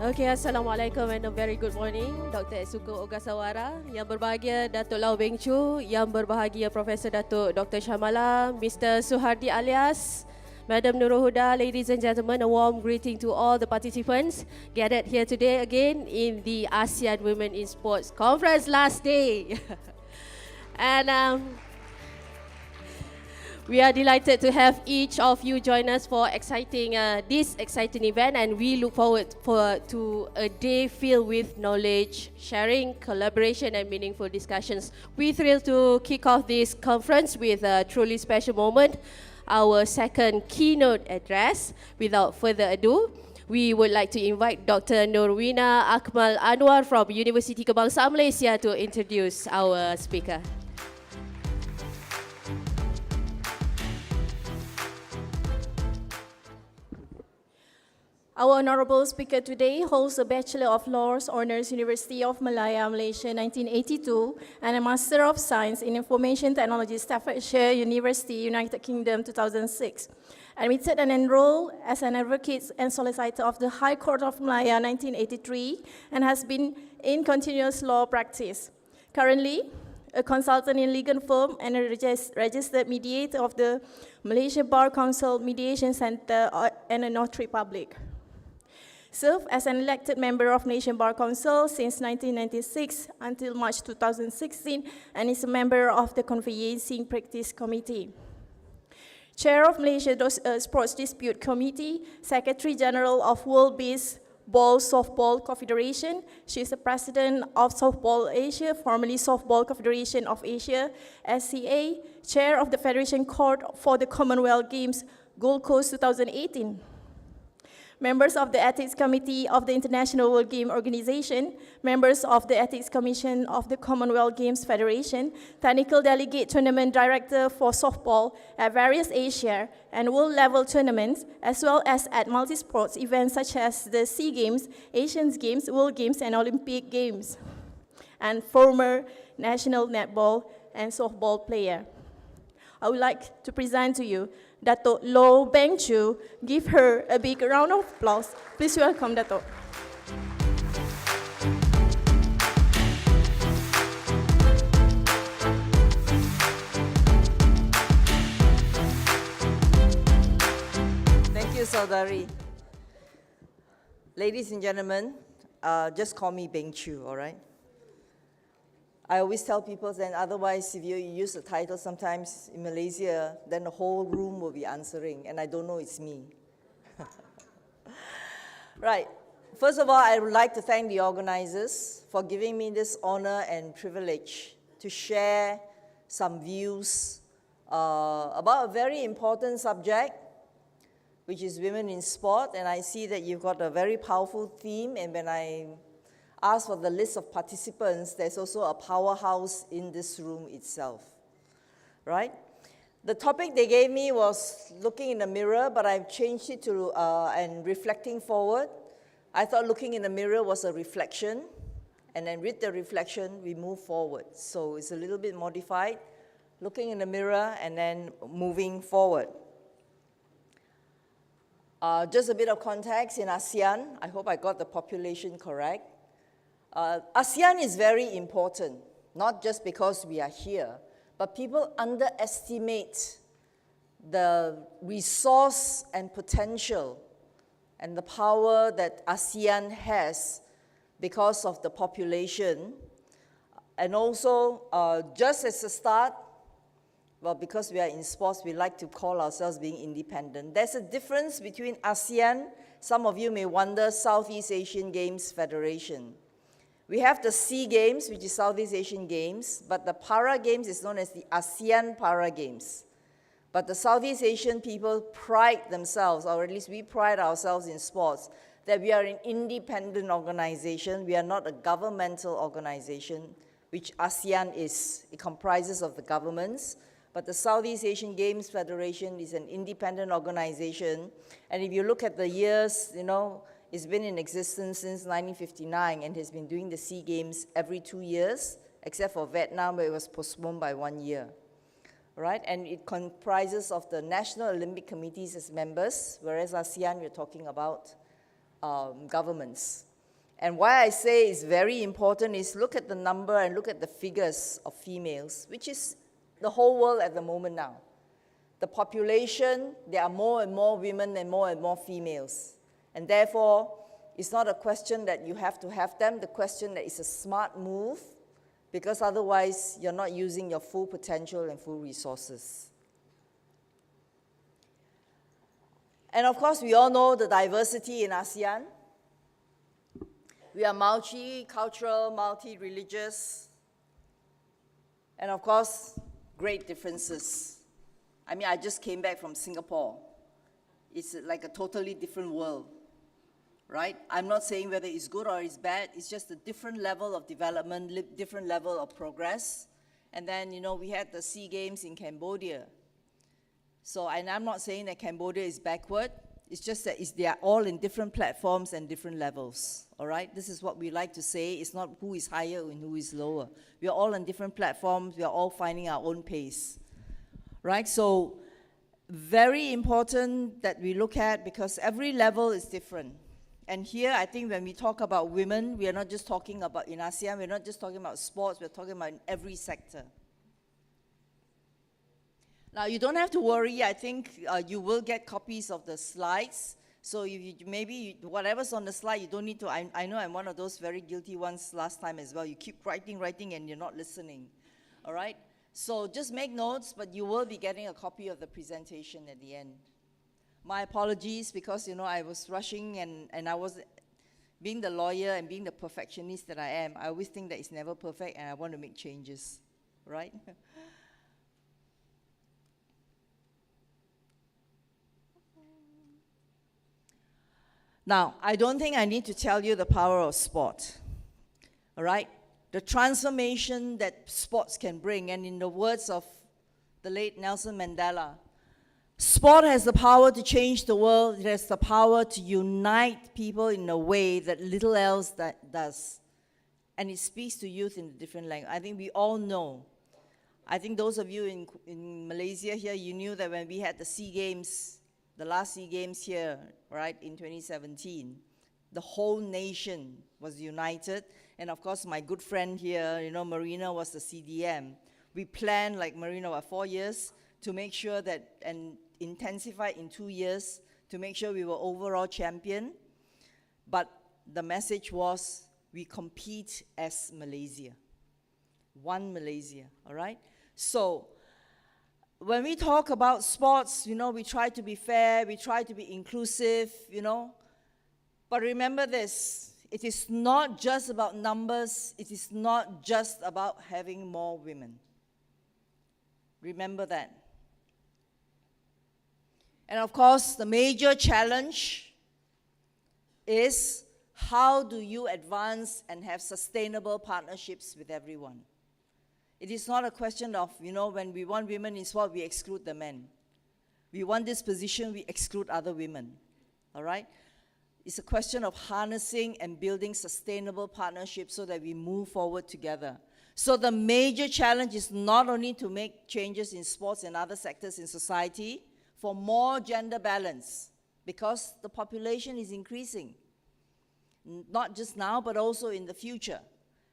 Okay, Assalamualaikum and a very good morning, Dr. Esuko Ogasawara, Yang berbahagia Datuk Lau Beng Chu, Yang berbahagia Profesor Datuk Dr. Shamala, Mr. Suhardi alias, Madam Nurul Huda, ladies and gentlemen, a warm greeting to all the participants gathered here today again in the ASEAN Women in Sports Conference last day. and we are delighted to have each of you join us for this exciting event, and we look forward to a day filled with knowledge, sharing, collaboration, and meaningful discussions. We're thrilled to kick off this conference with a truly special moment, our second keynote address. Without further ado, we would like to invite Dr. Nurwina Akmal Anwar from University Kebangsaan Malaysia to introduce our speaker. Our honorable speaker today holds a Bachelor of Laws Honours University of Malaya, Malaysia 1982 and a Master of Science in Information Technology Staffordshire University, United Kingdom 2006. Admitted and enrolled as an advocate and solicitor of the High Court of Malaya 1983 and has been in continuous law practice. Currently, a consultant in legal firm and a registered mediator of the Malaysia Bar Council Mediation Centre and a notary public. Served as an elected member of Malaysian Bar Council since 1996 until March 2016 and is a member of the Conveyancing Practice Committee. Chair of Malaysia Sports Dispute Committee, Secretary General of World Baseball Softball Confederation. She is the President of Softball Asia, formerly Softball Confederation of Asia, SCA, Chair of the Federation Court for the Commonwealth Games, Gold Coast 2018. Members of the Ethics Committee of the International World Game Organization, members of the Ethics Commission of the Commonwealth Games Federation, Technical Delegate Tournament Director for Softball at various Asia and world level tournaments, as well as at multi-sports events such as the SEA Games, Asian Games, World Games, and Olympic Games, and former national netball and softball player. I would like to present to you Datuk Lau Beng Chu. Give her a big round of applause. Please welcome Datuk. Thank you, Saudari. Ladies and gentlemen, just call me Beng Chu, all right? I always tell people that otherwise, if you use the title sometimes in Malaysia, then the whole room will be answering, and I don't know it's me. Right. First of all, I would like to thank the organizers for giving me this honor and privilege to share some views about a very important subject, which is women in sport, and I see that you've got a very powerful theme, and when I ask for the list of participants, there's also a powerhouse in this room itself, right? The topic they gave me was looking in the mirror, but I've changed it to and reflecting forward. I thought looking in the mirror was a reflection, and then with the reflection, we move forward. So it's a little bit modified, looking in the mirror and then moving forward. Just a bit of context in ASEAN. I hope I got the population correct. ASEAN is very important, not just because we are here, but people underestimate the resource and potential and the power that ASEAN has because of the population. And also, just as a start, well, because we are in sports, we like to call ourselves being independent. There's a difference between ASEAN, some of you may wonder, Southeast Asian Games Federation. We have the SEA Games, which is Southeast Asian Games, but the Para Games is known as the ASEAN Para Games. But the Southeast Asian people pride themselves, or at least we pride ourselves in sports, that we are an independent organization. We are not a governmental organization, which ASEAN is. It comprises of the governments, but the Southeast Asian Games Federation is an independent organization. And if you look at the years, it's been in existence since 1959 and has been doing the SEA Games every 2 years, except for Vietnam, where it was postponed by 1 year. Right? And it comprises of the National Olympic Committees as members, whereas ASEAN, we're talking about governments. And why I say it's very important is look at the number and look at the figures of females, which is the whole world at the moment now. The population, there are more and more women and more females. And therefore, it's not a question that you have to have them, the question that it's a smart move, because otherwise you're not using your full potential and full resources. And of course, we all know the diversity in ASEAN. We are multicultural, multi-religious, and of course, great differences. I mean, I just came back from Singapore. It's like a totally different world, right? I'm not saying whether it's good or it's bad. It's just a different level of development, different level of progress. And then, we had the SEA Games in Cambodia. So, and I'm not saying that Cambodia is backward. It's just that they are all in different platforms and different levels, all right? This is what we like to say. It's not who is higher and who is lower. We are all on different platforms. We are all finding our own pace, right? So very important that we look at, because every level is different. And here, I think when we talk about women, we are not just talking about in ASEAN, we're not just talking about sports, we're talking about in every sector. Now, you don't have to worry. I think you will get copies of the slides. So maybe whatever's on the slide, you don't need to. I know I'm one of those very guilty ones last time as well. You keep writing, and you're not listening. All right? So just make notes, but you will be getting a copy of the presentation at the end. My apologies, because, I was rushing, and I was, being the lawyer and being the perfectionist that I am, I always think that it's never perfect, and I want to make changes, right? Now, I don't think I need to tell you the power of sport, all right? The transformation that sports can bring, and in the words of the late Nelson Mandela, sport has the power to change the world. It has the power to unite people in a way that little else does. And it speaks to youth in a different language. I think we all know. I think those of you in Malaysia here, you knew that when we had the SEA Games, the last SEA Games here, right, in 2017, the whole nation was united. And of course, my good friend here, Marina was the CDM. We planned, like Marina, about 4 years to make sure that, and intensified in 2 years, to make sure we were overall champion. But the message was, we compete as Malaysia. One Malaysia, all right? So, when we talk about sports, we try to be fair, we try to be inclusive, But remember this, it is not just about numbers, it is not just about having more women. Remember that. And of course, the major challenge is, how do you advance and have sustainable partnerships with everyone? It is not a question of, when we want women in sport, we exclude the men. We want this position, we exclude other women, all right? It's a question of harnessing and building sustainable partnerships so that we move forward together. So the major challenge is not only to make changes in sports and other sectors in society for more gender balance, because the population is increasing, not just now, but also in the future.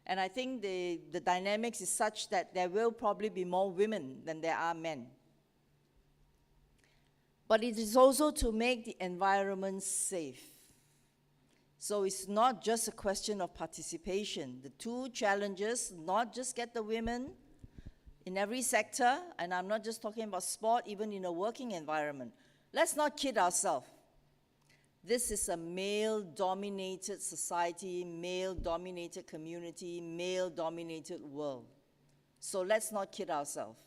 And I think the dynamics is such that there will probably be more women than there are men. But it is also to make the environment safe. So it's not just a question of participation. The two challenges, not just get the women in every sector, and I'm not just talking about sport, even in a working environment. Let's not kid ourselves. This is a male-dominated society, male-dominated community, male-dominated world. So let's not kid ourselves,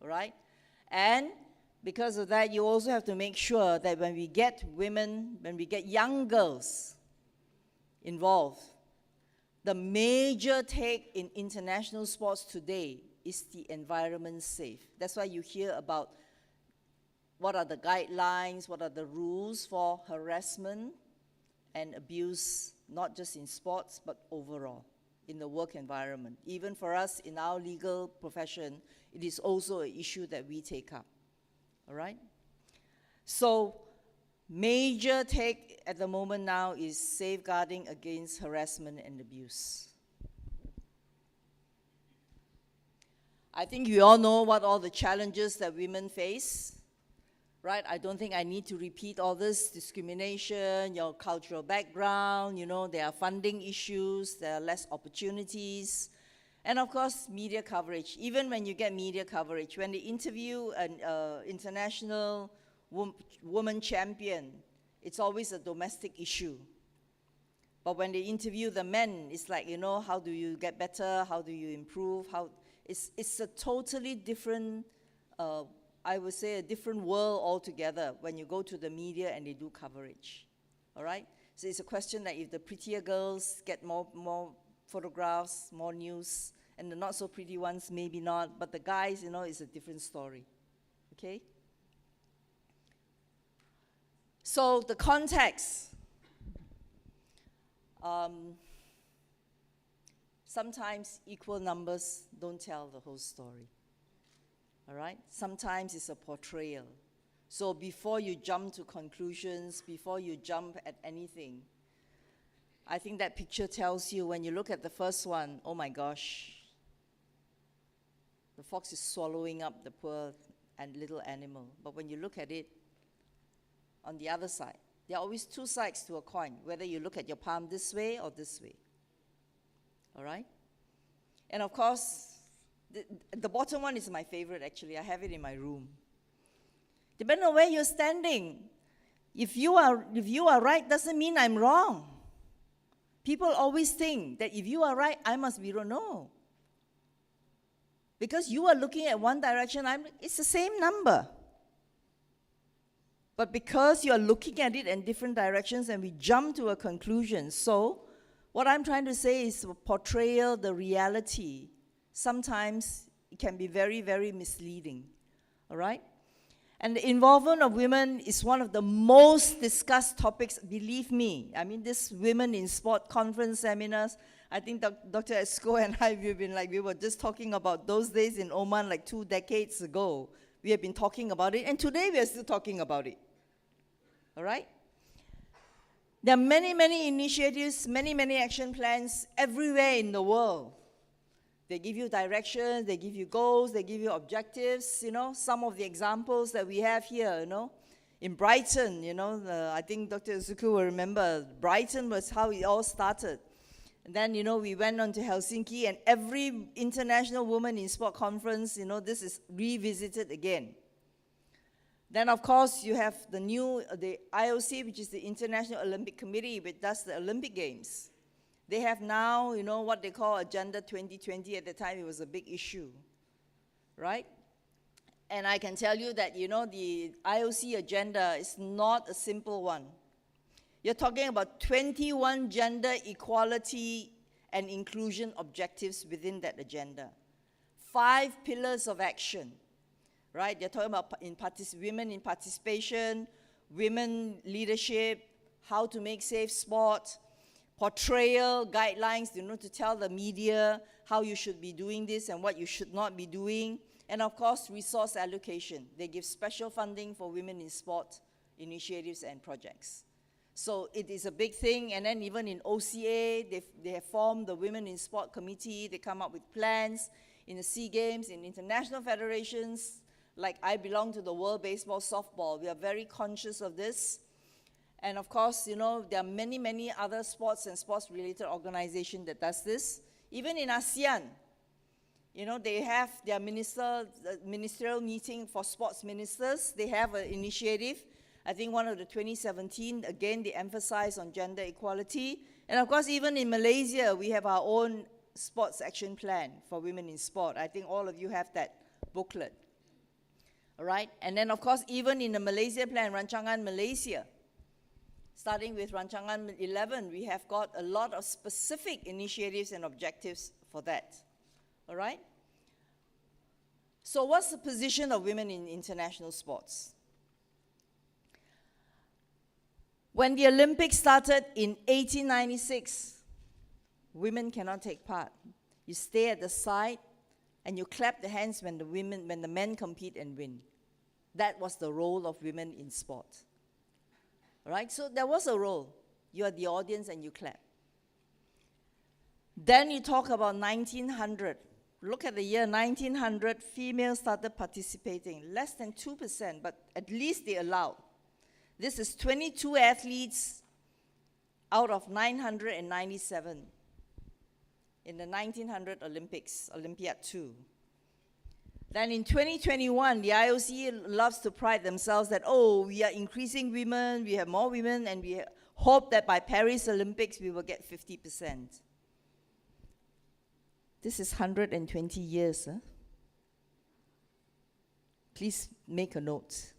all right? And because of that, you also have to make sure that when we get women, when we get young girls involved, the major take in international sports today is the environment safe. That's why you hear about what are the guidelines, what are the rules for harassment and abuse, not just in sports, but overall in the work environment. Even for us in our legal profession, it is also an issue that we take up, all right? So major take at the moment now is safeguarding against harassment and abuse. I think we all know what all the challenges that women face, right? I don't think I need to repeat all this: discrimination, your cultural background, there are funding issues, there are less opportunities, and of course, media coverage. Even when you get media coverage, when they interview an international woman champion, it's always a domestic issue. But when they interview the men, it's like, how do you get better? How do you improve? It's a totally different, I would say, a different world altogether when you go to the media and they do coverage, all right? So it's a question that if the prettier girls get more photographs, more news, and the not so pretty ones, maybe not, but the guys, it's a different story, okay? So the context, sometimes equal numbers don't tell the whole story, all right? Sometimes it's a portrayal. So before you jump to conclusions, before you jump at anything, I think that picture tells you, when you look at the first one, oh my gosh, the fox is swallowing up the poor and little animal. But when you look at it on the other side, there are always two sides to a coin, whether you look at your palm this way or this way. All right? And of course, the bottom one is my favorite, actually. I have it in my room. Depending on where you're standing, if you are right, doesn't mean I'm wrong. People always think that if you are right, I must be wrong. No. Because you are looking at one direction, it's the same number. But because you are looking at it in different directions, and we jump to a conclusion. So what I'm trying to say is, portrayal, the reality, sometimes it can be very, very misleading, all right? And the involvement of women is one of the most discussed topics, believe me. I mean, this Women in Sport conference seminars, I think Dr. Esko and I, we were just talking about those days in Oman like 2 decades ago. We have been talking about it, and today we are still talking about it, all right? There are many, many initiatives, many, many action plans everywhere in the world. They give you directions, they give you goals, they give you objectives, Some of the examples that we have here, In Brighton, I think Dr. Zuku will remember, Brighton was how it all started. And then, we went on to Helsinki, and every International Women in Sport conference, this is revisited again. Then, of course, you have the IOC, which is the International Olympic Committee, which does the Olympic Games. They have now, what they call Agenda 2020. At the time, it was a big issue, right? And I can tell you that, the IOC agenda is not a simple one. You're talking about 21 gender equality and inclusion objectives within that agenda. 5 pillars of action, right? You're talking about women in participation, women leadership, how to make safe sport, portrayal guidelines, to tell the media how you should be doing this and what you should not be doing. And of course, resource allocation. They give special funding for women in sport initiatives and projects. So it is a big thing. And then even in OCA, they have formed the Women in Sport Committee. They come up with plans in the SEA Games, in international federations. Like I belong to the World Baseball Softball. We are very conscious of this. And of course, there are many, many other sports and sports-related organizations that does this. Even in ASEAN, they have their ministerial meeting for sports ministers. They have an initiative. I think one of the 2017, again, they emphasize on gender equality. And of course, even in Malaysia, we have our own sports action plan for women in sport. I think all of you have that booklet. All right? And then, of course, even in the Malaysia plan, Rancangan Malaysia, starting with Rancangan 11, we have got a lot of specific initiatives and objectives for that. All right? So what's the position of women in international sports? When the Olympics started in 1896, women cannot take part. You stay at the side and you clap the hands when the men compete and win. That was the role of women in sport. Right? So there was a role. You are the audience and you clap. Then you talk about 1900. Look at the year 1900, females started participating. Less than 2%, but at least they allowed. This is 22 athletes out of 997 in the 1900 Olympics, Olympiad 2. Then in 2021, the IOC loves to pride themselves that, oh, we are increasing women, we have more women, and we hope that by Paris Olympics we will get 50%. This is 120 years. Huh? Please make a note.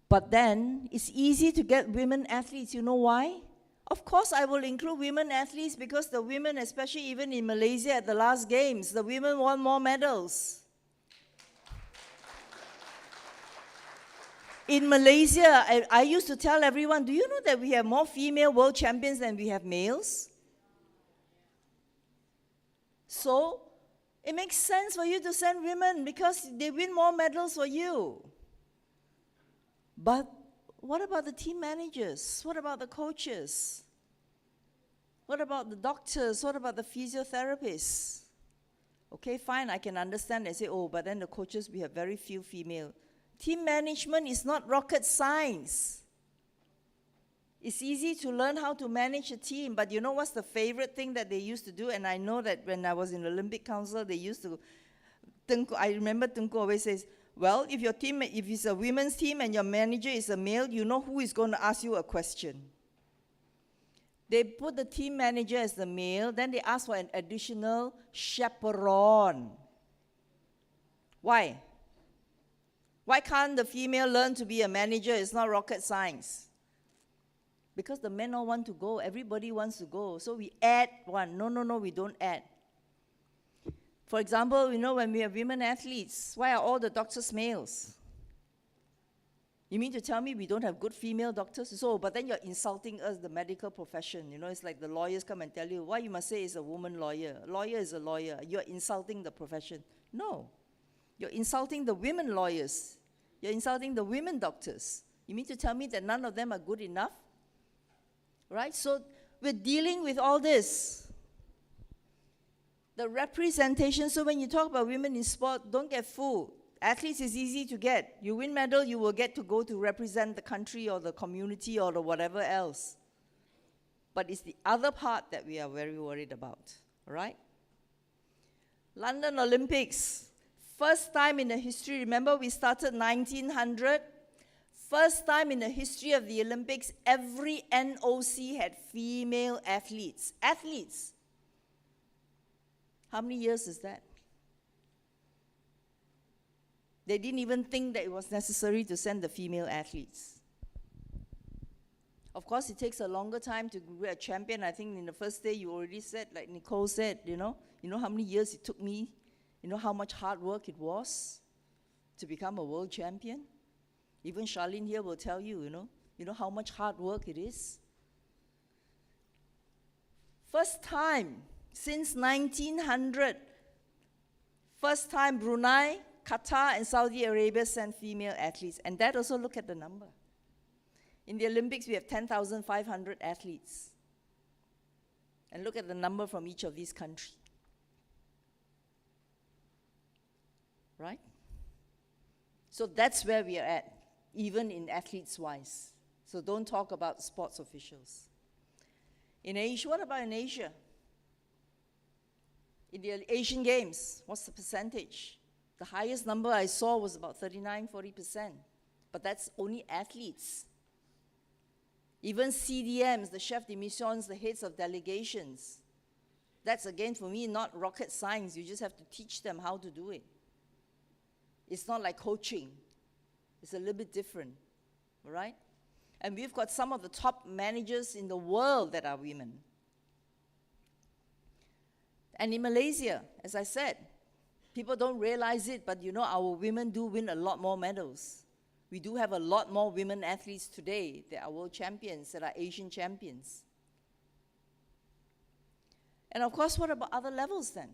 But then, it's easy to get women athletes. You know why? Of course, I will include women athletes because the women, especially even in Malaysia at the last games, the women won more medals. In Malaysia, I used to tell everyone, do you know that we have more female world champions than we have males? So, it makes sense for you to send women because they win more medals for you. But what about the team managers? What about the coaches? What about the doctors? What about the physiotherapists? Okay, fine, I can understand. They say, oh, but then the coaches, we have very few female. Team management is not rocket science. It's easy to learn how to manage a team, but you know what's the favorite thing that they used to do? And I know that when I was in the Olympic Council, they used to, I remember Tunku always says, well, if your team, if it's a women's team and your manager is a male, you know who is going to ask you a question. They put the team manager as the male, then they ask for an additional chaperone. Why? Why can't the female learn to be a manager? It's not rocket science. Because the men all want to go. Everybody wants to go. So we add one. No, we don't add. For example, you know, when we have women athletes, why are all the doctors males? You mean to tell me we don't have good female doctors? So, but then you're insulting us, the medical profession. You know, it's like the lawyers come and tell you, why you must say it's a woman lawyer. A lawyer is a lawyer. You're insulting the profession. No. You're insulting the women lawyers. You're insulting the women doctors. You mean to tell me that none of them are good enough? Right? So we're dealing with all this. The representation, so when you talk about women in sport, don't get fooled. Athletes is easy to get. You win medal, you will get to go to represent the country or the community or the whatever else. But it's the other part that we are very worried about, right? London Olympics, first time in the history, remember we started 1900? First time in the history of the Olympics, every NOC had female athletes. Athletes. How many years is that? They didn't even think that it was necessary to send the female athletes. Of course, it takes a longer time to be a champion. I think in the first day you already said, like Nicole said, you know how many years it took me, you know how much hard work it was to become a world champion? Even Charlene here will tell you, you know how much hard work it is. First time since 1900, first time Brunei, Qatar, and Saudi Arabia sent female athletes. And that also, look at the number. In the Olympics, we have 10,500 athletes. And look at the number from each of these countries. Right? So that's where we are at, even in athletes-wise. So don't talk about sports officials. In Asia, what about in Asia? In the Asian Games, what's the percentage? The highest number I saw was about 39-40%. But that's only athletes. Even CDMs, the chef de missions, the heads of delegations. That's, again, for me, not rocket science. You just have to teach them how to do it. It's not like coaching. It's a little bit different, all right? And we've got some of the top managers in the world that are women. And in Malaysia, as I said, people don't realize it, but our women do win a lot more medals. We do have a lot more women athletes today that are world champions, that are Asian champions. And of course, what about other levels then?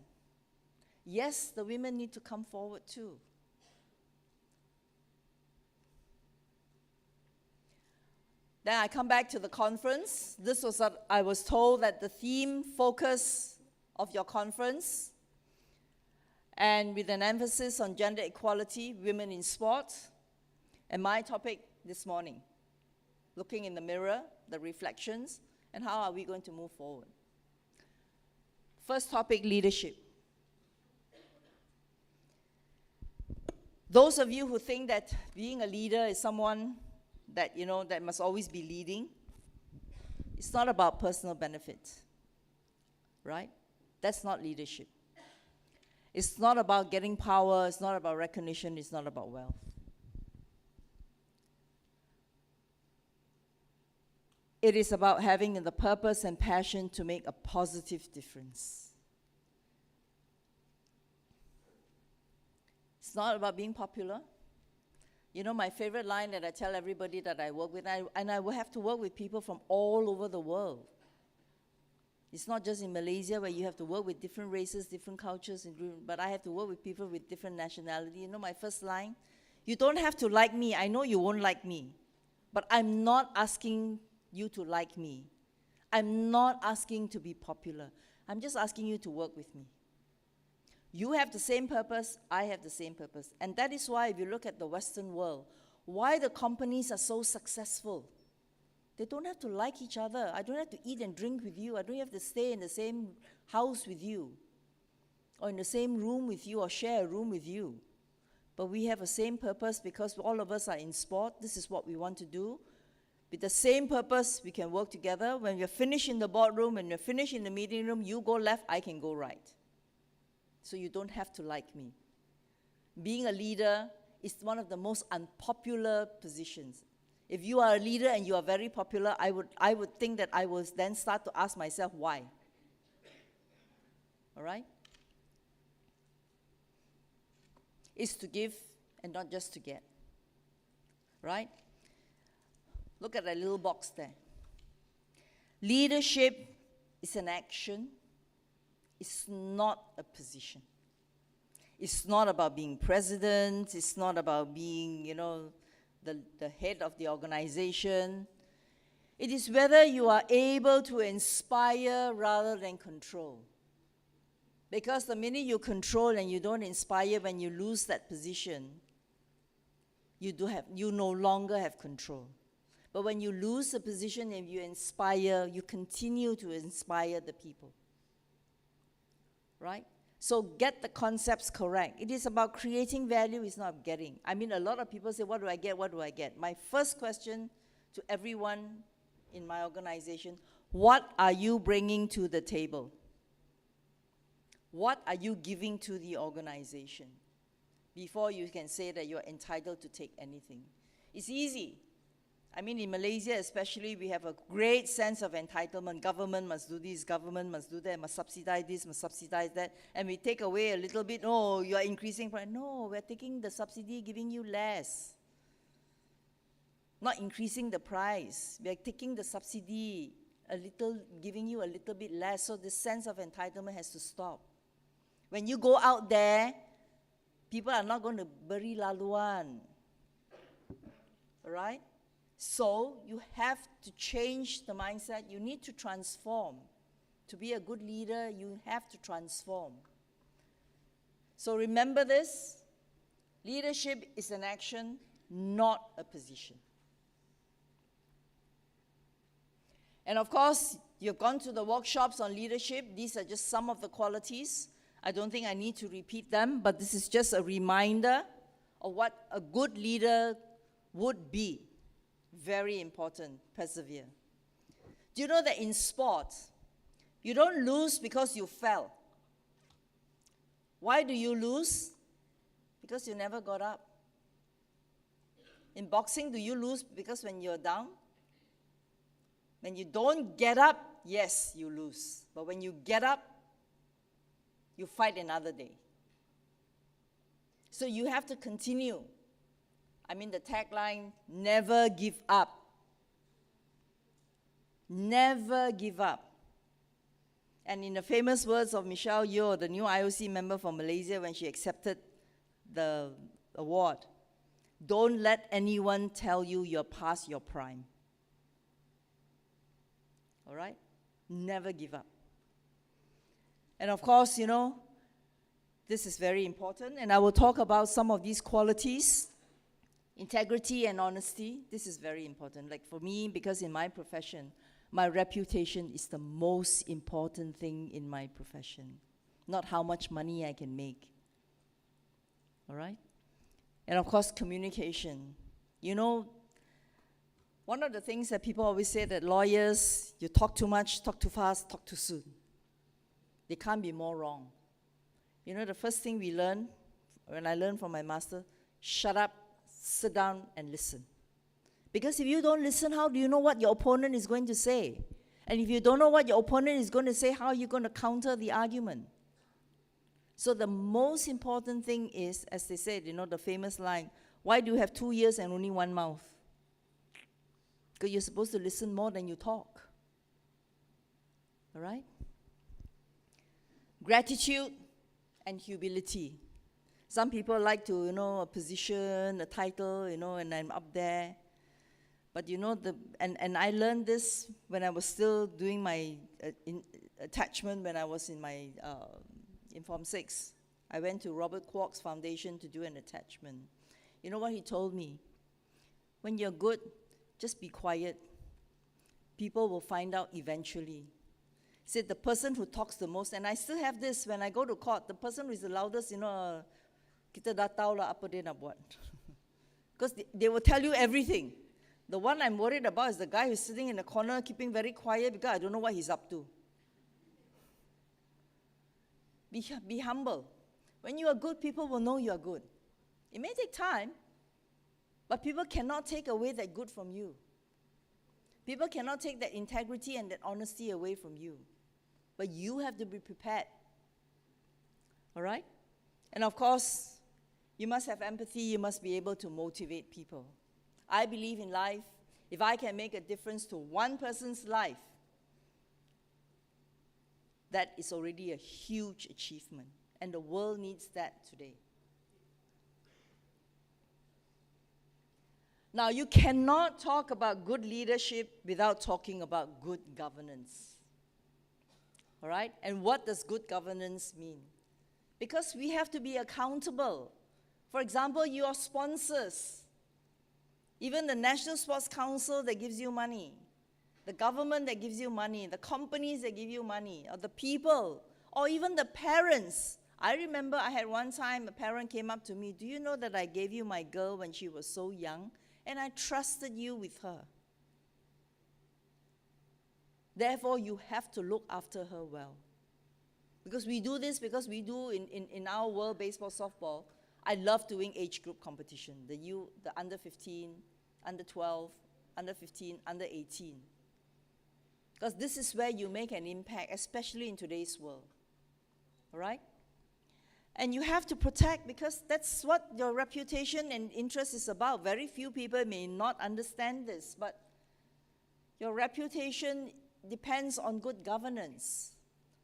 Yes, the women need to come forward too. Then I come back to the conference. This was, I was told that the theme focus of your conference, and with an emphasis on gender equality, women in sport, and my topic this morning, looking in the mirror, the reflections, and how are we going to move forward. First topic, leadership. Those of you who think that being a leader is someone that, that must always be leading, it's not about personal benefit, right? That's not leadership. It's not about getting power, it's not about recognition, it's not about wealth. It is about having the purpose and passion to make a positive difference. It's not about being popular. My favorite line that I tell everybody that I work with, and I will have to work with people from all over the world. It's not just in Malaysia where you have to work with different races, different cultures, but I have to work with people with different nationality. My first line, you don't have to like me. I know you won't like me, but I'm not asking you to like me. I'm not asking to be popular. I'm just asking you to work with me. You have the same purpose, I have the same purpose. And that is why if you look at the Western world, why the companies are so successful. They don't have to like each other. I don't have to eat and drink with you. I don't have to stay in the same house with you, or in the same room with you, or share a room with you. But we have the same purpose because all of us are in sport. This is what we want to do. With the same purpose, we can work together. When we're finished in the boardroom, when we're finished in the meeting room, you go left, I can go right. So you don't have to like me. Being a leader is one of the most unpopular positions. If you are a leader and you are very popular, I would think that I will then start to ask myself why. All right? It's to give and not just to get. Right? Look at that little box there. Leadership is an action. It's not a position. It's not about being president. It's not about being, the head of the organization. It is whether you are able to inspire rather than control. Because the minute you control and you don't inspire, when you lose that position, you no longer have control. But when you lose the position and you inspire, you continue to inspire the people. Right? So get the concepts correct. It is about creating value, it's not getting. I mean, a lot of people say, what do I get, what do I get? My first question to everyone in my organization, what are you bringing to the table? What are you giving to the organization? Before you can say that you're entitled to take anything. It's easy. I mean, in Malaysia especially, we have a great sense of entitlement. Government must do this, government must do that, must subsidize this, must subsidize that. And we take away a little bit, oh, you are increasing price. No, we're taking the subsidy, giving you less. Not increasing the price. We're taking the subsidy a little, giving you a little bit less. So the sense of entitlement has to stop. When you go out there, people are not going to beri laluan. All right? So you have to change the mindset. You need to transform. To be a good leader, you have to transform. So remember this. Leadership is an action, not a position. And of course, you've gone to the workshops on leadership. These are just some of the qualities. I don't think I need to repeat them, but this is just a reminder of what a good leader would be. Very important, persevere. Do you know that in sport, you don't lose because you fell? Why do you lose? Because you never got up. In boxing, do you lose because when you're down? When you don't get up, yes, you lose. But when you get up, you fight another day. So you have to continue. I mean, the tagline, never give up. Never give up. And in the famous words of Michelle Yeoh, the new IOC member from Malaysia, when she accepted the award, don't let anyone tell you you're past your prime. all right? Never give up. And of course, you know, this is very important, and I will talk about some of these qualities. Integrity and honesty, this is very important. Like for me, because in my profession, my reputation is the most important thing in my profession, not how much money I can make. All right? And of course, communication. You know, one of the things that people always say that lawyers, you talk too much, talk too fast, talk too soon. They can't be more wrong. You know, the first thing we learn, when I learned from my master, shut up, sit down, and listen. Because if you don't listen, how do you know what your opponent is going to say? And if you don't know what your opponent is going to say, how are you going to counter the argument? So the most important thing is, as they said, you know, the famous line, why do you have 2 ears and only one mouth? Because you're supposed to listen more than you talk. All right? Gratitude and humility. Some people like to, you know, a position, a title, you know, and I'm up there. But you know, and I learned this when I was still doing my attachment when I was in my in Form 6. I went to Robert Kwok's foundation to do an attachment. You know what he told me? When you're good, just be quiet. People will find out eventually. He said the person who talks the most, and I still have this when I go to court, the person who is the loudest, you know, kita dah tahu lah apa dia nak buat. Because they will tell you everything. The one I'm worried about is the guy who's sitting in the corner keeping very quiet because I don't know what he's up to. Be humble. When you are good, people will know you are good. It may take time, but people cannot take away that good from you. People cannot take that integrity and that honesty away from you. But you have to be prepared. All right? And of course, you must have empathy. You must be able to motivate people. I believe in life, if I can make a difference to one person's life, that is already a huge achievement. And the world needs that today. Now, you cannot talk about good leadership without talking about good governance. All right? And what does good governance mean? Because we have to be accountable. For example, your sponsors. Even the National Sports Council that gives you money, the government that gives you money, the companies that give you money, or the people, or even the parents. I remember I had one time a parent came up to me, do you know that I gave you my girl when she was so young? And I trusted you with her. Therefore, you have to look after her well. Because we do this, because we do in our world, baseball, softball, I love doing age group competition, the under 15, under 12, under 15, under 18. Because this is where you make an impact, especially in today's world. All right? And you have to protect, because that's what your reputation and interest is about. Very few people may not understand this, but your reputation depends on good governance.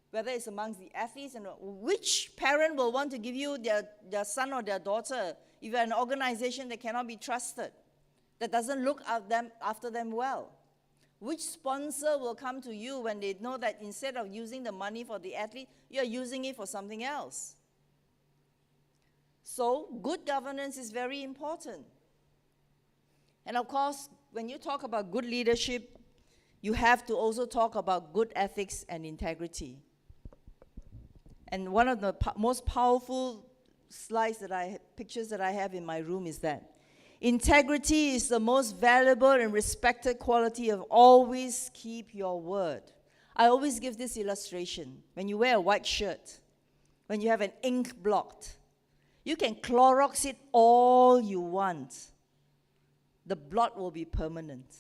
Whether it's amongst the athletes, and which parent will want to give you their son or their daughter if you're an organization that cannot be trusted, that doesn't look after them well? Which sponsor will come to you when they know that instead of using the money for the athlete, you're using it for something else? So good governance is very important. And of course, when you talk about good leadership, you have to also talk about good ethics and integrity. And one of the most powerful pictures that I have in my room is that integrity is the most valuable and respected quality of always keep your word. I always give this illustration. When you wear a white shirt, when you have an ink blot, you can Clorox it all you want. The blot will be permanent.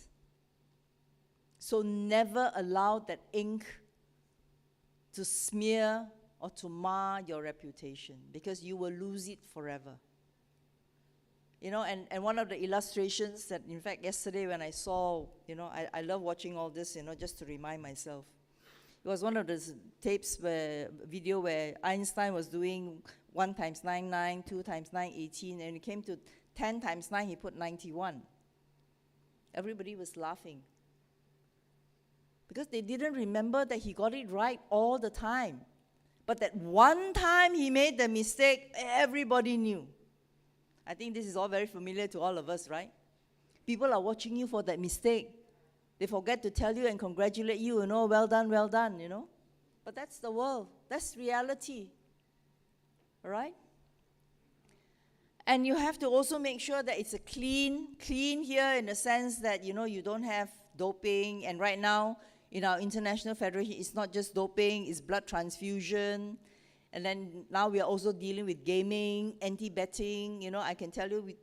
So never allow that ink to smear or to mar your reputation, because you will lose it forever. You know, and one of the illustrations that, in fact, yesterday when I saw, you know, I love watching all this, you know, just to remind myself. It was one of those video where Einstein was doing 1 times 9, 9, 2 times 9, 18, and it came to 10 times 9, he put 91. Everybody was laughing. because they didn't remember that he got it right all the time. But that one time he made the mistake, everybody knew. I think this is all very familiar to all of us, right? People are watching you for that mistake. They forget to tell you and congratulate you, well done, But that's the world. That's reality. All right? And you have to also make sure that it's a clean here in the sense that, you don't have doping. And right now, in our international federation, it's not just doping, it's blood transfusion. And then now we are also dealing with gaming, anti-betting. I can tell you,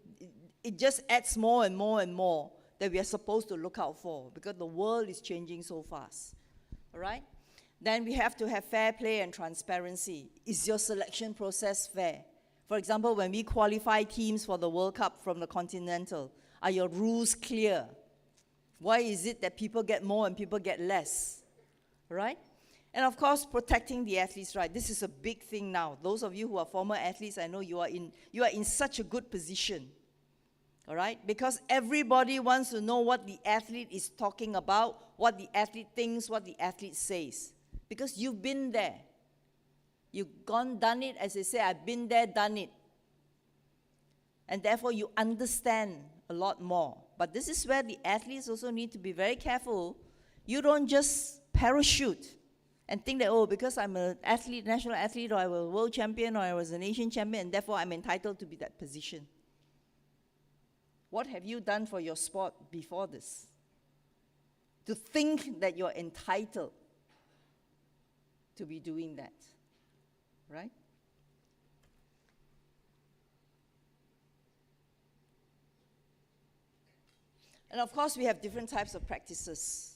it just adds more and more and more that we are supposed to look out for because the world is changing so fast. All right? Then we have to have fair play and transparency. Is your selection process fair? For example, when we qualify teams for the World Cup from the Continental, are your rules clear? Why is it that people get more and people get less? Right? And of course, protecting the athletes' right. This is a big thing now. Those of you who are former athletes, I know you are in such a good position. All right? Because everybody wants to know what the athlete is talking about, what the athlete thinks, what the athlete says. Because you've been there. You've done it, as they say, I've been there, done it. And therefore, you understand a lot more. But this is where the athletes also need to be very careful. You don't just parachute and think that, because I'm an athlete, national athlete, or I was a world champion, or I was an Asian champion, and therefore I'm entitled to be that position. What have you done for your sport before this? To think that you're entitled to be doing that. Right? And of course, we have different types of practices,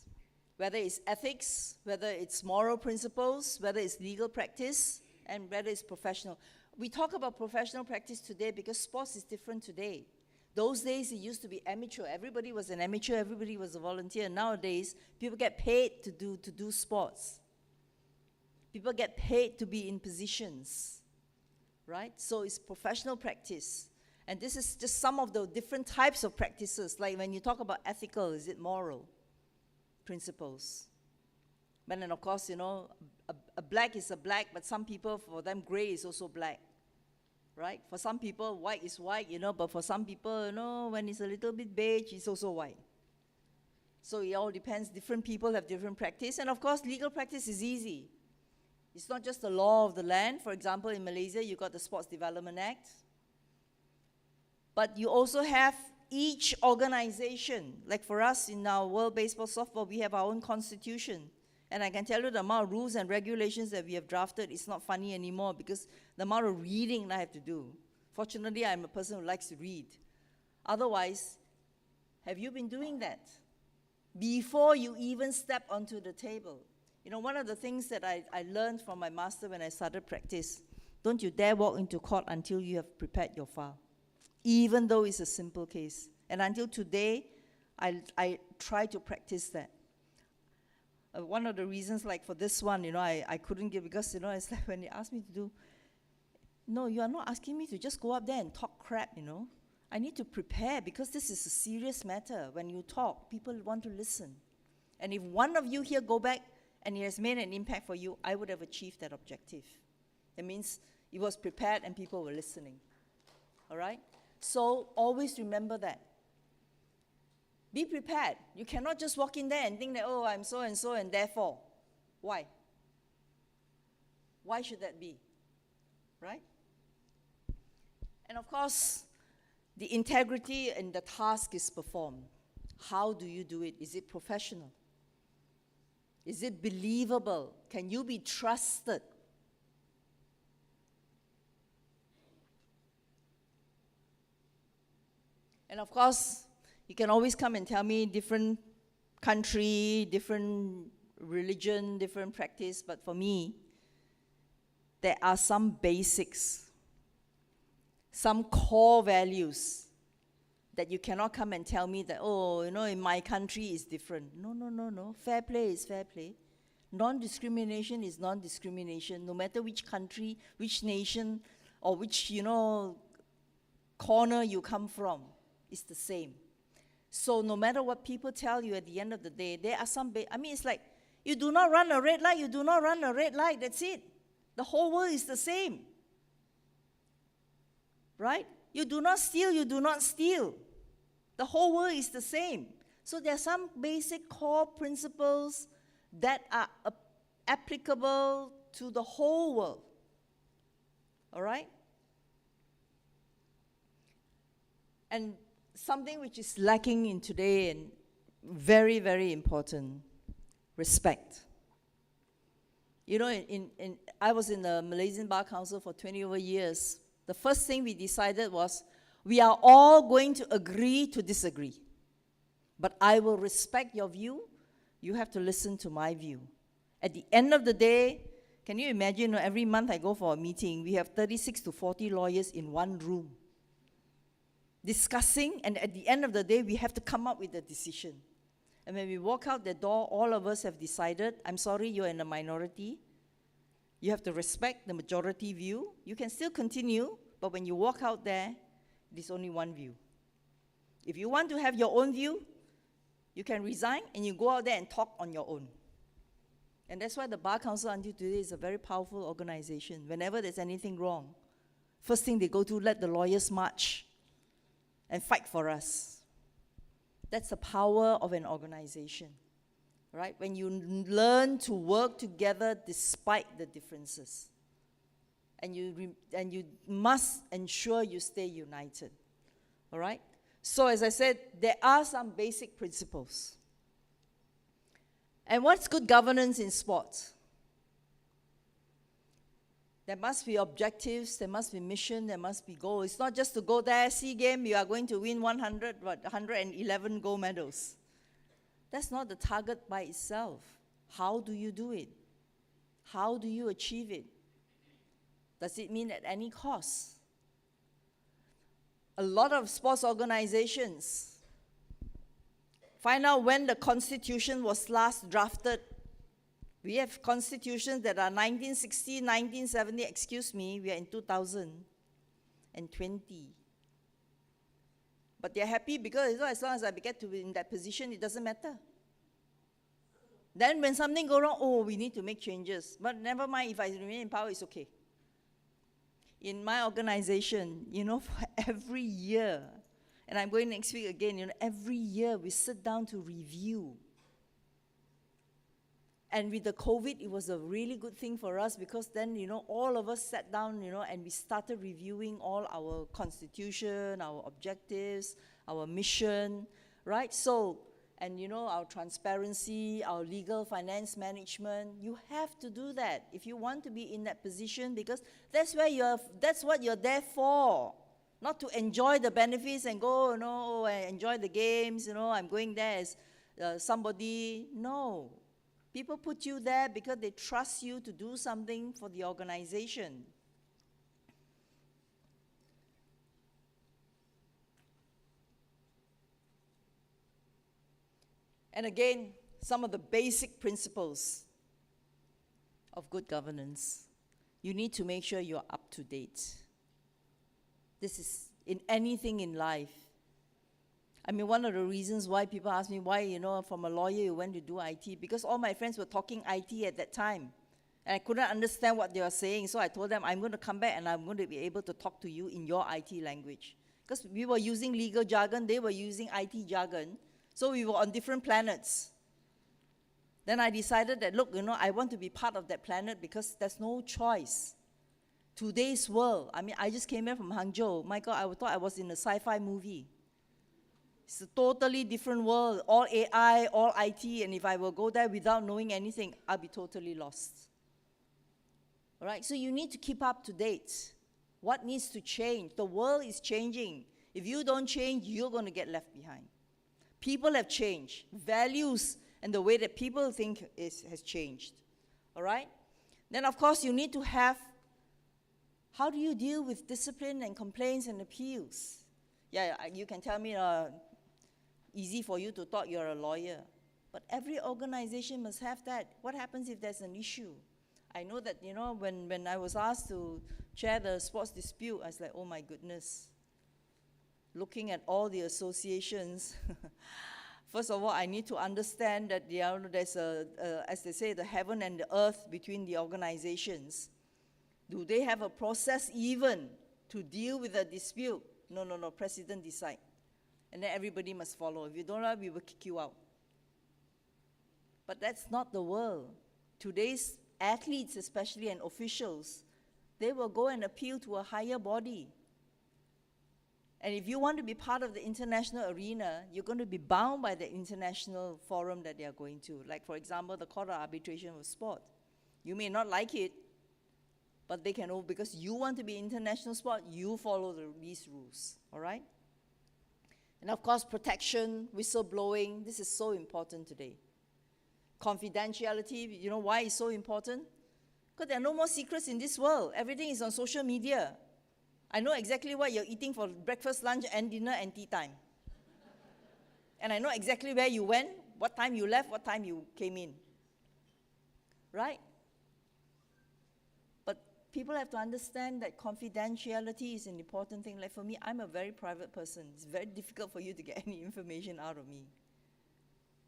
whether it's ethics, whether it's moral principles, whether it's legal practice, and whether it's professional. We talk about professional practice today because sports is different today. Those days, it used to be amateur. Everybody was an amateur, everybody was a volunteer. Nowadays, people get paid to do sports. People get paid to be in positions. Right? So it's professional practice. And this is just some of the different types of practices. Like when you talk about ethical, is it moral principles? But then, of course, a black is a black, but some people, for them, gray is also black. Right? For some people, white is white, but for some people, when it's a little bit beige, it's also white. So it all depends. Different people have different practice. And, of course, legal practice is easy. It's not just the law of the land. For example, in Malaysia, you've got the Sports Development Act. But you also have each organization. Like for us in our World Baseball Softball, we have our own constitution. And I can tell you the amount of rules and regulations that we have drafted is not funny anymore because the amount of reading I have to do. Fortunately, I'm a person who likes to read. Otherwise, have you been doing that? Before you even step onto the table. One of the things that I learned from my master when I started practice, don't you dare walk into court until you have prepared your file, even though it's a simple case. And until today, I try to practice that. One of the reasons, like for this one, I couldn't give because, it's like when they asked me to do, no, you are not asking me to just go up there and talk crap, I need to prepare because this is a serious matter. When you talk, people want to listen. And if one of you here go back and it has made an impact for you, I would have achieved that objective. That means it was prepared and people were listening. All right? So always remember that. Be prepared. You cannot just walk in there and think that, I'm so and so and therefore. Why? Why should that be? Right? And of course, the integrity in the task is performed. How do you do it? Is it professional? Is it believable? Can you be trusted? And of course, you can always come and tell me different country, different religion, different practice, but for me, there are some basics, some core values that you cannot come and tell me that, in my country is different. No. Fair play is fair play. Non-discrimination is non-discrimination. No matter which country, which nation, or which, corner you come from, it's the same. So no matter what people tell you at the end of the day, there are some, it's like You do not run a red light, you do not run a red light, that's it. The whole world is the same. Right? You do not steal, you do not steal. The whole world is the same. So there are some basic core principles that are applicable to the whole world. All right? And something which is lacking in today and very, very important, respect. You know, I was in the Malaysian Bar Council for 20 over years. The first thing we decided was, we are all going to agree to disagree. But I will respect your view. You have to listen to my view. At the end of the day, can you imagine, every month I go for a meeting, we have 36 to 40 lawyers in one room discussing, and at the end of the day, we have to come up with a decision. And when we walk out the door, all of us have decided, I'm sorry, you're in a minority. You have to respect the majority view. You can still continue, but when you walk out there, there's only one view. If you want to have your own view, you can resign and you go out there and talk on your own. And that's why the Bar Council until today is a very powerful organization. Whenever there's anything wrong, first thing they go to, let the lawyers march and fight for us. That's the power of an organization, right? When you learn to work together despite the differences. And you must ensure you stay united, all right? So as I said, there are some basic principles. And what's good governance in sports? There must be objectives, there must be mission, there must be goal. It's not just to go there, SEA Games, you are going to win 111 gold medals. That's not the target by itself. How do you do it? How do you achieve it? Does it mean at any cost? A lot of sports organizations find out when the Constitution was last drafted. We have constitutions that are 1960, 1970, excuse me, we are in 2020. But they're happy because as long as I get to be in that position, it doesn't matter. Then when something goes wrong, oh, we need to make changes. But never mind, if I remain in power, it's okay. In my organization, for every year, and I'm going next week again, every year we sit down to review. And with the COVID, it was a really good thing for us because then, all of us sat down, and we started reviewing all our constitution, our objectives, our mission, right? So, and our transparency, our legal finance management, you have to do that if you want to be in that position because that's what you're there for. Not to enjoy the benefits and go, and enjoy the games, I'm going there as somebody. No. People put you there because they trust you to do something for the organization. And again, some of the basic principles of good governance. You need to make sure you're up to date. This is in anything in life. I mean, one of the reasons why people ask me why, from a lawyer you went to do IT, because all my friends were talking IT at that time. And I couldn't understand what they were saying, so I told them, I'm going to come back and I'm going to be able to talk to you in your IT language. Because we were using legal jargon, they were using IT jargon, so we were on different planets. Then I decided that, look, I want to be part of that planet because there's no choice. Today's world, I just came here from Hangzhou. My God, I thought I was in a sci-fi movie. It's a totally different world, all AI, all IT, and if I will go there without knowing anything, I'll be totally lost. All right, so you need to keep up to date. What needs to change? The world is changing. If you don't change, you're going to get left behind. People have changed. Values and the way that people think has changed. All right? Then, of course, you need to have, how do you deal with discipline and complaints and appeals? Yeah, you can tell me, easy for you to talk, you're a lawyer. But every organization must have that. What happens if there's an issue? I know that, when I was asked to chair the sports dispute, I was like, oh my goodness. Looking at all the associations, First of all, I need to understand that there's as they say, the heaven and the earth between the organizations. Do they have a process even to deal with a dispute? No, president decide. And then everybody must follow. If you don't like, we will kick you out. But that's not the world. Today's athletes, especially, and officials, they will go and appeal to a higher body. And if you want to be part of the international arena, you're going to be bound by the international forum that they are going to. Like, for example, the Court of Arbitration of Sport. You may not like it, but they can, because you want to be international sport, you follow these rules, all right? And of course, protection, whistleblowing, this is so important today. Confidentiality, you know why it's so important? Because there are no more secrets in this world. Everything is on social media. I know exactly what you're eating for breakfast, lunch, and dinner, and tea time. And I know exactly where you went, what time you left, what time you came in. Right? But people have to understand that confidentiality is an important thing. Like for me, I'm a very private person. It's very difficult for you to get any information out of me.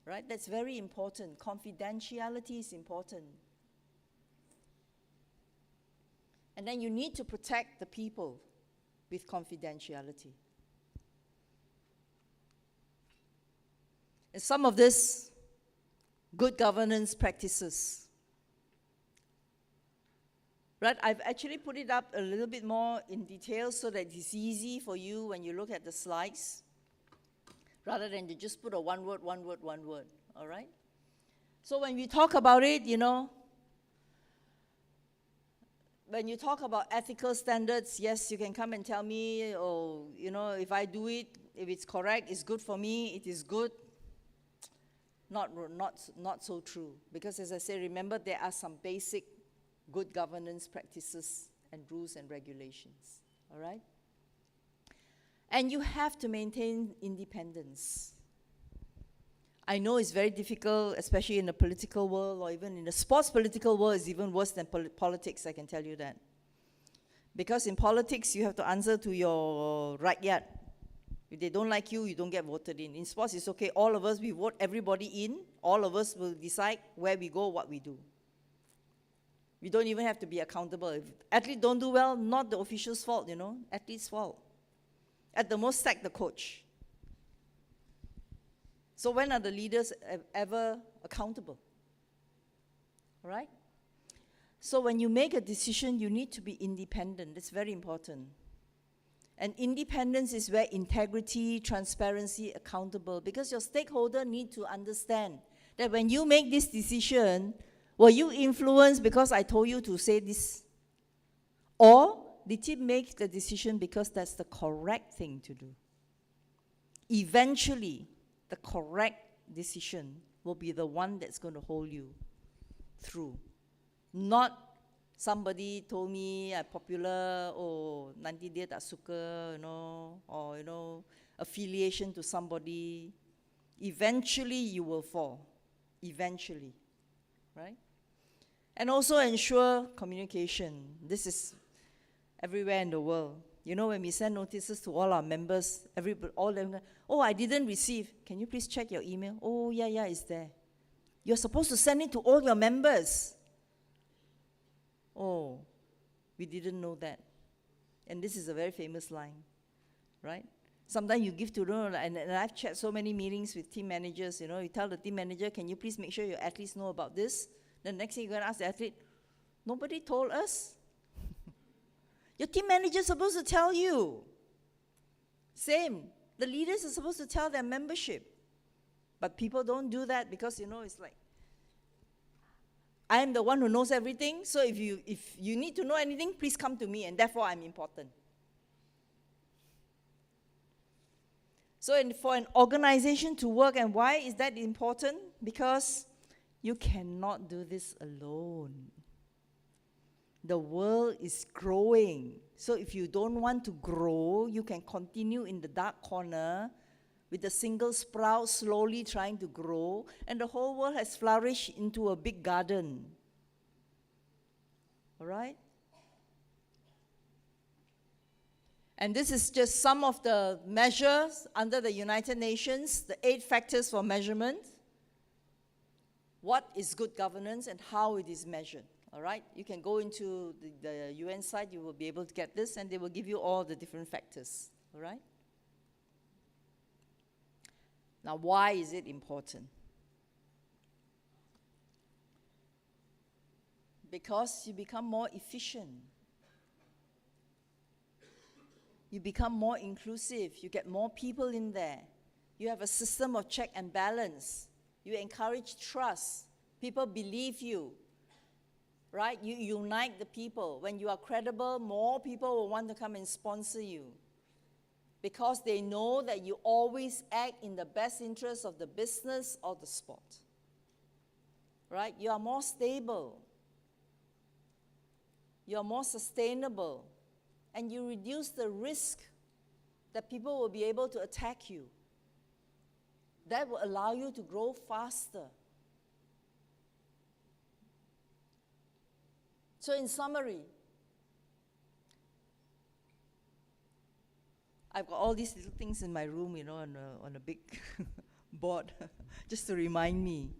Right? That's very important. Confidentiality is important. And then you need to protect the people with confidentiality. And some of this good governance practices, right? I've actually put it up a little bit more in detail so that it's easy for you when you look at the slides, rather than to just put a one word, all right? So when we talk about it, you know, when you talk about ethical standards, yes, you can come and tell me, oh, you know, if I do it, if it's correct, it's good for me, it is good. Not so true. Because as I say, remember, there are some basic good governance practices and rules and regulations, all right? And you have to maintain independence. I know it's very difficult, especially in the political world, or even in the sports political world, it's even worse than politics, I can tell you that. Because in politics, you have to answer to your rakyat. If they don't like you, you don't get voted in. In sports, it's okay, all of us, we vote everybody in, all of us will decide where we go, what we do. We don't even have to be accountable. If athletes don't do well, not the official's fault, you know, athlete's fault. At the most, sack the coach. So when are the leaders ever accountable? All right? So when you make a decision, you need to be independent. It's very important. And independence is where integrity, transparency, accountable, because your stakeholder need to understand that when you make this decision, were you influenced because I told you to say this? Or did you make the decision because that's the correct thing to do? Eventually, the correct decision will be the one that's going to hold you through. Not somebody told me I'm popular, or nanti dia tak suka, you know, or, you know, affiliation to somebody. Eventually, you will fall. Eventually, right? And also ensure communication. This is everywhere in the world. You know, when we send notices to all our members, all them, oh, I didn't receive. Can you please check your email? Oh, yeah, it's there. You're supposed to send it to all your members. Oh, we didn't know that. And this is a very famous line, right? Sometimes you give to them, and I've chatted so many meetings with team managers, you know, you tell the team manager, can you please make sure your athletes know about this? The next thing you're going to ask the athlete, nobody told us. Your team manager is supposed to tell you. Same. The leaders are supposed to tell their membership. But people don't do that because, you know, it's like, I am the one who knows everything, so if you need to know anything, please come to me, and therefore I'm important. So for an organization to work, and why is that important? Because you cannot do this alone. The world is growing. So if you don't want to grow, you can continue in the dark corner with a single sprout slowly trying to grow, and the whole world has flourished into a big garden. All right? And this is just some of the measures under the United Nations, the 8 factors for measurement. What is good governance and how it is measured, all right? You can go into the UN site, you will be able to get this, and they will give you all the different factors, all right? Now, why is it important? Because you become more efficient. You become more inclusive. You get more people in there. You have a system of check and balance. You encourage trust. People believe you, right? You unite the people. When you are credible, more people will want to come and sponsor you because they know that you always act in the best interest of the business or the sport, right? You are more stable. You are more sustainable. And you reduce the risk that people will be able to attack you. That will allow you to grow faster. So in summary, I've got all these little things in my room, you know, on a big board, just to remind me.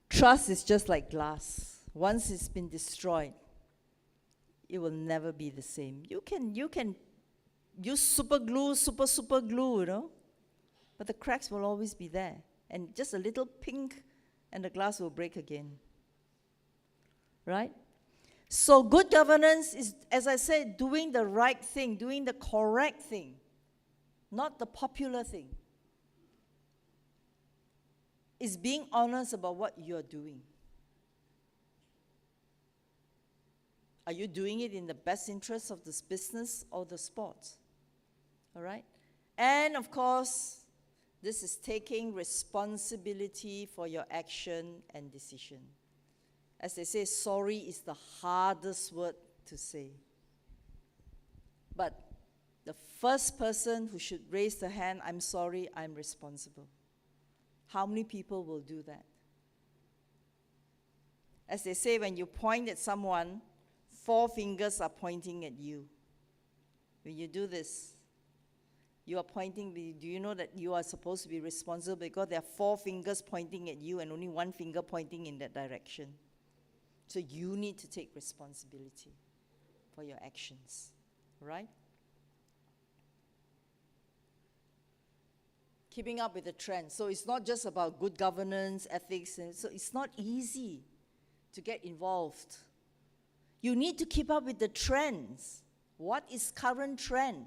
Trust is just like glass. Once it's been destroyed, it will never be the same. You can use super glue, you know, but the cracks will always be there. And just a little pink and the glass will break again. Right? So good governance is, as I said, doing the right thing, doing the correct thing, not the popular thing. It's being honest about what you're doing. Are you doing it in the best interest of this business or the sport? All right? And of course, this is taking responsibility for your action and decision. As they say, sorry is the hardest word to say. But the first person who should raise the hand, I'm sorry, I'm responsible. How many people will do that? As they say, when you point at someone, 4 fingers are pointing at you. When you do this, you are pointing, do you know that you are supposed to be responsible because there are 4 fingers pointing at you and only 1 finger pointing in that direction. So you need to take responsibility for your actions, right? Keeping up with the trend. So it's not just about good governance, ethics, and so it's not easy to get involved. You need to keep up with the trends. What is current trend?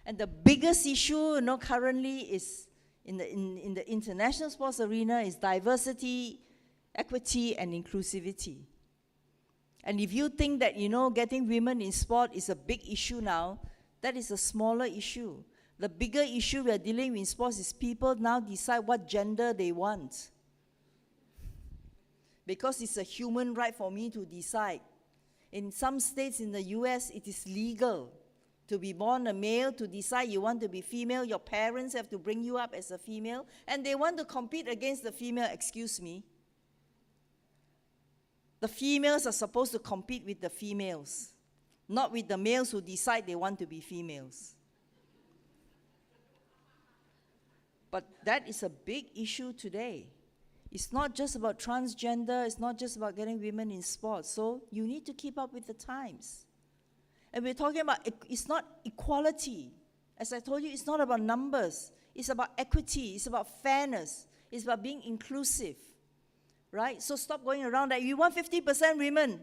And the biggest issue, currently is in the international sports arena is diversity, equity, and inclusivity. And if you think that, getting women in sport is a big issue now, that is a smaller issue. The bigger issue we are dealing with in sports is people now decide what gender they want. Because it's a human right for me to decide. In some states in the US, it is legal to be born a male, to decide you want to be female. Your parents have to bring you up as a female, and they want to compete against the female. Excuse me. The females are supposed to compete with the females, not with the males who decide they want to be females. But that is a big issue today. It's not just about transgender, it's not just about getting women in sports. So you need to keep up with the times. And we're talking about, it's not equality. As I told you, it's not about numbers. It's about equity, it's about fairness, it's about being inclusive. Right? So stop going around that you want 50% women.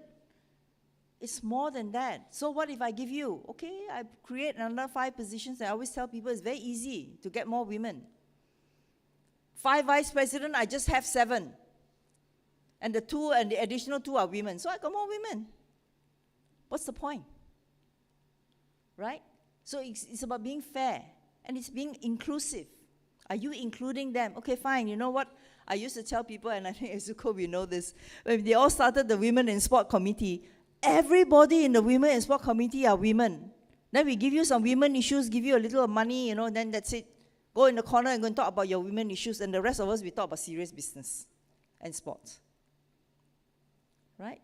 It's more than that. So what if I give you, okay, I create another 5 positions, and I always tell people it's very easy to get more women. 5 vice presidents, I just have 7. And the additional 2 are women. So I got more women. What's the point? Right? So it's about being fair. And it's being inclusive. Are you including them? Okay, fine. You know what? I used to tell people, and I think Azuko, we know this, when they all started the Women in Sport Committee, everybody in the Women in Sport Committee are women. Then we give you some women issues, give you a little money, then that's it. Go in the corner and go and talk about your women issues, and the rest of us, we talk about serious business and sports. Right?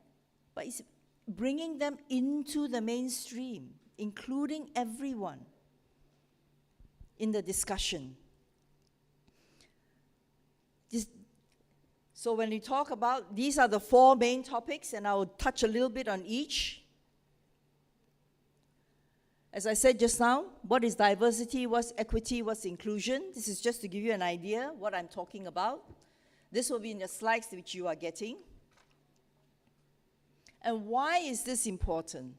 But it's bringing them into the mainstream. including everyone in the discussion. So when we talk about, these are the 4 main topics, and I will touch a little bit on each. As I said just now, what is diversity, what's equity, what's inclusion? This is just to give you an idea what I'm talking about. This will be in the slides which you are getting. And why is this important?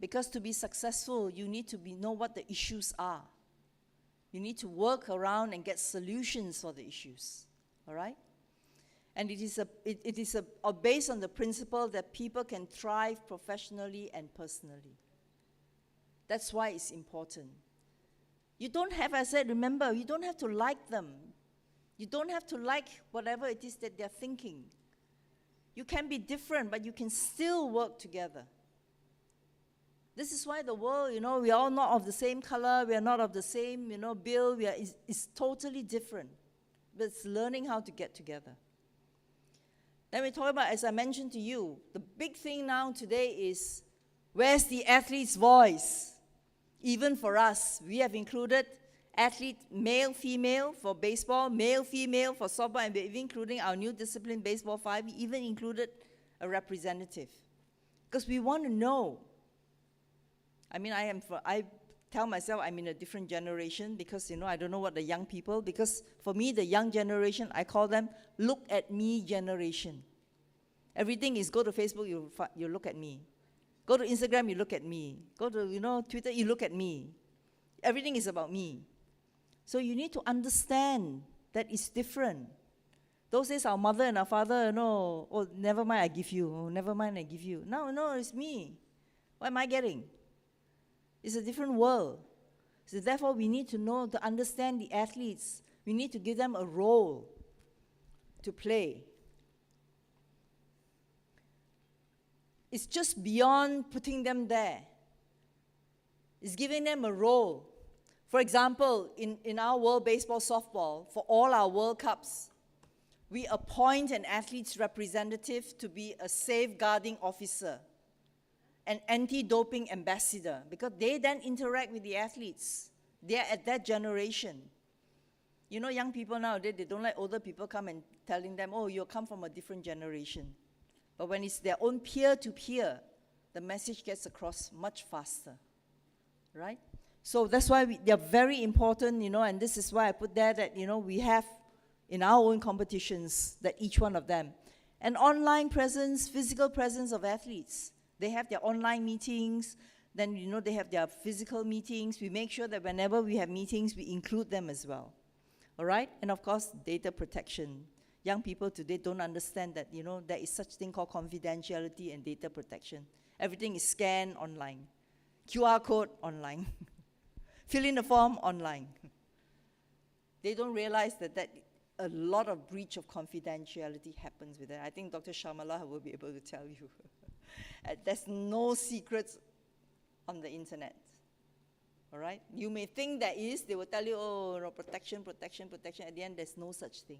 Because to be successful, you need to know what the issues are. You need to work around and get solutions for the issues, all right? And it is based on the principle that people can thrive professionally and personally. That's why it's important. You don't have, as I said, remember, you don't have to like them. You don't have to like whatever it is that they're thinking. You can be different, but you can still work together. This is why the world, we are all not of the same color, we are not of the same, build, it's totally different. But it's learning how to get together. Then we talk about, as I mentioned to you, the big thing now today is, where's the athlete's voice? Even for us, we have included athlete male, female for baseball, male, female for softball, and we're including our new discipline, baseball 5, we even included a representative. Because we want to know. I mean, I tell myself I'm in a different generation because, I don't know what the young people, because for me, the young generation, I call them look at me generation. Everything is go to Facebook, you look at me. Go to Instagram, you look at me. Go to, Twitter, you look at me. Everything is about me. So you need to understand that it's different. Those days, our mother and our father, oh, never mind, I give you. Oh, never mind, I give you. No, it's me. What am I getting? It's a different world. So therefore, we need to understand the athletes. We need to give them a role to play. It's just beyond putting them there. It's giving them a role. For example, in our World Baseball Softball, for all our World Cups, we appoint an athlete's representative to be a safeguarding officer, an anti-doping ambassador, because they then interact with the athletes. They are at that generation. Young people nowadays, they don't like older people come and telling them, oh, you come from a different generation. But when it's their own peer-to-peer, the message gets across much faster, right? So that's why they're very important, and this is why I put there that, we have in our own competitions that each one of them. An online presence, physical presence of athletes. They have their online meetings, then they have their physical meetings. We make sure that whenever we have meetings, we include them as well. All right? And of course, data protection. Young people today don't understand that, there is such thing called confidentiality and data protection. Everything is scanned online. QR code online. Fill in the form online. They don't realize that a lot of breach of confidentiality happens with that. I think Dr. Shamala will be able to tell you. There's no secrets on the internet. All right? You may think there is. They will tell you, oh, protection. At the end, there's no such thing.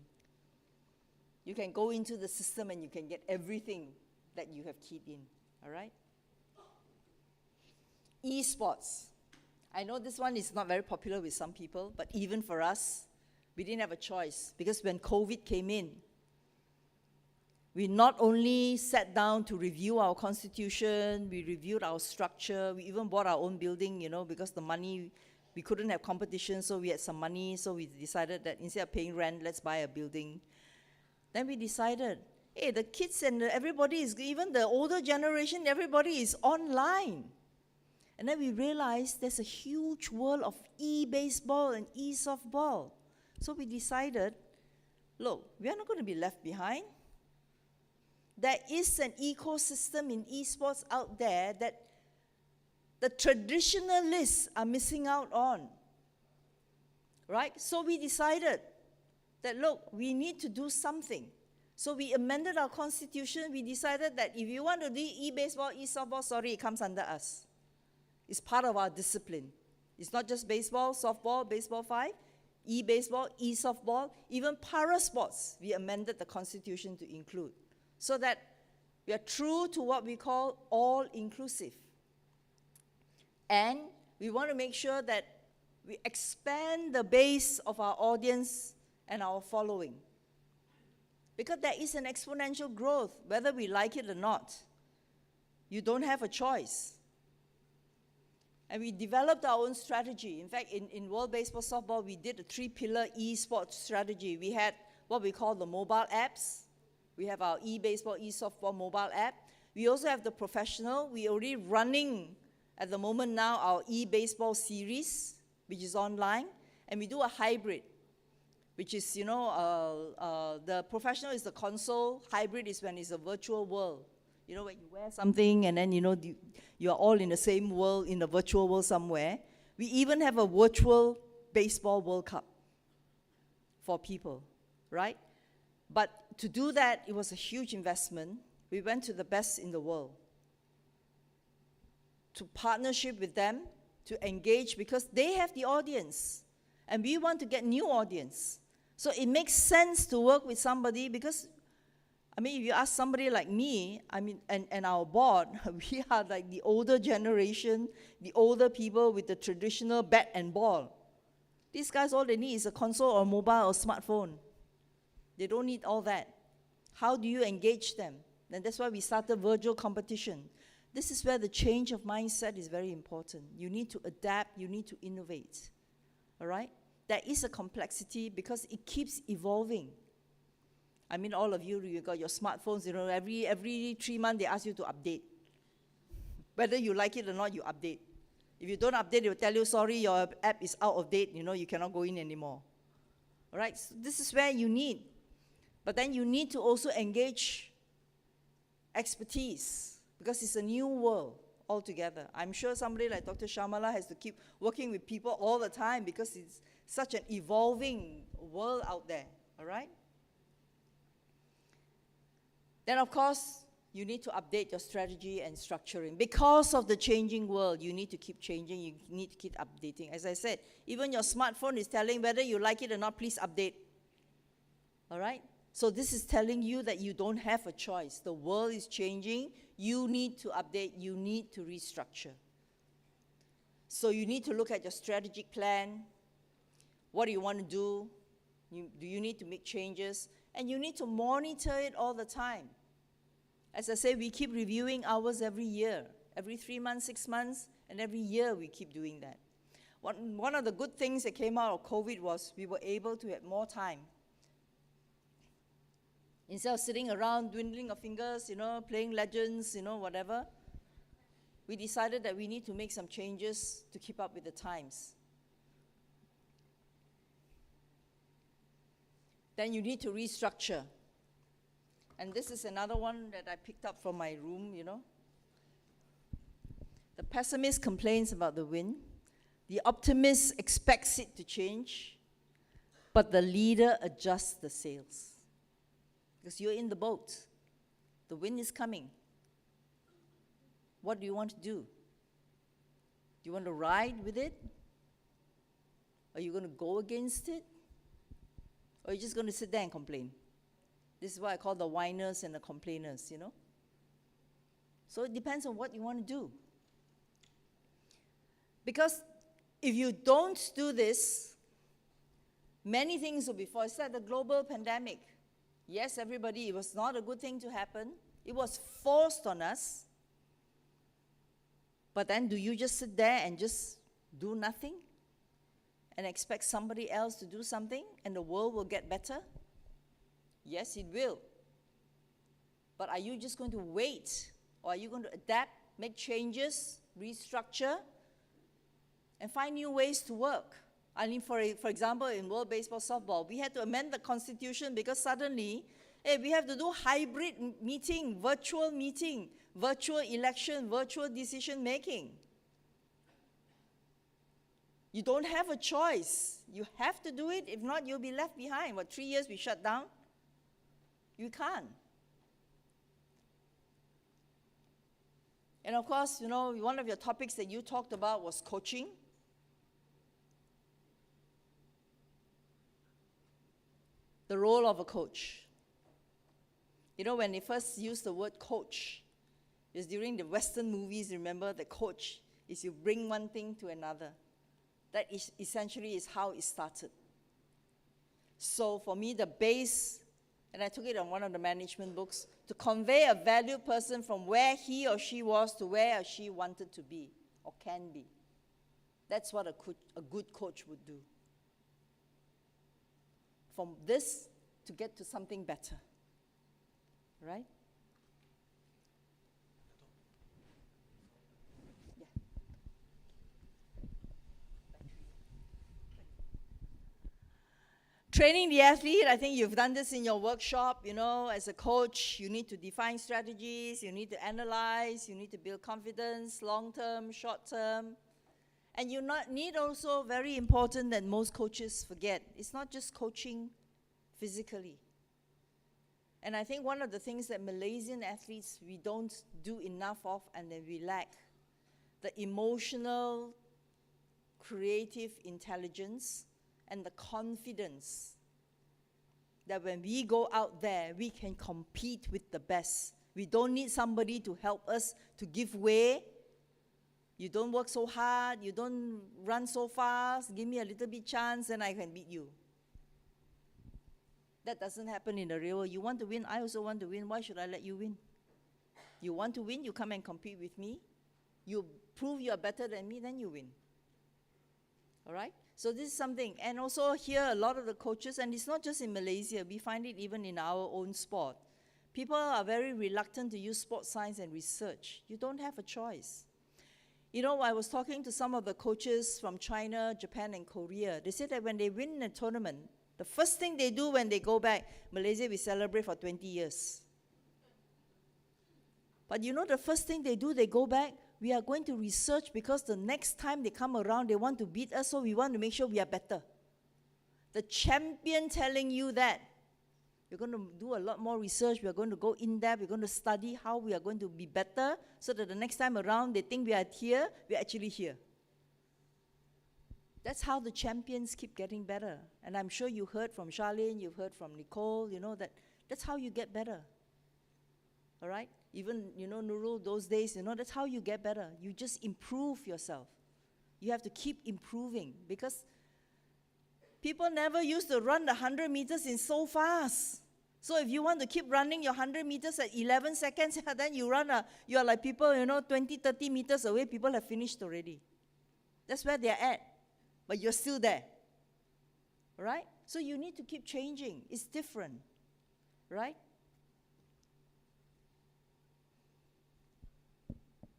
You can go into the system and you can get everything that you have keyed in. All right? Esports. I know this one is not very popular with some people, but even for us, we didn't have a choice, because when COVID came in, we not only sat down to review our constitution, we reviewed our structure, we even bought our own building, because the money, we couldn't have competition, so we had some money, so we decided that instead of paying rent, let's buy a building. Then we decided, hey, the kids and everybody is, even the older generation, everybody is online. And then we realized there's a huge world of e-baseball and e-softball. So we decided, look, we are not going to be left behind. There is an ecosystem in esports out there that the traditionalists are missing out on, right? So we decided that, look, we need to do something. So we amended our constitution. We decided that if you want to do e-baseball, e-softball, sorry, it comes under us. It's part of our discipline. It's not just baseball, softball, baseball 5, e-baseball, e-softball, even para sports, we amended the constitution to include, so that We are true to what we call all-inclusive. And we want to make sure that we expand the base of our audience and our following. Because there is an exponential growth, whether we like it or not. You don't have a choice. And we developed our own strategy. In fact, in World Baseball Softball, we did a 3-pillar esports strategy. We had what we call the mobile apps. We have our e-baseball, e-softball mobile app. We also have the professional. We're already running, at the moment now, our e-baseball series, which is online. And we do a hybrid, which is, the professional is the console. Hybrid is when it's a virtual world. You know, when you wear something and then, you're all in the same world, in the virtual world somewhere. We even have a virtual baseball World Cup for people, right? But to do that, it was a huge investment. We went to the best in the world to partnership with them, to engage, because they have the audience, and we want to get new audience. So it makes sense to work with somebody because, if you ask somebody like me, and our board, we are like the older generation, the older people with the traditional bat and ball. These guys, all they need is a console or mobile or smartphone. They don't need all that. How do you engage them? And that's why we started virtual competition. This is where the change of mindset is very important. You need to adapt, you need to innovate, all right? There is a complexity because it keeps evolving. All of you got your smartphones, every 3 months they ask you to update. Whether you like it or not, you update. If you don't update, they will tell you, sorry, your app is out of date, you cannot go in anymore. All right, so this is where you need. But then you need to also engage expertise because it's a new world altogether. I'm sure somebody like Dr. Shamala has to keep working with people all the time because it's such an evolving world out there, all right? Then, of course, you need to update your strategy and structuring. Because of the changing world, you need to keep changing, you need to keep updating. As I said, even your smartphone is telling whether you like it or not, please update. All right? So this is telling you that you don't have a choice. The world is changing. You need to update. You need to restructure. So you need to look at your strategic plan. What do you want to do? Do you need to make changes? And you need to monitor it all the time. As I say, we keep reviewing ours every year, every 3 months, 6 months, and every year we keep doing that. One of the good things that came out of COVID was we were able to have more time. Instead of sitting around dwindling our fingers, playing legends, whatever, we decided that we need to make some changes to keep up with the times. Then you need to restructure. And this is another one that I picked up from my room, The pessimist complains about the wind. The optimist expects it to change. But the leader adjusts the sails. Because you're in the boat. The wind is coming. What do you want to do? Do you want to ride with it? Are you going to go against it? Or are you just going to sit there and complain? This is what I call the whiners and the complainers, So it depends on what you want to do. Because if you don't do this, many things will be forced. It's like the global pandemic. Yes, everybody, it was not a good thing to happen. It was forced on us. But then do you just sit there and just do nothing and expect somebody else to do something and the world will get better? Yes, it will. But are you just going to wait? Or are you going to adapt, make changes, restructure, and find new ways to work? For example, in World Baseball Softball, we had to amend the constitution because suddenly, we have to do hybrid meeting, virtual election, virtual decision making. You don't have a choice. You have to do it. If not, you'll be left behind. 3 years we shut down? You can't. And of course, one of your topics that you talked about was coaching. The role of a coach. You know, when they first used the word coach, it's during the Western movies, remember, the coach is you bring one thing to another. That is essentially is how it started. So for me, the base, and I took it on one of the management books, to convey a valued person from where he or she was to where she wanted to be or can be. That's what a good coach would do. From this to get to something better. Right? Yeah. Training the athlete, I think you've done this in your workshop. You know, as a coach, you need to define strategies, you need to analyze, you need to build confidence, long-term, short-term. And you need also, very important that most coaches forget, it's not just coaching physically. And I think one of the things that Malaysian athletes, we don't do enough of and that we lack, the emotional, creative intelligence and the confidence that when we go out there, we can compete with the best. We don't need somebody to help us to give way. You don't work so hard, you don't run so fast, give me a little bit chance and I can beat you. That doesn't happen in the real world. You want to win, I also want to win. Why should I let you win? You want to win, you come and compete with me. You prove you are better than me, then you win. All right? So this is something. And also here, a lot of the coaches, and it's not just in Malaysia, we find it even in our own sport. People are very reluctant to use sports science and research. You don't have a choice. You know, I was talking to some of the coaches from China, Japan, and Korea. They said that when they win a tournament, the first thing they do when they go back, Malaysia, we celebrate for 20 years. But you know the first thing they do, they go back, we are going to research because the next time they come around, they want to beat us, so we want to make sure we are better. The champion telling you that. We're going to do a lot more research, we're going to go in depth, we're going to study how we are going to be better, so that the next time around, they think we are here, we're actually here. That's how the champions keep getting better. And I'm sure you heard from Charlene, you've heard from Nicole, you know, that's how you get better. All right? Even, you know, Nurul, those days, you know, that's how you get better. You just improve yourself. You have to keep improving because people never used to run the 100 meters in so fast. So if you want to keep running your 100 meters at 11 seconds, then you are like people, you know, 20, 30 meters away, people have finished already. That's where they're at. But you're still there, right? So you need to keep changing. It's different, right?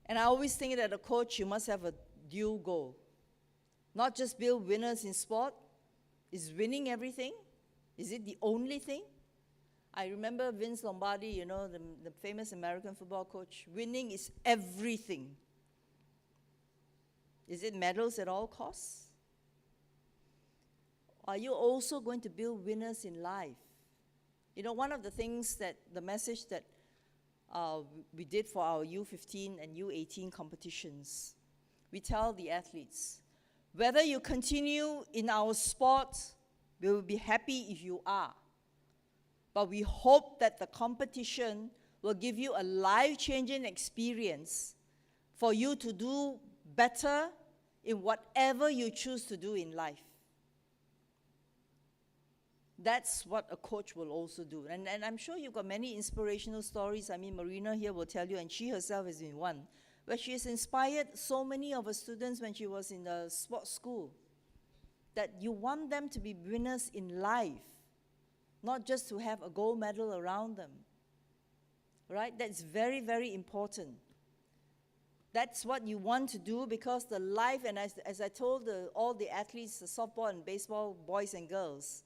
And I always think that a coach, you must have a dual goal. Not just build winners in sport. Is winning everything? Is it the only thing? I remember Vince Lombardi, you know, the famous American football coach. Winning is everything. Is it medals at all costs? Are you also going to build winners in life? You know, one of the things that, the message that we did for our U15 and U18 competitions, we tell the athletes, whether you continue in our sport, we will be happy if you are. But we hope that the competition will give you a life-changing experience for you to do better in whatever you choose to do in life. That's what a coach will also do. And I'm sure you've got many inspirational stories. I mean, Marina here will tell you, and she herself has been one, where she has inspired so many of her students when she was in the sports school, that you want them to be winners in life, not just to have a gold medal around them. Right? That's very, very important. That's what you want to do because the life, and as I told all the athletes, the softball and baseball boys and girls,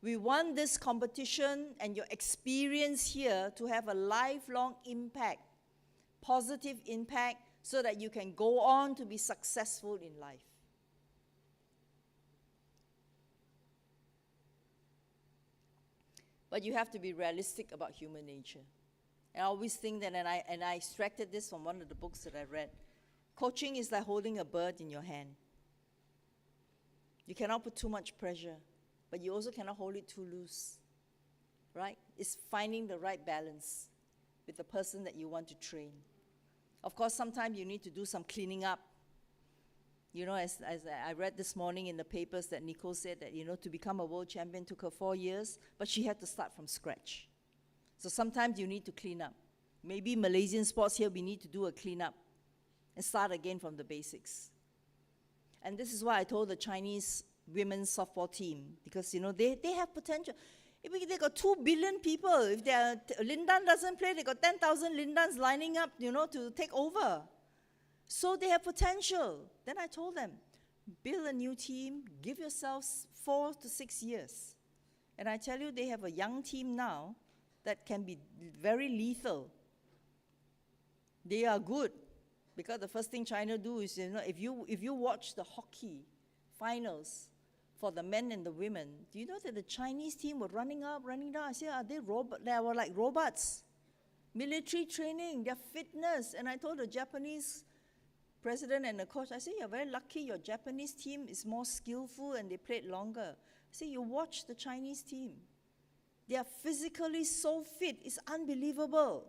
we want this competition and your experience here to have a lifelong impact, positive impact, so that you can go on to be successful in life. But you have to be realistic about human nature. And I always think that, and I extracted this from one of the books that I read, coaching is like holding a bird in your hand. You cannot put too much pressure, but you also cannot hold it too loose. right? It's finding the right balance with the person that you want to train. Of course, sometimes you need to do some cleaning up. You know, as I read this morning in the papers that Nicole said that, you know, to become a world champion took her 4 years, but she had to start from scratch. So sometimes you need to clean up. Maybe Malaysian sports here, we need to do a cleanup and start again from the basics. And this is why I told the Chinese women's softball team, because, you know, they have potential. They got 2 billion people. If Lindan doesn't play, they got 10,000 Lindans lining up, you know, to take over. So they have potential. Then I told them, build a new team, give yourselves 4 to 6 years. And I tell you, they have a young team now that can be very lethal. They are good. Because the first thing China do is, you know, if you watch the hockey finals for the men and the women, do you know that the Chinese team were running up, running down? I said, they were like robots. Military training, their fitness. And I told the Japanese president and the coach, I said, you're very lucky your Japanese team is more skillful and they played longer. I said, you watch the Chinese team. They are physically so fit, it's unbelievable.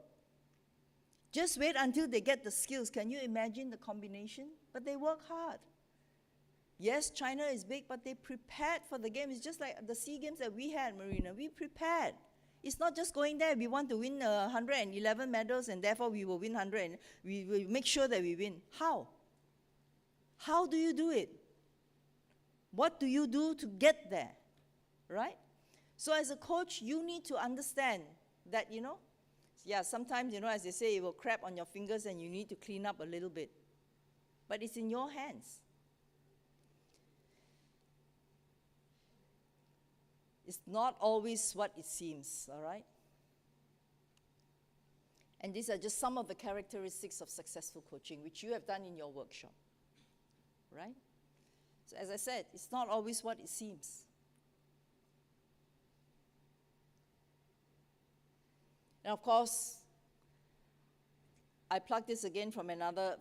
Just wait until they get the skills. Can you imagine the combination? But they work hard. Yes, China is big, but they prepared for the game. It's just like the SEA Games that we had, Marina. We prepared. It's not just going there. We want to win 111 medals, and therefore we will win 100. And we will make sure that we win. How? How do you do it? What do you do to get there? Right? So as a coach, you need to understand that, you know, yeah, sometimes, you know, as they say, it will crap on your fingers and you need to clean up a little bit. But it's in your hands. It's not always what it seems, all right? And these are just some of the characteristics of successful coaching, which you have done in your workshop, right? So as I said, it's not always what it seems. And of course, I plug this again from another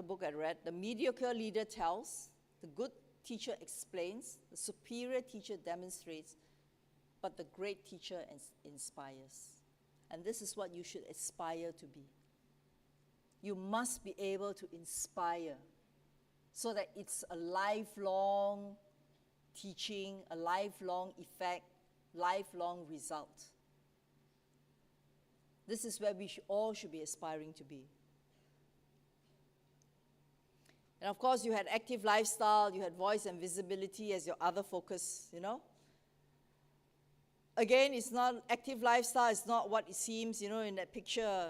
book I read. The mediocre leader tells, the good teacher explains, the superior teacher demonstrates, but the great teacher inspires. And this is what you should aspire to be. You must be able to inspire so that it's a lifelong teaching, a lifelong effect, lifelong result. This is where we all should be aspiring to be. And of course, you had active lifestyle, you had voice and visibility as your other focus, you know. Again, it's not active lifestyle, it's not what it seems, you know, in that picture.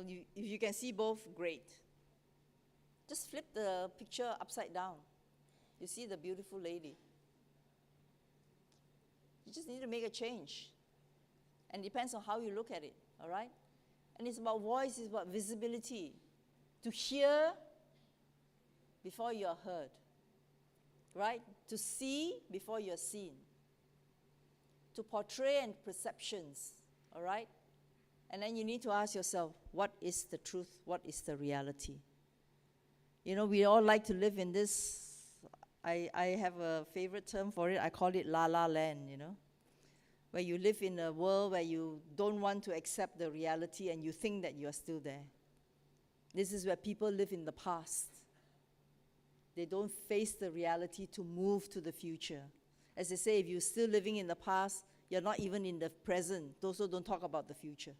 If you can see both, great. Just flip the picture upside down. You see the beautiful lady. You just need to make a change. And it depends on how you look at it, all right? And it's about voice, it's about visibility. To hear before you are heard, right? To see before you are seen. To portray and perceptions, all right? And then you need to ask yourself, what is the truth? What is the reality? You know, we all like to live in this, I have a favorite term for it, I call it la la land, you know? Where you live in a world where you don't want to accept the reality and you think that you are still there. This is where people live in the past. They don't face the reality to move to the future. As they say, if you're still living in the past, you're not even in the present. Also, don't talk about the future.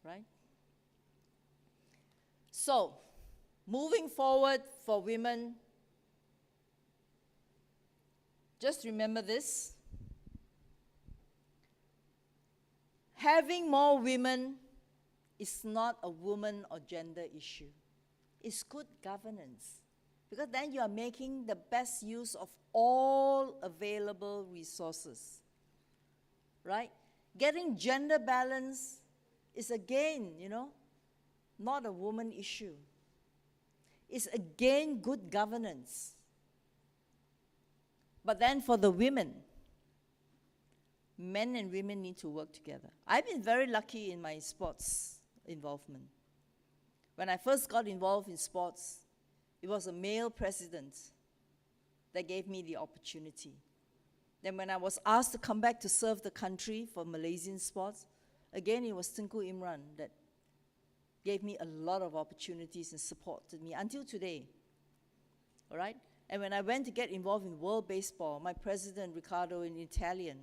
Right? So, moving forward for women, just remember this. Having more women is not a woman or gender issue. It's good governance. Because then you are making the best use of all available resources. Right? Getting gender balance is again, you know, not a woman issue. It's again good governance. But then for the women, men and women need to work together. I've been very lucky in my sports involvement. When I first got involved in sports, it was a male president that gave me the opportunity. Then when I was asked to come back to serve the country for Malaysian sports, again, it was Tengku Imran that gave me a lot of opportunities and supported me until today. All right? And when I went to get involved in World Baseball, my president, Ricardo, in Italian,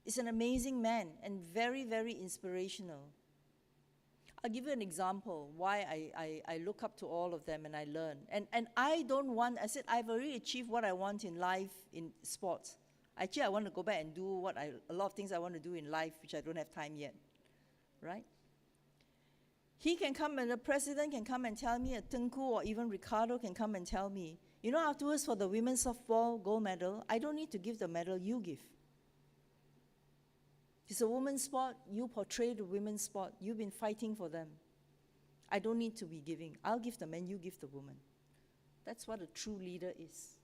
is an amazing man and very, very inspirational. I'll give you an example why I look up to all of them and I learn. And I don't want, I said, I've already achieved what I want in life in sports. Actually, I want to go back and do a lot of things I want to do in life, which I don't have time yet, right? He can come, and the president can come and tell me, Tengku or even Ricardo can come and tell me, you know, afterwards for the women's softball gold medal, I don't need to give the medal, you give. It's a women's sport, you portray the women's sport, you've been fighting for them. I don't need to be giving. I'll give the man, you give the woman. That's what a true leader is.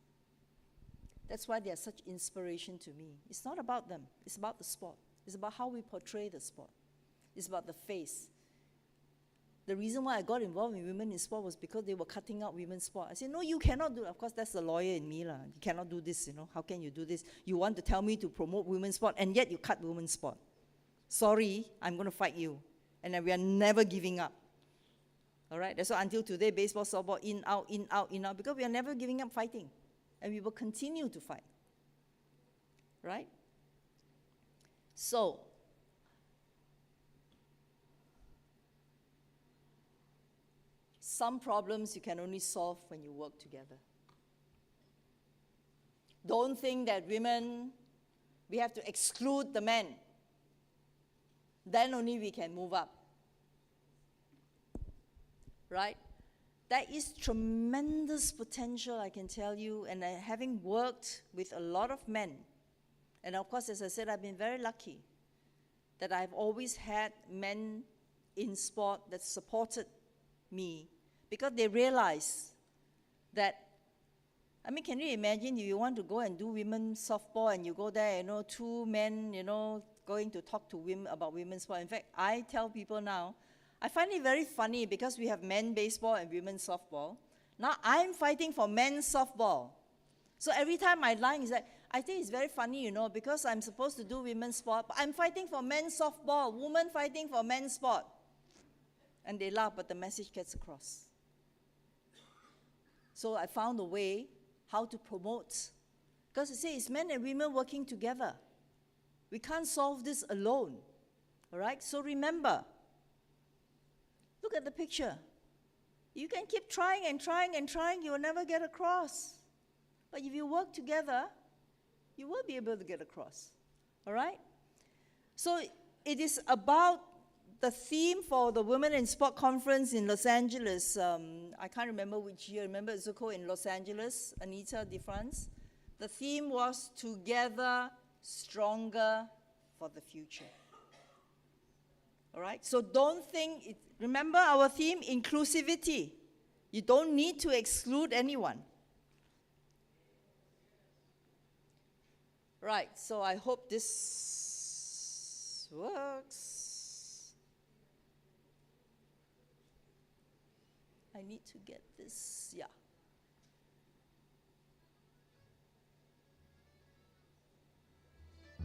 That's why they are such inspiration to me. It's not about them, it's about the sport. It's about how we portray the sport. It's about the face. The reason why I got involved in women in sport was because they were cutting out women's sport. I said, no, you cannot do it. Of course, that's the lawyer in me. You cannot do this, you know. How can you do this? You want to tell me to promote women's sport, and yet you cut women's sport. Sorry, I'm going to fight you. And we are never giving up. All right? That's why until today, baseball, softball, in, out, in, out, in, out, because we are never giving up fighting. And we will continue to fight. Right? So, some problems you can only solve when you work together. Don't think that women, we have to exclude the men. Then only we can move up. Right? There is tremendous potential, I can tell you, and having worked with a lot of men, and of course, as I said, I've been very lucky that I've always had men in sport that supported me, because they realize that, I mean, can you imagine you want to go and do women's softball and you go there, you know, two men, you know, going to talk to women about women's sport. In fact, I tell people now, I find it very funny because we have men baseball and women's softball. Now I'm fighting for men's softball. So every time my line is like, I think it's very funny, you know, because I'm supposed to do women's sport, but I'm fighting for men's softball, women fighting for men's sport. And they laugh, but the message gets across. So I found a way how to promote. Because I say it's men and women working together. We can't solve this alone. All right? So remember, look at the picture. You can keep trying and trying and trying, you will never get across. But if you work together, you will be able to get across. All right? So it is about the theme for the Women in Sport Conference in Los Angeles. I can't remember which year. Remember Zuko in Los Angeles, Anita de France? The theme was Together Stronger for the Future. All right? So don't think, remember our theme, inclusivity. You don't need to exclude anyone. Right, so I hope this works. I need to get this, yeah.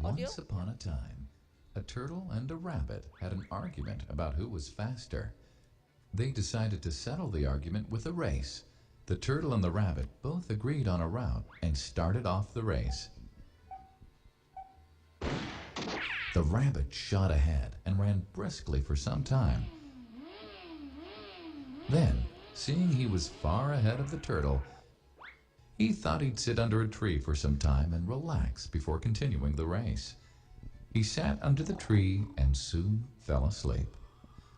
Audio? Once upon a time, a turtle and a rabbit had an argument about who was faster. They decided to settle the argument with a race. The turtle and the rabbit both agreed on a route and started off the race. The rabbit shot ahead and ran briskly for some time. Then, seeing he was far ahead of the turtle, he thought he'd sit under a tree for some time and relax before continuing the race. He sat under the tree and soon fell asleep.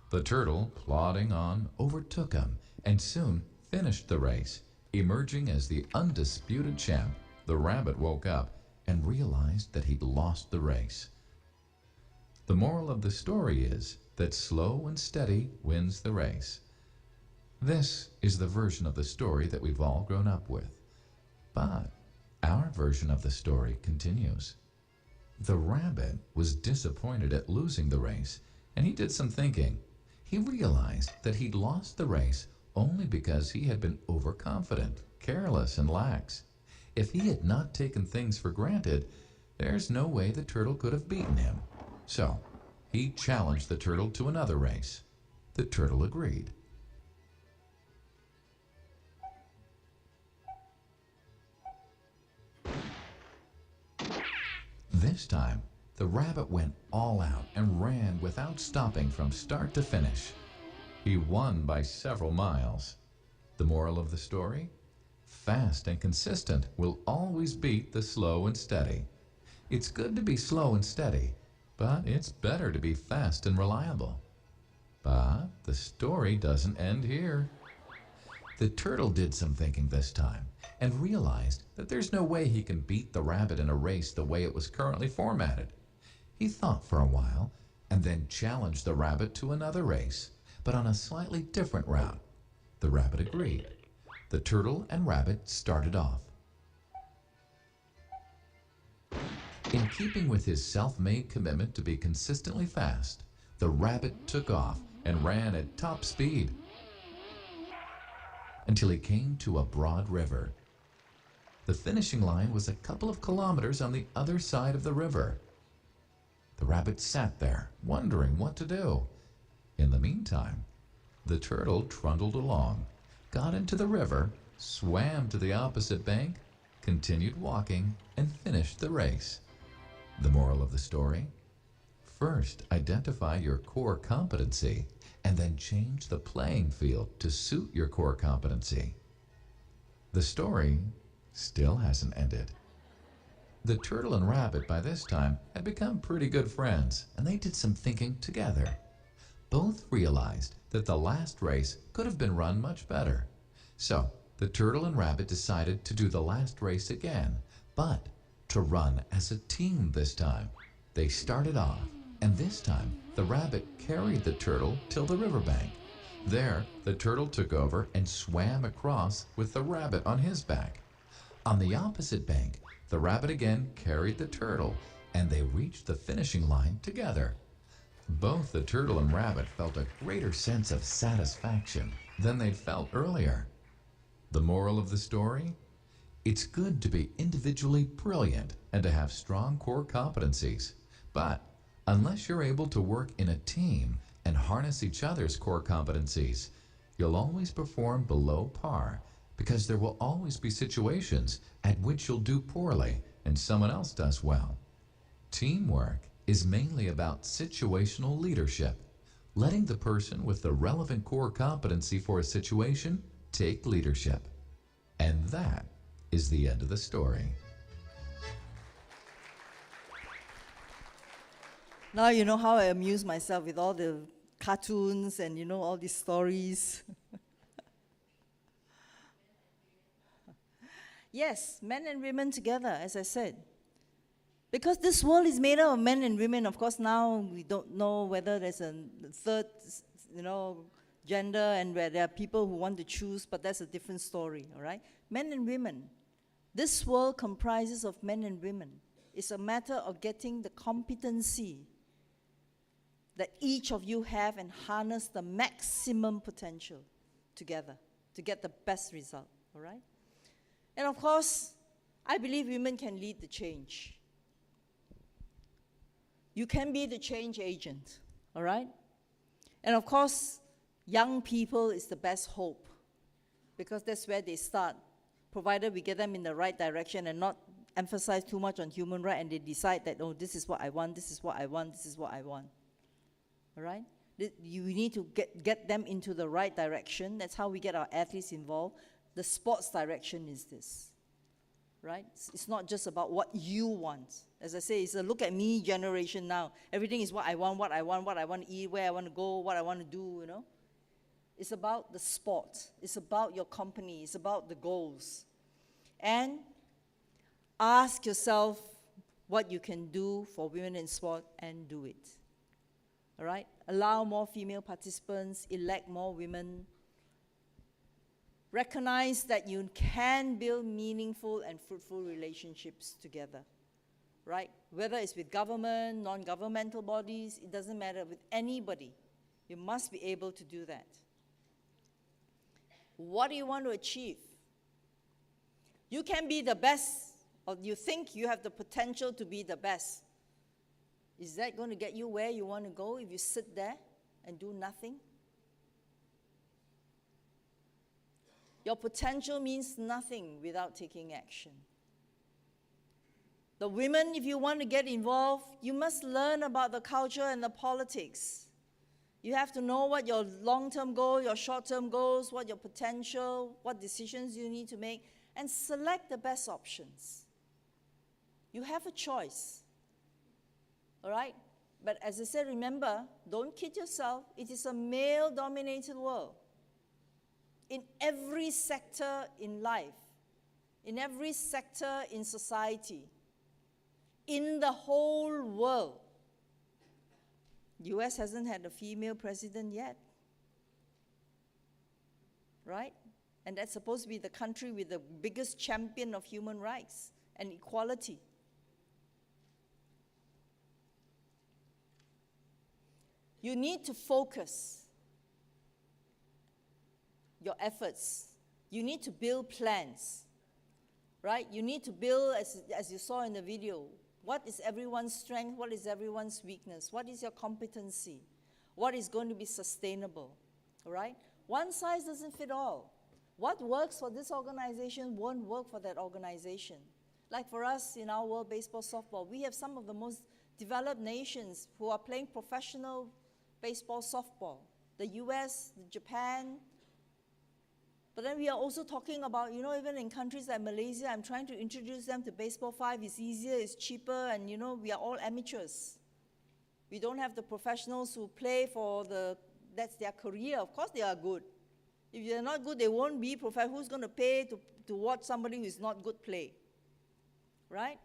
The turtle, plodding on, overtook him and soon finished the race, emerging as the undisputed champ. The rabbit woke up and realized that he'd lost the race. The moral of the story is that slow and steady wins the race. This is the version of the story that we've all grown up with. But our version of the story continues. The rabbit was disappointed at losing the race, and he did some thinking. He realized that he'd lost the race only because he had been overconfident, careless, and lax. If he had not taken things for granted, there's no way the turtle could have beaten him. So, he challenged the turtle to another race. The turtle agreed. This time, the rabbit went all out and ran without stopping from start to finish. He won by several miles. The moral of the story? Fast and consistent will always beat the slow and steady. It's good to be slow and steady, but it's better to be fast and reliable. But the story doesn't end here. The turtle did some thinking this time and realized that there's no way he can beat the rabbit in a race the way it was currently formatted. He thought for a while and then challenged the rabbit to another race, but on a slightly different route. The rabbit agreed. The turtle and rabbit started off. In keeping with his self-made commitment to be consistently fast, the rabbit took off and ran at top speed until he came to a broad river. The finishing line was a couple of kilometers on the other side of the river. The rabbit sat there, wondering what to do. In the meantime, the turtle trundled along, got into the river, swam to the opposite bank, continued walking, and finished the race. The moral of the story? First, identify your core competency, and then change the playing field to suit your core competency. The story still hasn't ended. The turtle and rabbit by this time had become pretty good friends, and they did some thinking together. Both realized that the last race could have been run much better. So, the turtle and rabbit decided to do the last race again, but to run as a team this time. They started off, and this time the rabbit carried the turtle till the riverbank. There, the turtle took over and swam across with the rabbit on his back. On the opposite bank, the rabbit again carried the turtle, and they reached the finishing line together. Both the turtle and rabbit felt a greater sense of satisfaction than they'd felt earlier. The moral of the story? It's good to be individually brilliant and to have strong core competencies. But unless you're able to work in a team and harness each other's core competencies, you'll always perform below par, because there will always be situations at which you'll do poorly and someone else does well. Teamwork is mainly about situational leadership, letting the person with the relevant core competency for a situation take leadership. And that is the end of the story. Now you know how I amuse myself with all the cartoons and all these stories. Yes, men and women together, as I said. Because this world is made up of men and women. Of course, now we don't know whether there's a third, gender, and where there are people who want to choose, but that's a different story, all right? Men and women. This world comprises of men and women. It's a matter of getting the competency that each of you have and harness the maximum potential together to get the best result, all right? And of course, I believe women can lead the change. You can be the change agent, all right? And of course, young people is the best hope, because that's where they start, provided we get them in the right direction and not emphasize too much on human rights, and they decide that, oh, this is what I want, this is what I want, this is what I want. All right? You need to get them into the right direction. That's how we get our athletes involved. The sports direction is this, right? It's not just about what you want. As I say, it's a look at me generation now. Everything is what I want, what I want to eat, where I want to go, what I want to do, It's about the sport. It's about your company. It's about the goals. And ask yourself what you can do for women in sport and do it. All right? Allow more female participants, elect more women. Recognize that you can build meaningful and fruitful relationships together, right? Whether it's with government, non-governmental bodies, it doesn't matter, with anybody. You must be able to do that. What do you want to achieve? You can be the best or you think you have the potential to be the best, is that going to get you where you want to go if you sit there and do nothing? Your potential means nothing without taking action. The women, if you want to get involved, you must learn about the culture and the politics. You have to know what your long-term goal, your short-term goals, what your potential, what decisions you need to make, and select the best options. You have a choice, all right? But as I said, remember, don't kid yourself. It is a male-dominated world. In every sector in life, in every sector in society, in the whole world, US hasn't had a female president yet, right? And that's supposed to be the country with the biggest champion of human rights and equality. You need to focus your efforts. You need to build plans, right? You need to build, as you saw in the video, what is everyone's strength? What is everyone's weakness? What is your competency? What is going to be sustainable, all right? One size doesn't fit all. What works for this organization won't work for that organization. Like for us in our world, baseball, softball, we have some of the most developed nations who are playing professional baseball, softball. The US, Japan. But then we are also talking about, you know, even in countries like Malaysia, I'm trying to introduce them to baseball 5. It's easier, it's cheaper, and you know, we are all amateurs. We don't have the professionals who play for that's their career. Of course they are good. If they're not good, they won't be professional. Who's going to pay to watch somebody who is not good play? Right?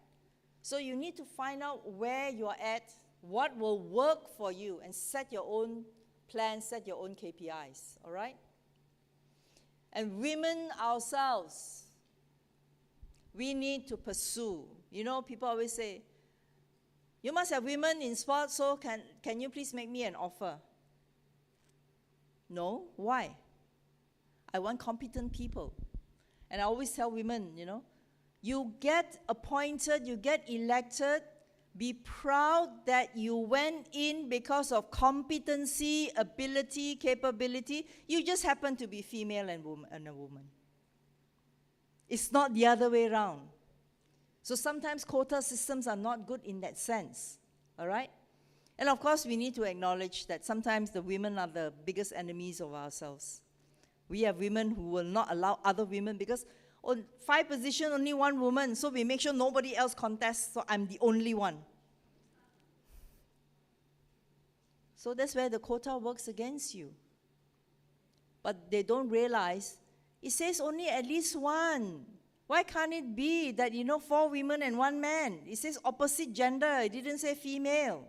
So you need to find out where you're at, what will work for you, and set your own plans, set your own KPIs, all right? And women ourselves, we need to pursue. You know, people always say, you must have women in sports, so can you please make me an offer? No, why? I want competent people. And I always tell women, you know, you get appointed, you get elected, be proud that you went in because of competency, ability, capability. You just happen to be female and a woman. It's not the other way around. So sometimes quota systems are not good in that sense, all right? And of course, we need to acknowledge that sometimes the women are the biggest enemies of ourselves. We have women who will not allow other women because on 5 positions, only 1 woman, so we make sure nobody else contests, so I'm the only one. So that's where the quota works against you. But they don't realize, it says only at least 1. Why can't it be that, you know, 4 women and 1 man? It says opposite gender, it didn't say female.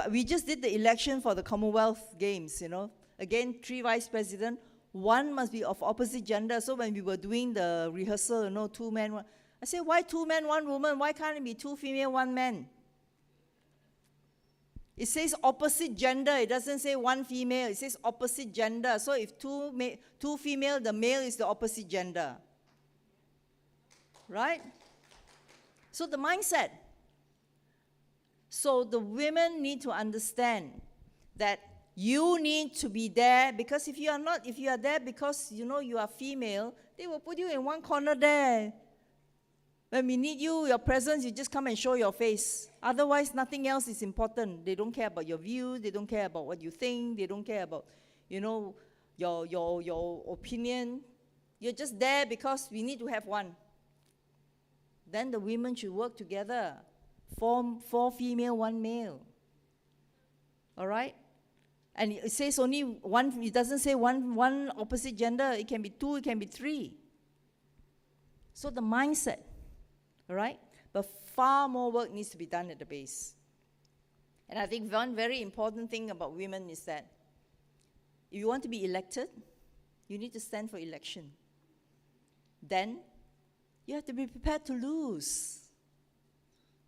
We just did the election for the Commonwealth Games, you know. Again, 3 vice presidents. 1 must be of opposite gender. So when we were doing the rehearsal, you know, 2 men, 1. I said, why 2 men, 1 woman? Why can't it be 2 female, 1 man? It says opposite gender. It doesn't say 1 female. It says opposite gender. So if 2 female, the male is the opposite gender. Right? So the mindset. So the women need to understand that you need to be there, because if you are there because you know you are female, they will put you in one corner there. When we need you, your presence, you just come and show your face. Otherwise, nothing else is important. They don't care about your views. They don't care about what you think. They don't care about, you know, your opinion. You're just there because we need to have one. Then the women should work together. 4 female, 1 male. All right? And it says only 1, it doesn't say one opposite gender. It can be 2, it can be 3. So the mindset, all right? But far more work needs to be done at the base. And I think one very important thing about women is that if you want to be elected, you need to stand for election. Then you have to be prepared to lose.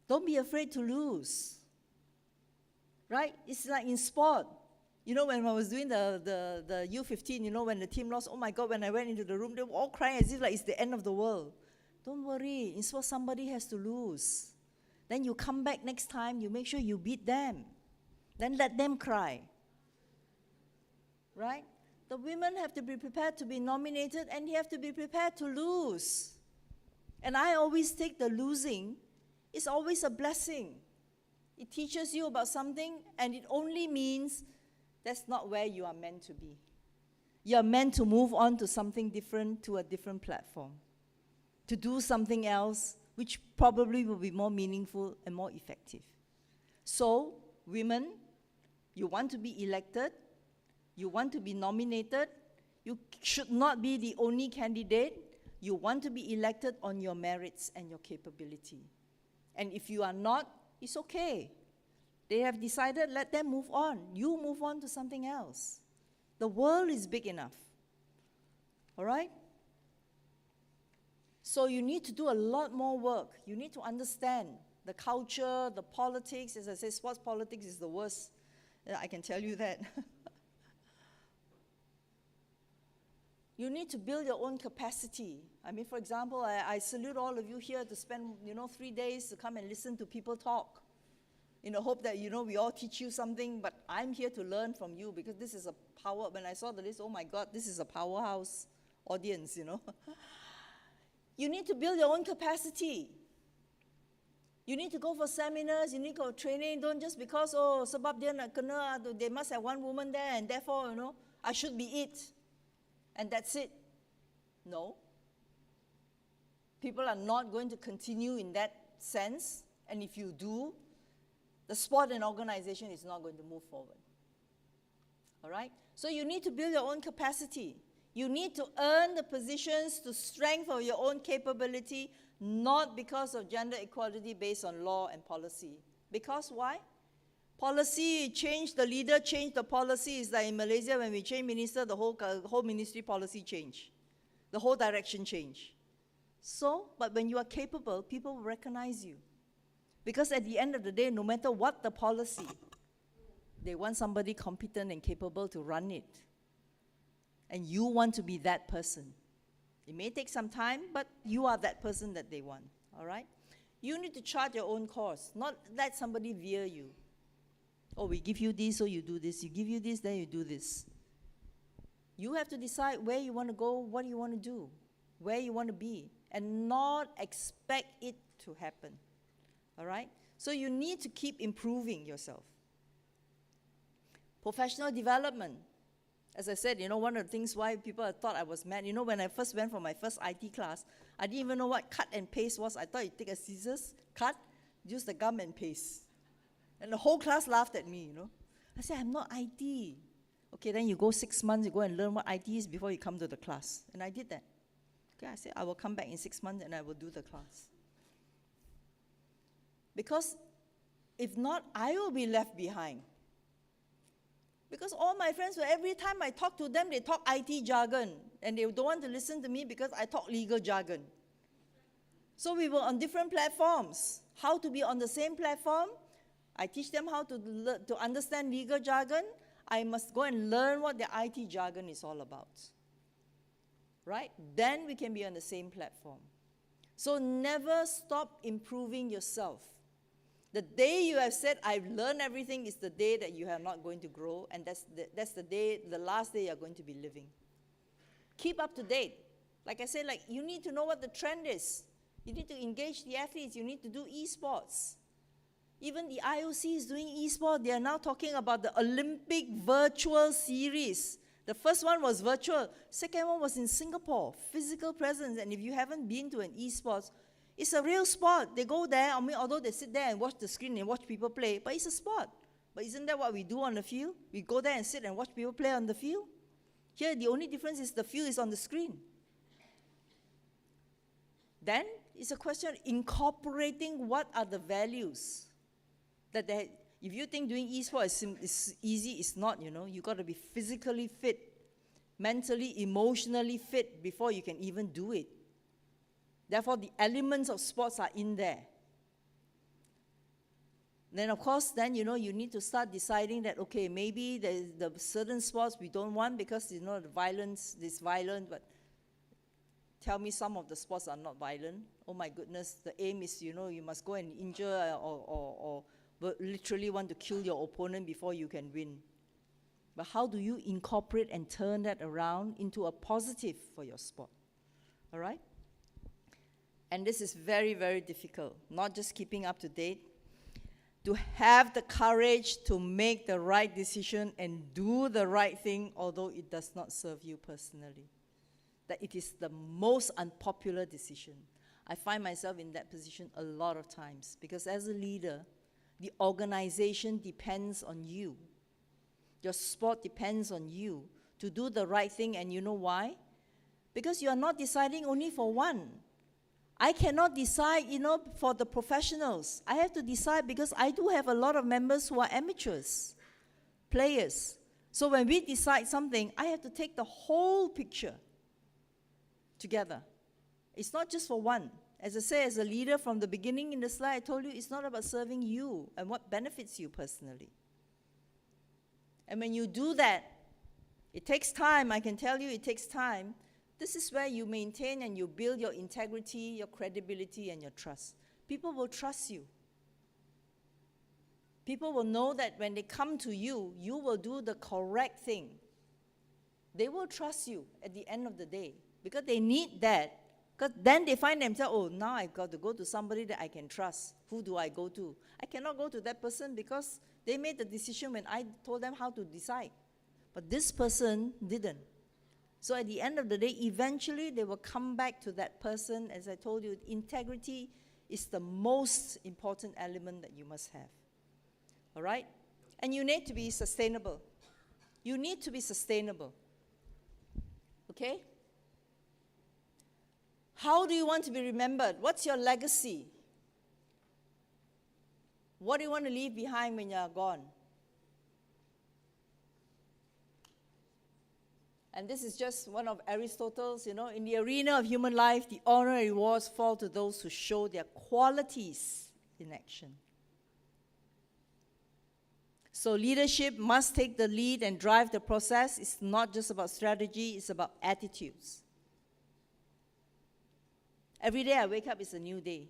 Don't be afraid to lose. Right? It's like in sport. You know, when I was doing the U15, you know, when the team lost, oh my God, when I went into the room, they were all crying as if like it's the end of the world. Don't worry. In sport, somebody has to lose. Then you come back next time, you make sure you beat them. Then let them cry. Right? The women have to be prepared to be nominated, and you have to be prepared to lose. And I always take the losing. It's always a blessing. It teaches you about something, and it only means that's not where you are meant to be. You are meant to move on to something different, to a different platform, to do something else, which probably will be more meaningful and more effective. So, women, you want to be elected, you want to be nominated, you should not be the only candidate. You want to be elected on your merits and your capability. And if you are not, it's okay. They have decided, let them move on. You move on to something else. The world is big enough. All right? So you need to do a lot more work. You need to understand the culture, the politics. As I say, sports politics is the worst. I can tell you that. You need to build your own capacity. I mean, for example, I salute all of you here to spend, 3 days to come and listen to people talk, in the hope that, we all teach you something, but I'm here to learn from you, because this is a power. When I saw the list, oh my God, this is a powerhouse audience, You need to build your own capacity. You need to go for seminars, you need to go for training. Don't just because, sebab dia nak kena, they must have one woman there, and therefore, I should be it. And that's it. No. People are not going to continue in that sense. And if you do, the sport and organization is not going to move forward. All right? So you need to build your own capacity. You need to earn the positions to strengthen your own capability, not because of gender equality based on law and policy. Because why? Policy, change the leader, change the policy. Is like in Malaysia, when we change minister, the whole ministry policy change. The whole direction change. So, but when you are capable, people will recognize you. Because at the end of the day, no matter what the policy, they want somebody competent and capable to run it. And you want to be that person. It may take some time, but you are that person that they want, all right? You need to chart your own course, not let somebody veer you. Oh, we give you this, so you do this. You give you this, then you do this. You have to decide where you want to go, what you want to do, where you want to be, and not expect it to happen. All right? So you need to keep improving yourself. Professional development. As I said, one of the things why people thought I was mad, when I first went for my first IT class, I didn't even know what cut and paste was. I thought you take a scissors, cut, use the gum and paste. And the whole class laughed at me, I said, I'm not IT. Okay, then you go 6 months, you go and learn what IT is before you come to the class. And I did that. Okay, I said, I will come back in 6 months and I will do the class. Because if not, I will be left behind. Because all my friends, every time I talk to them, they talk IT jargon. And they don't want to listen to me because I talk legal jargon. So we were on different platforms. How to be on the same platform? I teach them how to understand legal jargon. I must go and learn what the IT jargon is all about. Right? Then we can be on the same platform. So never stop improving yourself. The day you have said, I've learned everything, is the day that you are not going to grow, and that's the last day you're going to be living. Keep up to date. Like I said, you need to know what the trend is. You need to engage the athletes. You need to do esports. Even the IOC is doing esports. They are now talking about the Olympic virtual series. The first one was virtual. Second one was in Singapore, physical presence. And if you haven't been to an esports, it's a real sport. They go there, although they sit there and watch the screen and watch people play, but it's a sport. But isn't that what we do on the field? We go there and sit and watch people play on the field. Here, the only difference is the field is on the screen. Then, it's a question of incorporating what are the values. If you think doing esports is easy, it's not, You've got to be physically fit, mentally, emotionally fit before you can even do it. Therefore, the elements of sports are in there. Then, of course, you need to start deciding that, okay, maybe the certain sports we don't want because, the violence is violent, but tell me some of the sports are not violent. Oh my goodness, the aim is, you must go and injure or literally want to kill your opponent before you can win. But how do you incorporate and turn that around into a positive for your sport? All right? And this is very, very difficult, not just keeping up to date. To have the courage to make the right decision and do the right thing, although it does not serve you personally. That it is the most unpopular decision. I find myself in that position a lot of times, because as a leader, the organization depends on you. Your sport depends on you to do the right thing, and you know why? Because you are not deciding only for one. I cannot decide, for the professionals. I have to decide because I do have a lot of members who are amateurs, players. So when we decide something, I have to take the whole picture together. It's not just for one. As I say, as a leader from the beginning in the slide, I told you it's not about serving you and what benefits you personally. And when you do that, it takes time. I can tell you it takes time. This is where you maintain and you build your integrity, your credibility, and your trust. People will trust you. People will know that when they come to you, you will do the correct thing. They will trust you at the end of the day because they need that. Because then they find themselves, oh, now I've got to go to somebody that I can trust. Who do I go to? I cannot go to that person because they made the decision when I told them how to decide. But this person didn't. So at the end of the day, eventually they will come back to that person. As I told you, integrity is the most important element that you must have. All right? And you need to be sustainable. You need to be sustainable. Okay? How do you want to be remembered? What's your legacy? What do you want to leave behind when you're gone? And this is just one of Aristotle's, in the arena of human life, the honor and rewards fall to those who show their qualities in action. So leadership must take the lead and drive the process. It's not just about strategy, it's about attitudes. Every day I wake up is a new day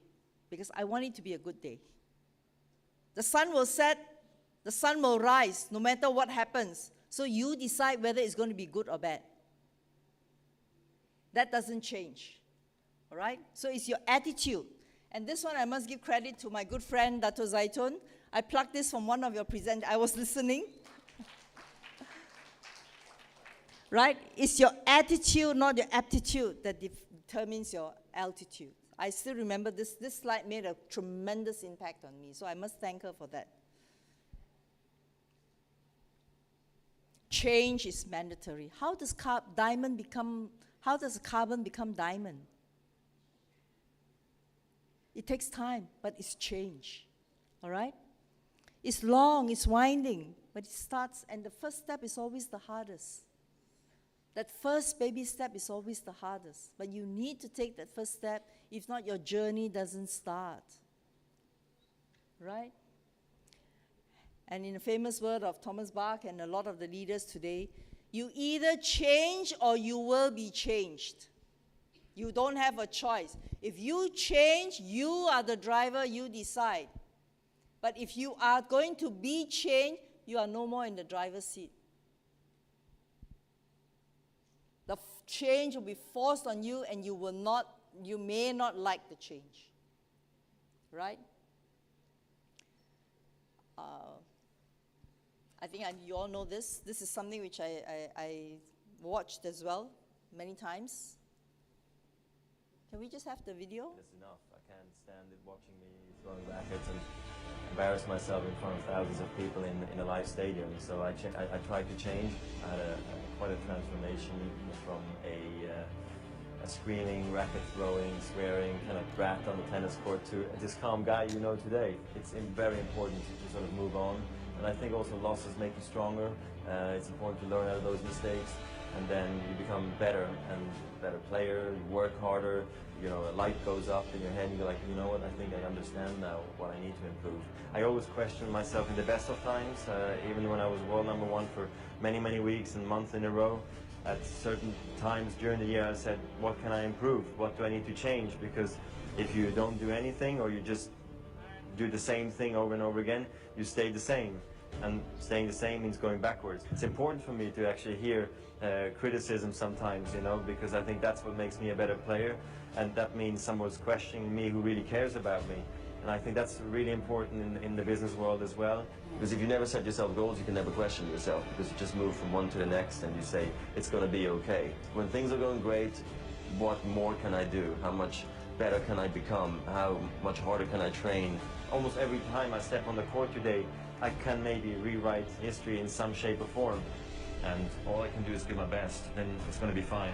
because I want it to be a good day. The sun will set, the sun will rise, no matter what happens. So you decide whether it's going to be good or bad. That doesn't change, all right? So it's your attitude. And this one I must give credit to my good friend, Dato' Zaitun. I plucked this from one of your presenters. I was listening. Right? It's your attitude, not your aptitude, that determines your altitude. I still remember this slide made a tremendous impact on me, so I must thank her for that. Change is mandatory. How does carbon become diamond? It takes time, but it's change. All right? It's long, it's winding, but it starts, and the first step is always the hardest. That first baby step is always the hardest, but you need to take that first step. If not, your journey doesn't start. Right? And in the famous word of Thomas Bach and a lot of the leaders today, you either change or you will be changed. You don't have a choice. If you change, you are the driver, you decide. But if you are going to be changed, you are no more in the driver's seat. The change will be forced on you and you may not like the change. Right? I think you all know this. This is something which I watched as well many times. Can we just have the video? That's enough. I can't stand it watching me throwing rackets and embarrass myself in front of thousands of people in a live stadium. So I tried to change. I had quite a transformation from a screaming, racket throwing, swearing kind of brat on the tennis court to this calm guy you know today. It's very important to sort of move on. And I think also losses make you stronger. It's important to learn out of those mistakes, and then you become better and better player. You work harder. A light goes up in your head, and you're like, you know what? I think I understand now what I need to improve. I always question myself in the best of times, even when I was world #1 for many, many weeks and months in a row. at certain times during the year I said, what can I improve? What do I need to change? Because if you don't do anything or you just do the same thing over and over again, you stay the same. And staying the same means going backwards. It's important for me to actually hear criticism sometimes, you know, because I think that's what makes me a better player, and that means someone's questioning me who really cares about me. And I think that's really important in the business world as well. Because if you never set yourself goals, you can never question yourself, because you just move from one to the next and you say, it's going to be okay. When things are going great, what more can I do? How much better can I become? How much harder can I train? Almost every time I step on the court today, I can maybe rewrite history in some shape or form. And all I can do is give my best, then it's going to be fine.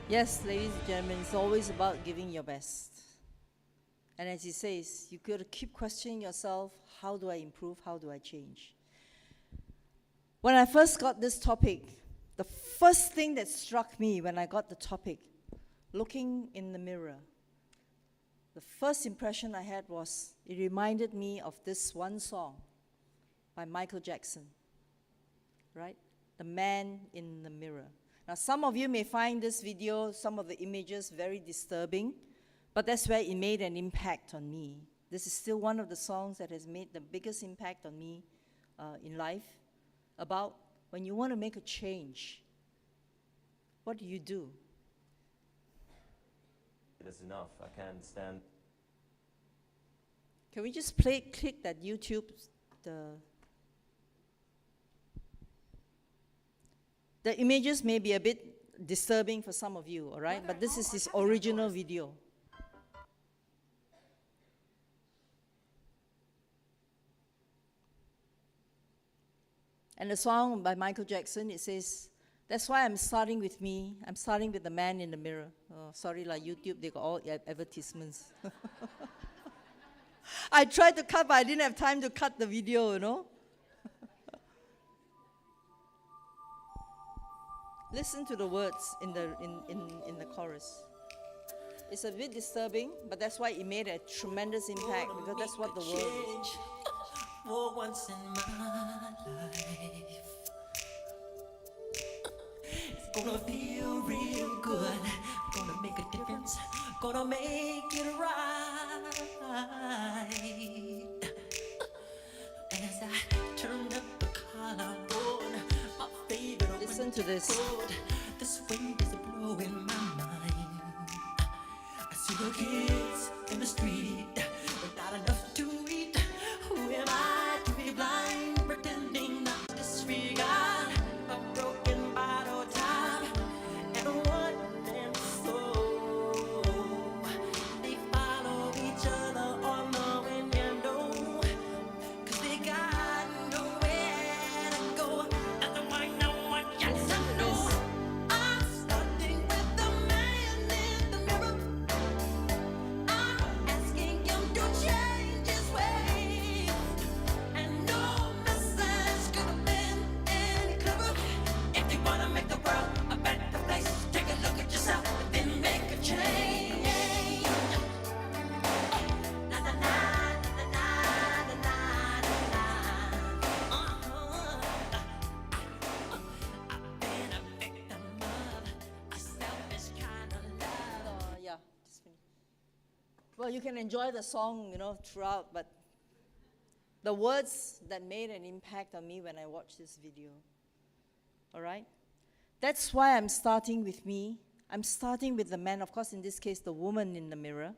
Yes, ladies and gentlemen, it's always about giving your best. And as he says, you got to keep questioning yourself, how do I improve, how do I change? When I first got this topic, the first thing that struck me when I got the topic, looking in the mirror, the first impression I had was, it reminded me of this one song by Michael Jackson, right? The Man in the Mirror. Now, some of you may find this video, some of the images very disturbing, but that's where it made an impact on me. This is still one of the songs that has made the biggest impact on me in life, about when you want to make a change, what do you do? That's enough. I can't stand. Can we just click that YouTube, the images may be a bit disturbing for some of you, all right? But this is his original video. And the song by Michael Jackson, it says, that's why I'm starting with me. I'm starting with the man in the mirror. Oh, sorry, like YouTube, they got all advertisements. I tried to cut, but I didn't have time to cut the video, you know. Listen to the words in the chorus. It's a bit disturbing, but that's why it made a tremendous impact, because that's what the world is. For once in my life, it's gonna feel real good. Gonna make a difference. Gonna make it right. As I turn up the collarbone, my favorite. Listen to this. Coat, this wind is blowing my mind. I see the kids in the street without enough to eat. Who am I to be blind, pretending not to disregard a broken bottle top and a one-man soul? They follow each other on the window, 'cause they got nowhere to go. That's the one no one gets to know. I'm starting with the man in the mirror. I'm asking him to change his ways, and no message could have been any clearer. If you wanna make the world a better place, take a look at yourself and then make a change. Na na na na na na na na. I've been a victim of a selfish kind of love. Yeah, just finish. Well, you can enjoy the song, you know, throughout, but the words that made an impact on me when I watched this video, all right? That's why I'm starting with me. I'm starting with the man, of course, in this case, the woman in the mirror.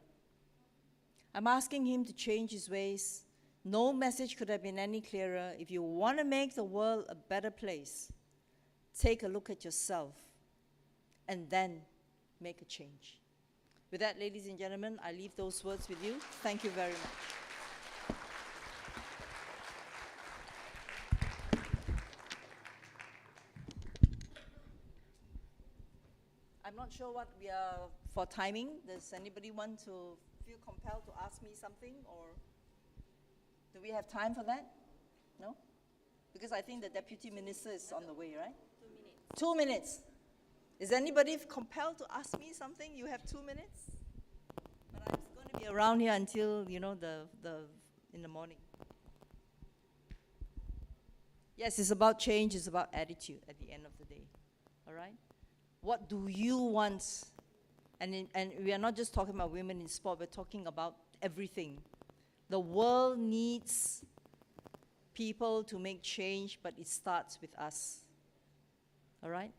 I'm asking him to change his ways. No message could have been any clearer. If you want to make the world a better place, take a look at yourself and then make a change. With that, ladies and gentlemen, I leave those words with you. Thank you very much. I'm not sure what we are for timing. Does anybody want to feel compelled to ask me something, or do we have time for that? No? Because I think the Deputy Minister is on the way, right? 2 minutes. 2 minutes. Is anybody compelled to ask me something? You have 2 minutes? to be around here until, in the morning. Yes, it's about change, it's about attitude at the end of the day. All right? What do you want? And we are not just talking about women in sport, we're talking about everything. The world needs people to make change, but it starts with us. All right?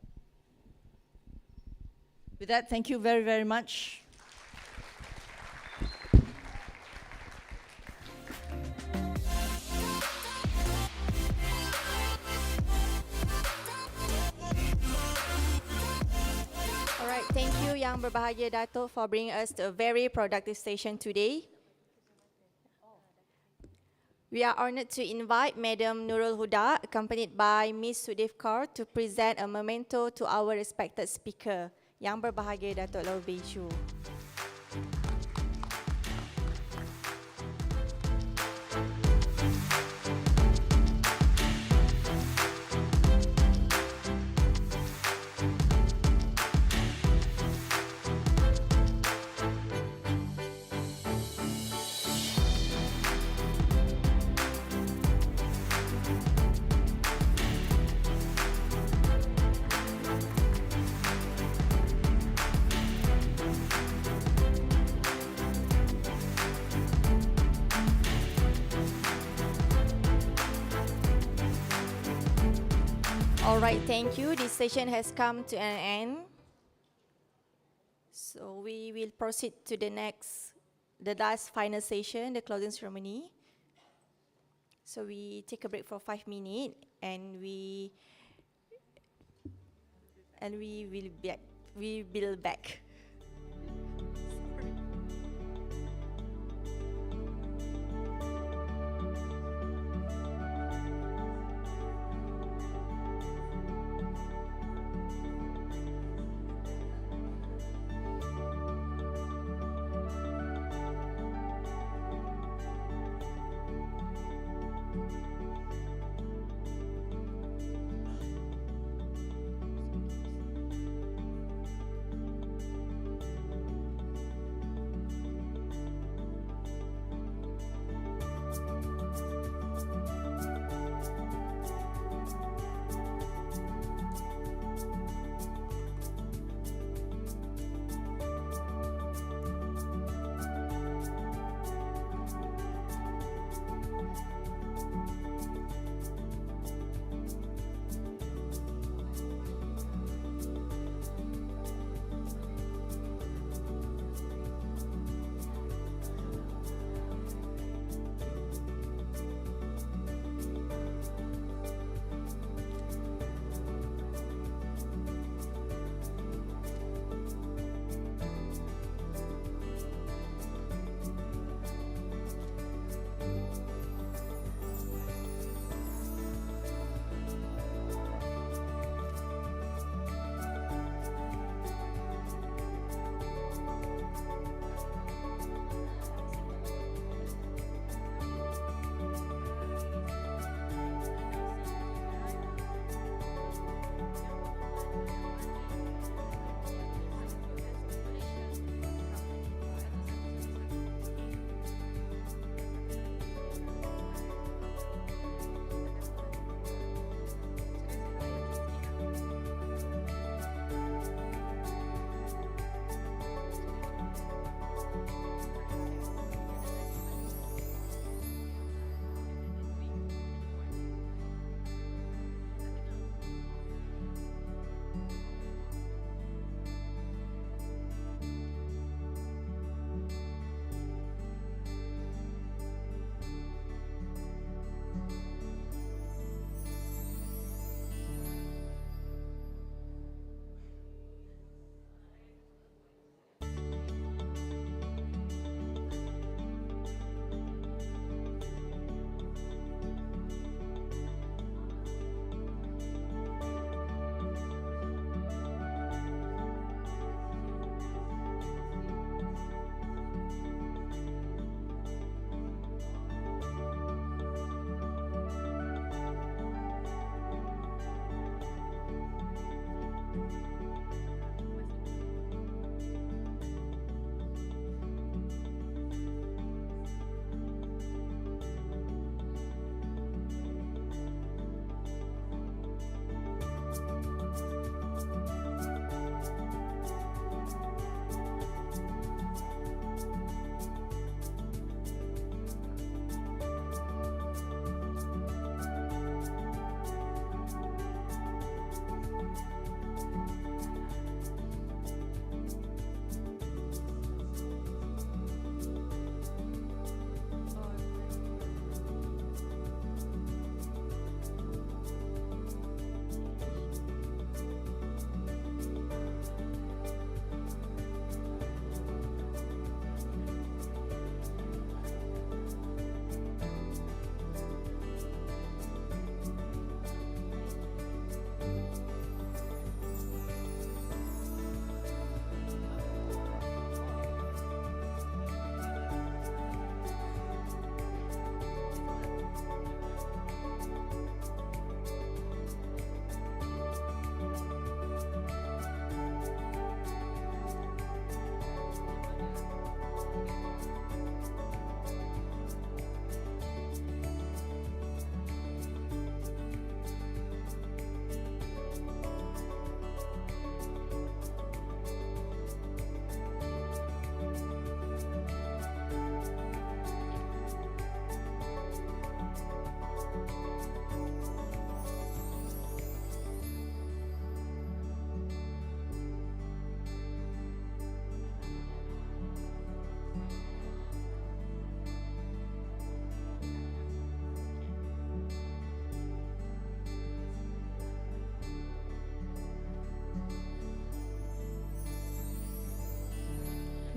With that, thank you very, very much. All right, thank you Yang Berbahagia Dato' for bringing us to a very productive session today. We are honored to invite Madam Nurul Huda, accompanied by Ms. Sudif Kaur, to present a memento to our respected speaker, Yang Berbahagia Dato' Laul Beju. All right, thank you. This session has come to an end. So we will proceed to the last final session, the closing ceremony. So we take a break for 5 minutes, and we will be back.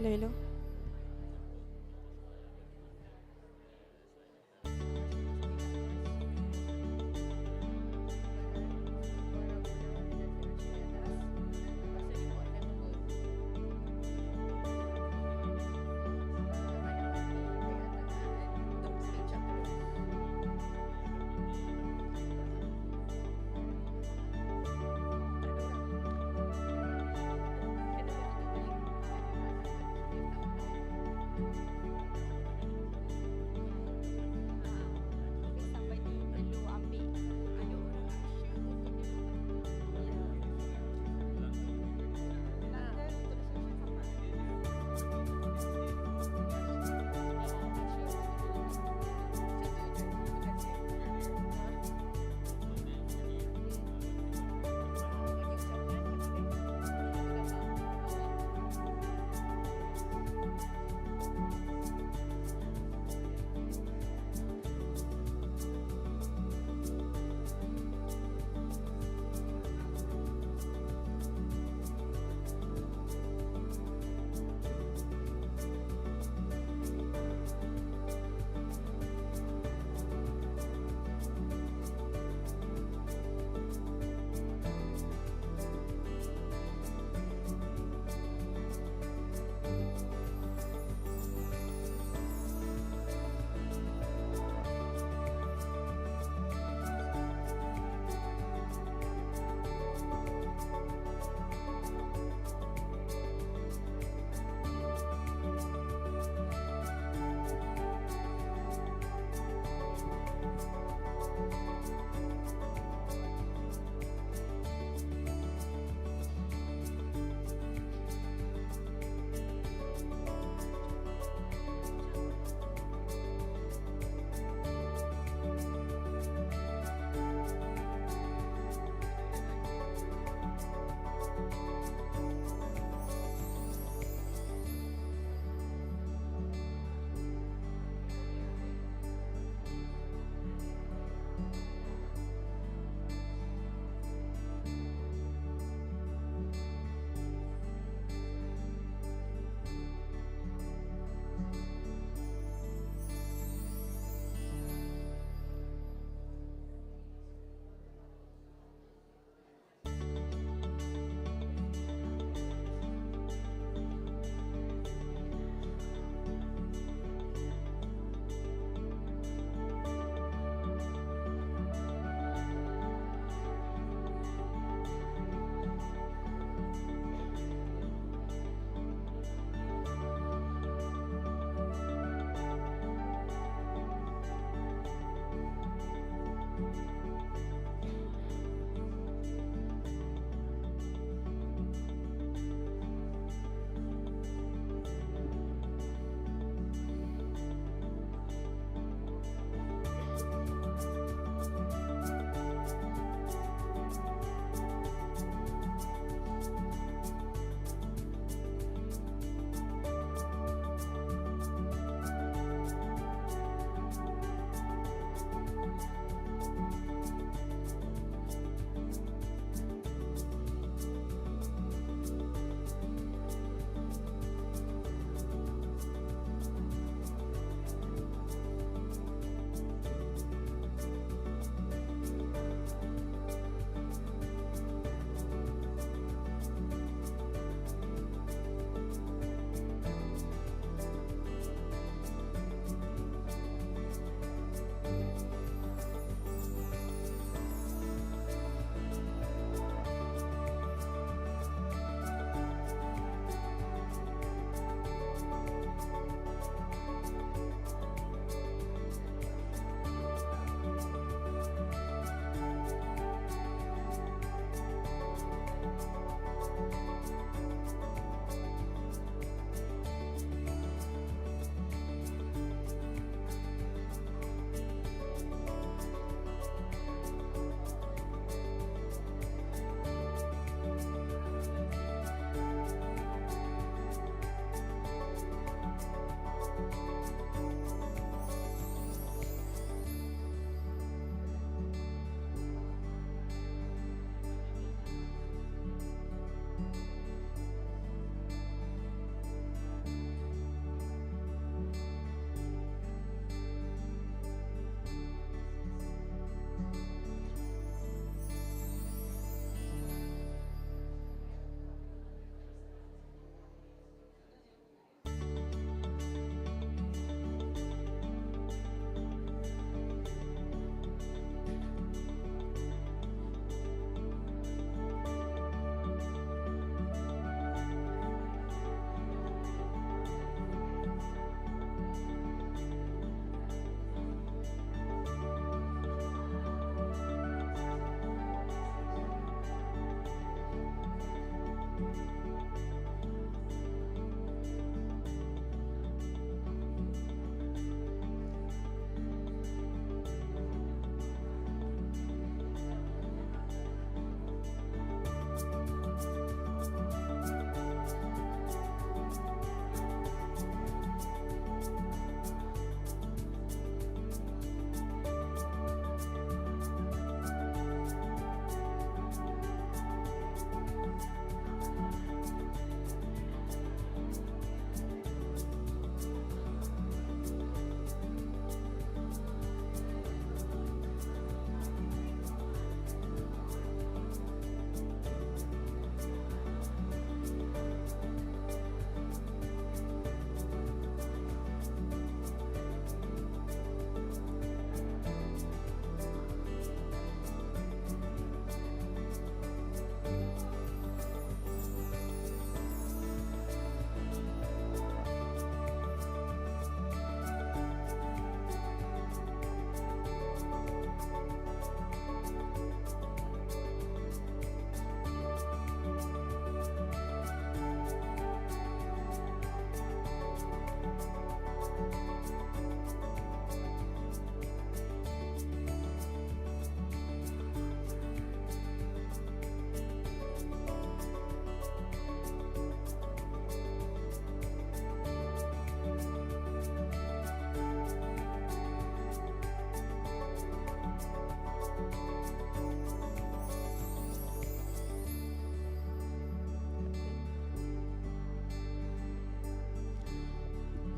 Hello.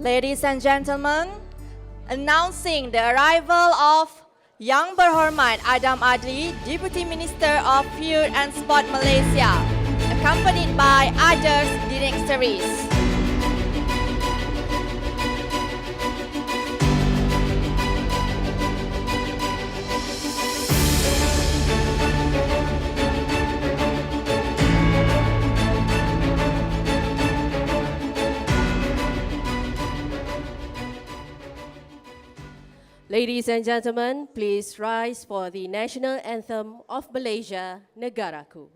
Ladies and gentlemen, announcing the arrival of Yang Berhormat Adam Adli, Deputy Minister of Youth and Sport Malaysia, accompanied by others dignitaries. Ladies and gentlemen, please rise for the national anthem of Malaysia, Negaraku.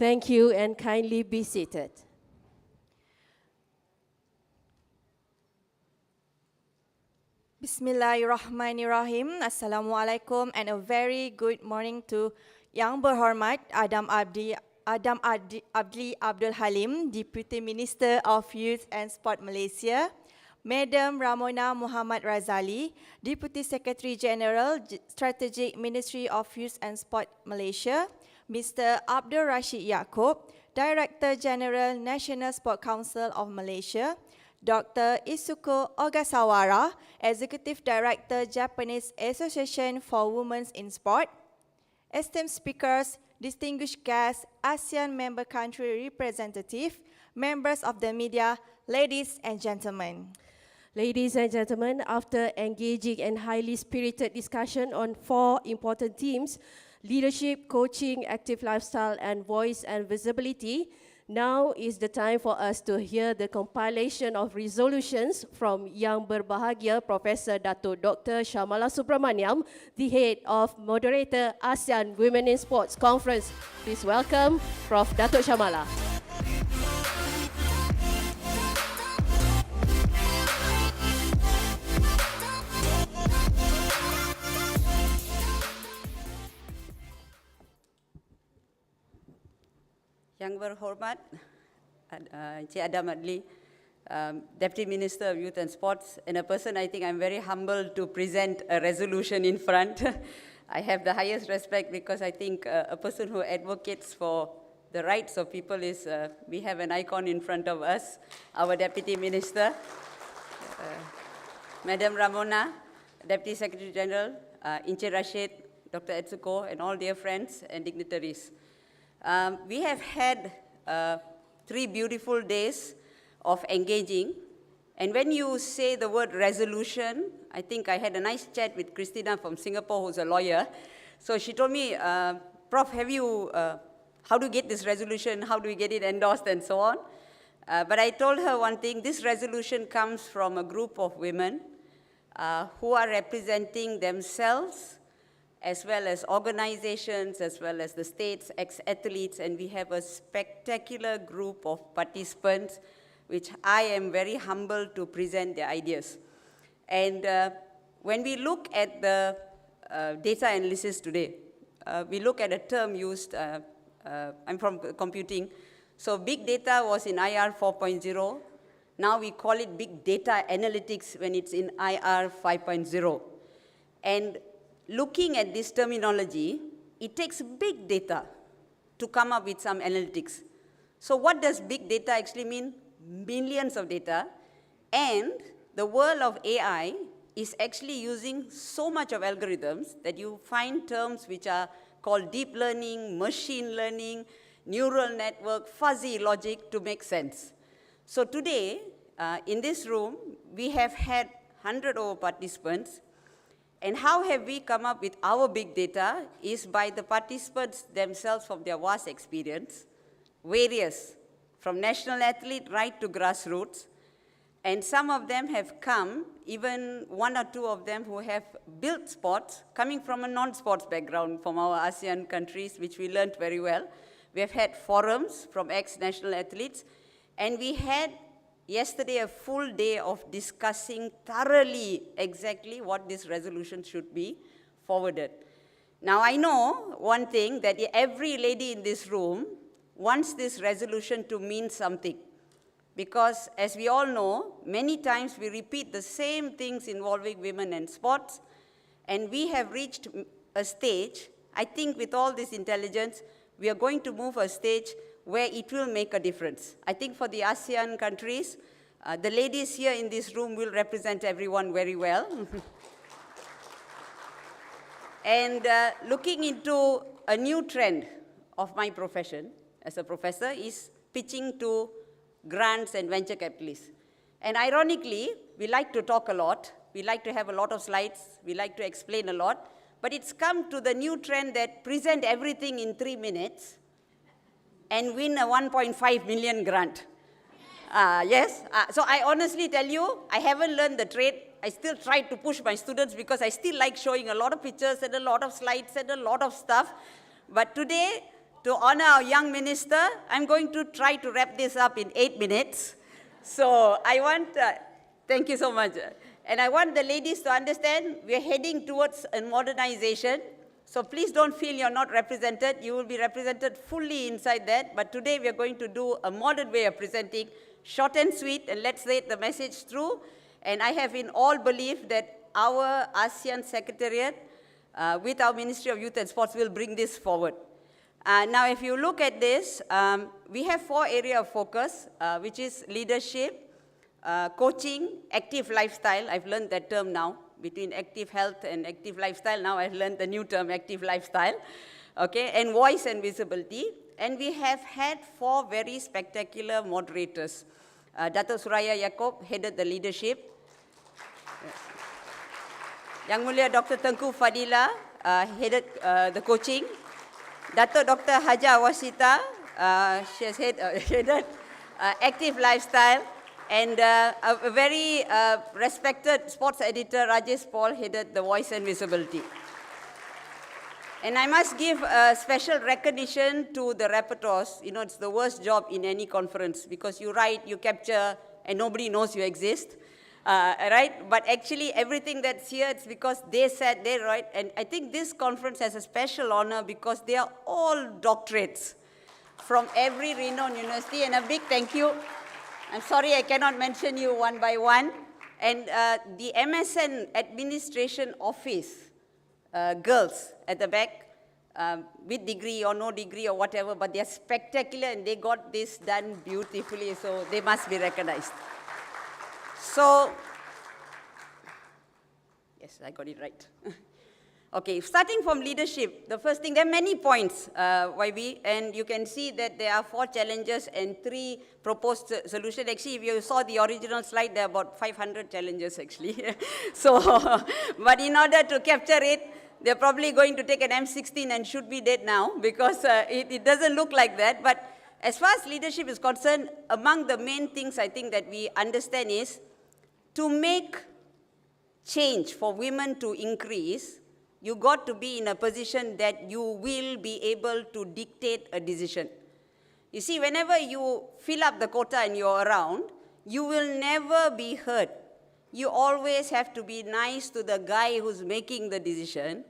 Thank you and kindly be seated. Bismillahirrahmanirrahim. Assalamualaikum and a very good morning to Yang Berhormat Adam Adli Abdul Halim, Deputy Minister of Youth and Sport Malaysia, Madam Ramona Muhammad Razali, Deputy Secretary General, Strategic Ministry of Youth and Sport Malaysia, Mr. Abdul Rashid Yaakob, Director General, National Sport Council of Malaysia, Dr. Isuko Ogasawara, Executive Director, Japanese Association for Women in Sport, esteemed speakers, distinguished guests, ASEAN member country representative, members of the media, ladies and gentlemen. Ladies and gentlemen, after engaging and highly spirited discussion on 4 important themes, leadership, coaching, active lifestyle, and voice and visibility, now is the time for us to hear the compilation of resolutions from Yang Berbahagia Professor Dato Dr. Shamala Subramaniam, the head of Moderator ASEAN Women in Sports Conference. Please welcome Prof. Dato Shamala. Yang Berhormat Encik Adam Adli, Deputy Minister of Youth and Sports, and a person I think I'm very humbled to present a resolution in front. I have the highest respect because I think a person who advocates for the rights of people is, we have an icon in front of us, our Deputy Minister, Madam Ramona, Deputy Secretary General, Encik Rashid, Dr. Etsuko, and all dear friends and dignitaries. We have had 3 beautiful days of engaging, and when you say the word resolution, I think I had a nice chat with Christina from Singapore, who's a lawyer. So she told me, Prof, have you, how do you get this resolution, how do we get it endorsed, and so on. But I told her one thing, this resolution comes from a group of women who are representing themselves, as well as organizations, as well as the states, ex-athletes, and we have a spectacular group of participants, which I am very humbled to present their ideas. And when we look at the data analysis today, we look at a term used, I'm from computing, so big data was in IR 4.0, now we call it big data analytics when it's in IR 5.0. And looking at this terminology, it takes big data to come up with some analytics. So what does big data actually mean? Millions of data. And the world of AI is actually using so much of algorithms that you find terms which are called deep learning, machine learning, neural network, fuzzy logic to make sense. So today, in this room, we have had 100 over participants. And how have we come up with our big data is by the participants themselves from their vast experience, various, from national athlete right to grassroots. And some of them have come, even one or two of them who have built sports, coming from a non-sports background from our ASEAN countries, which we learned very well. We have had forums from ex-national athletes, and we had yesterday a full day of discussing thoroughly exactly what this resolution should be forwarded. Now I know one thing, that every lady in this room wants this resolution to mean something. Because as we all know, many times we repeat the same things involving women and sports, and we have reached a stage, I think with all this intelligence, we are going to move a stage where it will make a difference. I think for the ASEAN countries, the ladies here in this room will represent everyone very well. And looking into a new trend of my profession as a professor is pitching to grants and venture capitalists. And ironically, we like to talk a lot, we like to have a lot of slides, we like to explain a lot, but it's come to the new trend that present everything in 3 minutes and win a 1.5 million grant. Yes, so I honestly tell you, I haven't learned the trade. I still try to push my students because I still like showing a lot of pictures and a lot of slides and a lot of stuff. But today, to honor our young minister, I'm going to try to wrap this up in 8 minutes. So I want, thank you so much. And I want the ladies to understand we are heading towards a modernization. So please don't feel you're not represented. You will be represented fully inside that. But today we are going to do a modern way of presenting, short and sweet, and let's get the message through. And I have in all belief that our ASEAN Secretariat, with our Ministry of Youth and Sports, will bring this forward. Now, if you look at this, we have 4 areas of focus, which is leadership, coaching, active lifestyle. I've learned that term now. Between active health and active lifestyle, now I've learned the new term, active lifestyle. Okay, and voice and visibility. And we have had 4 very spectacular moderators. Dato' Suraya Yaakob headed the leadership. Yang Mulia Dr. Tengku Fadila headed the coaching. Dato' Dr. Haja Wasita, she has headed active lifestyle. And a very respected sports editor, Rajesh Paul, headed the voice and visibility. And I must give a special recognition to the rapporteurs. You know, it's the worst job in any conference because you write, you capture, and nobody knows you exist. Right? But actually, everything that's here, it's because they said, they write. And I think this conference has a special honor because they are all doctorates from every renowned university. And a big thank you. I'm sorry I cannot mention you one by one. And the MSN Administration Office girls at the back, with degree or no degree or whatever, but they're spectacular and they got this done beautifully, so they must be recognized. So, yes, I got it right. Okay, starting from leadership, the first thing, there are many points, YB, and you can see that there are 4 challenges and 3 proposed solutions. Actually, if you saw the original slide, there are about 500 challenges, actually. So, but in order to capture it, they're probably going to take an M16 and shoot me dead now, because it doesn't look like that. But as far as leadership is concerned, among the main things I think that we understand is to make change for women to increase, you got to be in a position that you will be able to dictate a decision. You see, whenever you fill up the quota and you're around, you will never be heard. You always have to be nice to the guy who's making the decision,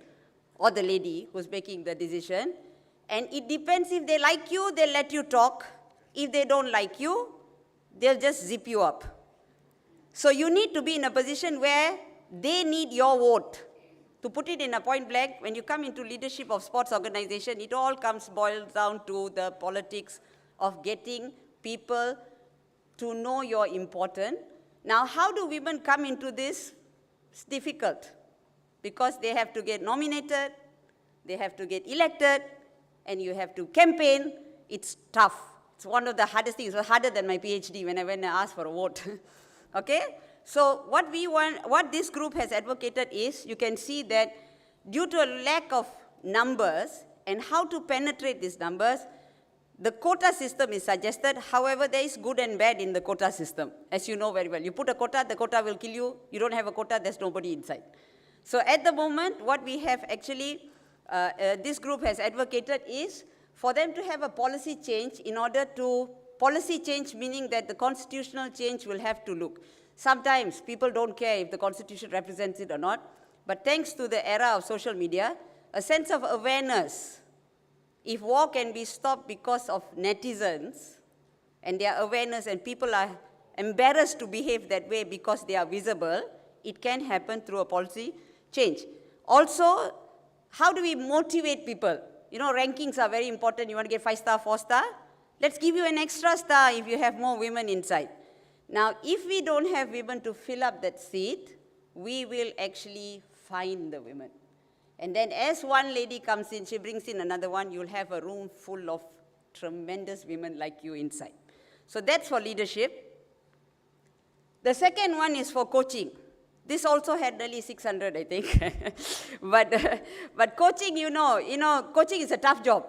or the lady who's making the decision. And it depends, if they like you, they'll let you talk. If they don't like you, they'll just zip you up. So you need to be in a position where they need your vote. To put it in a point blank, when you come into leadership of sports organization, it all boils down to the politics of getting people to know you're important. Now, how do women come into this? It's difficult because they have to get nominated, they have to get elected, and you have to campaign. It's tough. It's one of the hardest things. It was harder than my PhD when I went and asked for a vote. Okay? So what this group has advocated is, you can see that due to a lack of numbers and how to penetrate these numbers, the quota system is suggested. However, there is good and bad in the quota system, as you know very well. You put a quota, the quota will kill you. You don't have a quota, there's nobody inside. So at the moment, what we have actually, this group has advocated is for them to have a policy change policy change meaning that the constitutional change will have to look. Sometimes people don't care if the Constitution represents it or not, but thanks to the era of social media, a sense of awareness, if war can be stopped because of netizens and their awareness and people are embarrassed to behave that way because they are visible, it can happen through a policy change. Also, how do we motivate people? You know, rankings are very important. You want to get 5-star, 4-star? Let's give you an extra star if you have more women inside. Now, if we don't have women to fill up that seat, we will actually find the women. And then as one lady comes in, she brings in another one, you'll have a room full of tremendous women like you inside. So that's for leadership. The second one is for coaching. This also had nearly 600, I think. but coaching, you know, coaching is a tough job.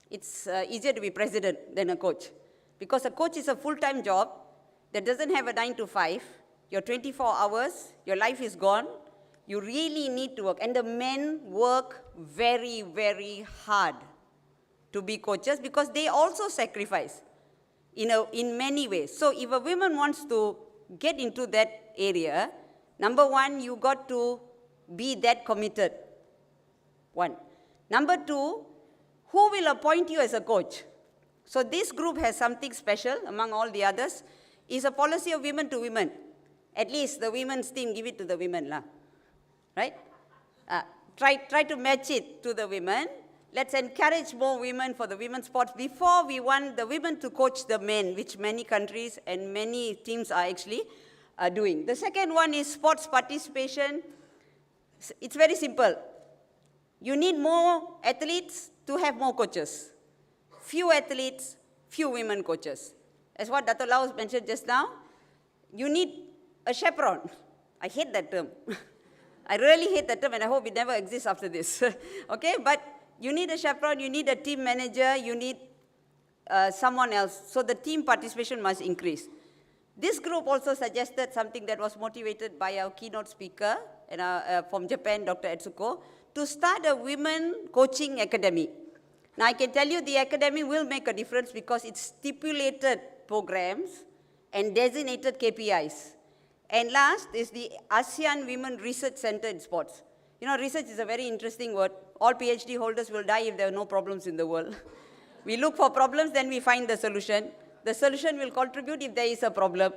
It's easier to be president than a coach. Because a coach is a full-time job that doesn't have a 9 to 5. You're 24 hours, your life is gone. You really need to work. And the men work very, very hard to be coaches because they also sacrifice in many ways. So if a woman wants to get into that area, number one, you got to be that committed. One. Number two, who will appoint you as a coach? So this group has something special among all the others. It's a policy of women to women. At least the women's team, give it to the women, lah. Right? Try to match it to the women. Let's encourage more women for the women's sports before we want the women to coach the men, which many countries and many teams are actually doing. The second one is sports participation. It's very simple. You need more athletes to have more coaches. Few athletes, few women coaches. As what Dr. Laos mentioned just now, you need a chaperone. I hate that term. I really hate that term and I hope it never exists after this. Okay, but you need a chaperone, you need a team manager, you need someone else. So the team participation must increase. This group also suggested something that was motivated by our keynote speaker from Japan, Dr. Etsuko, to start a women coaching academy. Now I can tell you the academy will make a difference because it's stipulated programs and designated KPIs. And last is the ASEAN Women Research Center in Sports. You know, research is a very interesting word. All PhD holders will die if there are no problems in the world. We look for problems, then we find the solution. The solution will contribute if there is a problem.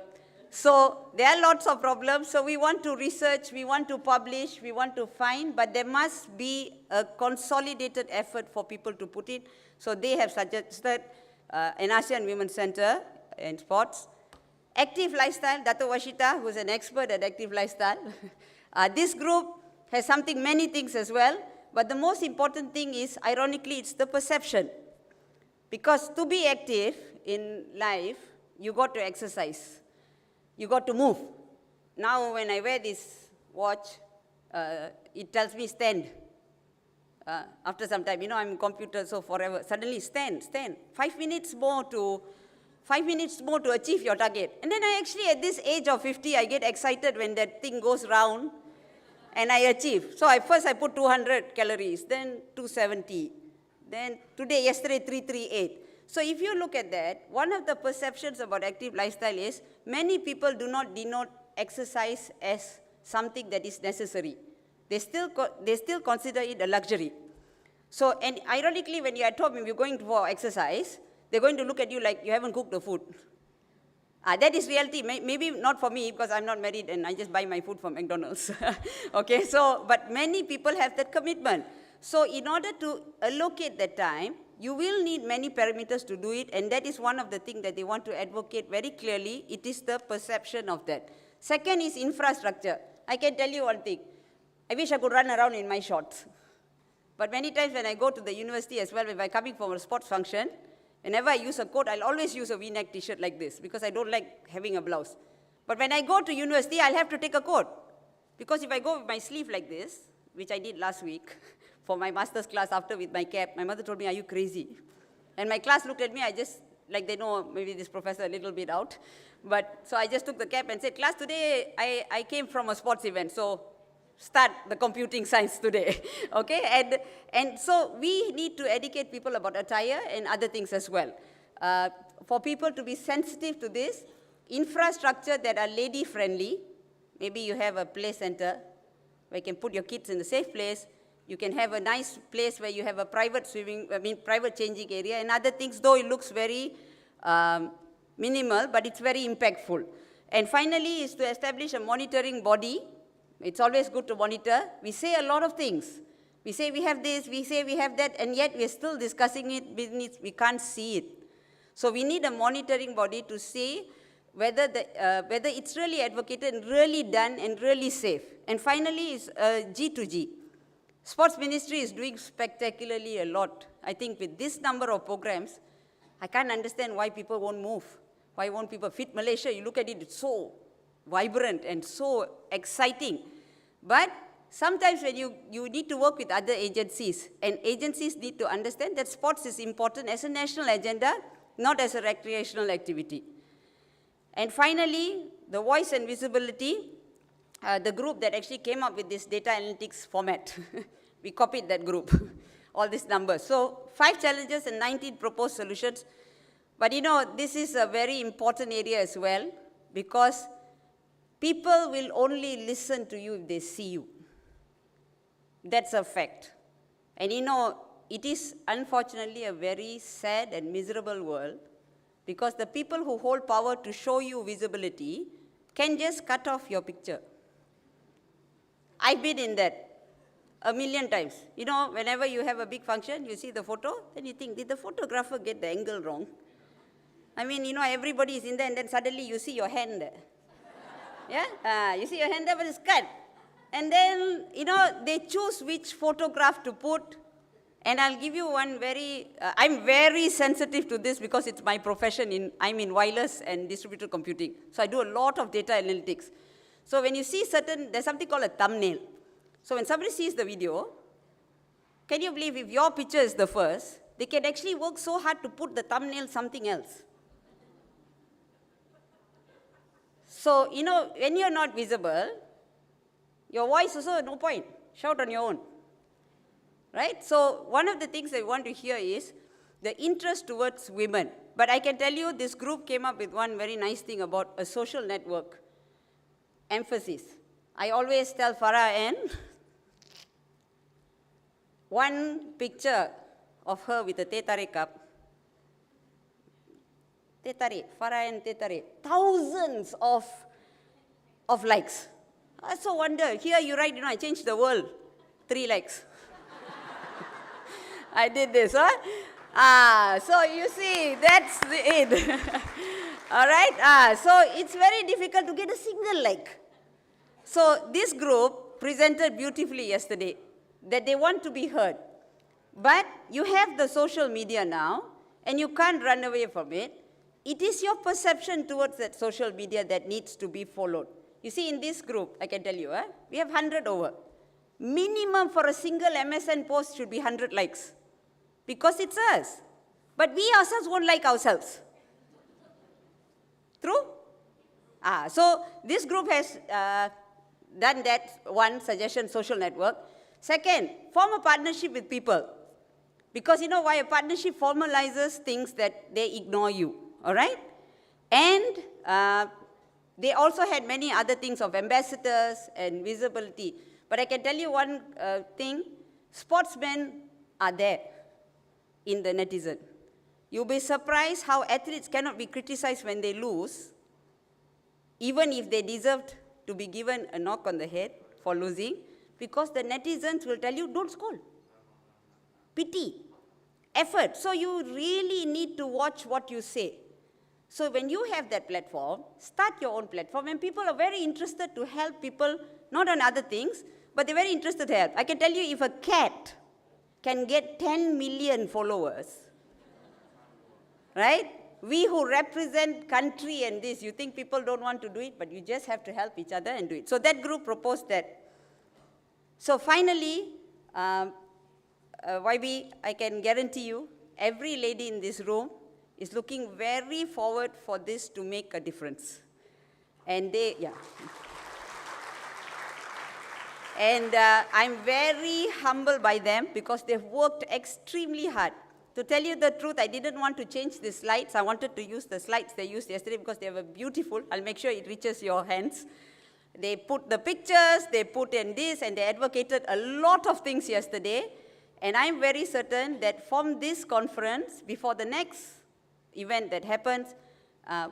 So there are lots of problems. So we want to research, we want to publish, we want to find, but there must be a consolidated effort for people to put it. So they have suggested an ASEAN Women's Center in sports. Active lifestyle, Dato Washita, who is an expert at active lifestyle. This group has many things as well, but the most important thing is, ironically, it's the perception. Because to be active in life, you got to exercise. You got to move. Now, when I wear this watch, it tells me stand. After some time, you know, I'm in computer, so forever. Suddenly, stand. 5 minutes more to achieve your target. And then I actually, at this age of 50, I get excited when that thing goes round and I achieve. So first I put 200 calories, then 270, then yesterday 338. So if you look at that, one of the perceptions about active lifestyle is many people do not denote exercise as something that is necessary. They still consider it a luxury. So, and ironically, when you're at home, if you're going for exercise, they're going to look at you like you haven't cooked the food. That is reality. Maybe not for me because I'm not married and I just buy my food from McDonald's. Okay, so, but many people have that commitment. So in order to allocate that time, you will need many parameters to do it, and that is one of the things that they want to advocate very clearly. It is the perception of that. Second is infrastructure. I can tell you one thing. I wish I could run around in my shorts. But many times when I go to the university as well, if I'm coming from a sports function, whenever I use a coat, I'll always use a V-neck t-shirt like this because I don't like having a blouse. But when I go to university, I'll have to take a coat. Because if I go with my sleeve like this, which I did last week for my master's class after with my cap, my mother told me, "Are you crazy?" And my class looked at me, I just, like they know maybe this professor a little bit out. But so I just took the cap and said, "Class, today I came from a sports event, so start the computing science today." Okay, and so we need to educate people about attire and other things as well. For people to be sensitive to this, infrastructure that are lady-friendly, maybe you have a play center where you can put your kids in a safe place. You can have a nice place where you have a private private changing area and other things, though it looks very minimal, but it's very impactful. And finally is to establish a monitoring body. It's always good to monitor. We say a lot of things. We say we have this, we say we have that, and yet we're still discussing it, we can't see it. So we need a monitoring body to see whether it's really advocated and really done and really safe. And finally is G2G. Sports Ministry is doing spectacularly a lot. I think with this number of programs, I can't understand why people won't move. Why won't people? Fit Malaysia, you look at it, it's so vibrant and so exciting. But sometimes when you need to work with other agencies, and agencies need to understand that sports is important as a national agenda, not as a recreational activity. And finally, the voice and visibility, the group that actually came up with this data analytics format. We copied that group, all these numbers. So 5 challenges and 19 proposed solutions. But you know, this is a very important area as well, because people will only listen to you if they see you. That's a fact. And you know, it is unfortunately a very sad and miserable world, because the people who hold power to show you visibility can just cut off your picture. I've been in that a million times. You know, whenever you have a big function, you see the photo, then you think, did the photographer get the angle wrong? I mean, you know, everybody is in there, and then suddenly you see your hand there. Yeah? You see your hand there, but it's cut. And then, you know, they choose which photograph to put. And I'll give you one very, I'm very sensitive to this because it's my profession. I'm in wireless and distributed computing. So I do a lot of data analytics. So when you see there's something called a thumbnail. So when somebody sees the video, can you believe if your picture is the first, they can actually work so hard to put the thumbnail something else. So, you know, when you're not visible, your voice also, no point. Shout on your own. Right? So one of the things I want to hear is the interest towards women. But I can tell you this group came up with one very nice thing about a social network. Emphasis. I always tell Farah and one picture of her with a teh tarik cup. Teh tarik, Farah and teh tarik. Thousands of likes. I so wonder, here you write, you know, I changed the world. 3 likes. I did this, huh? So you see, that's it. All right? So it's very difficult to get a single like. So this group presented beautifully yesterday that they want to be heard. But you have the social media now, and you can't run away from it. It is your perception towards that social media that needs to be followed. You see, in this group, I can tell you, we have 100 over. Minimum for a single MSN post should be 100 likes, because it's us. But we ourselves won't like ourselves. True? So this group has done that, one suggestion, social network. Second, form a partnership with people. Because you know why? A partnership formalizes things that they ignore you, all right? And they also had many other things of ambassadors and visibility. But I can tell you one thing, sportsmen are there in the netizen. You'll be surprised how athletes cannot be criticized when they lose, even if they deserved to be given a knock on the head for losing, because the netizens will tell you, don't scold. Pity, effort. So you really need to watch what you say. So when you have that platform, start your own platform, and people are very interested to help people, not on other things, but they're very interested to help. I can tell you, if a cat can get 10 million followers, right? We who represent country and this, you think people don't want to do it, but you just have to help each other and do it. So that group proposed that. So finally, YB, I can guarantee you, every lady in this room is looking very forward for this to make a difference. And they, yeah. And I'm very humbled by them because they've worked extremely hard. To tell you the truth, I didn't want to change the slides. I wanted to use the slides they used yesterday because they were beautiful. I'll make sure it reaches your hands. They put the pictures, they put in this, and they advocated a lot of things yesterday. And I'm very certain that from this conference, before the next event that happens,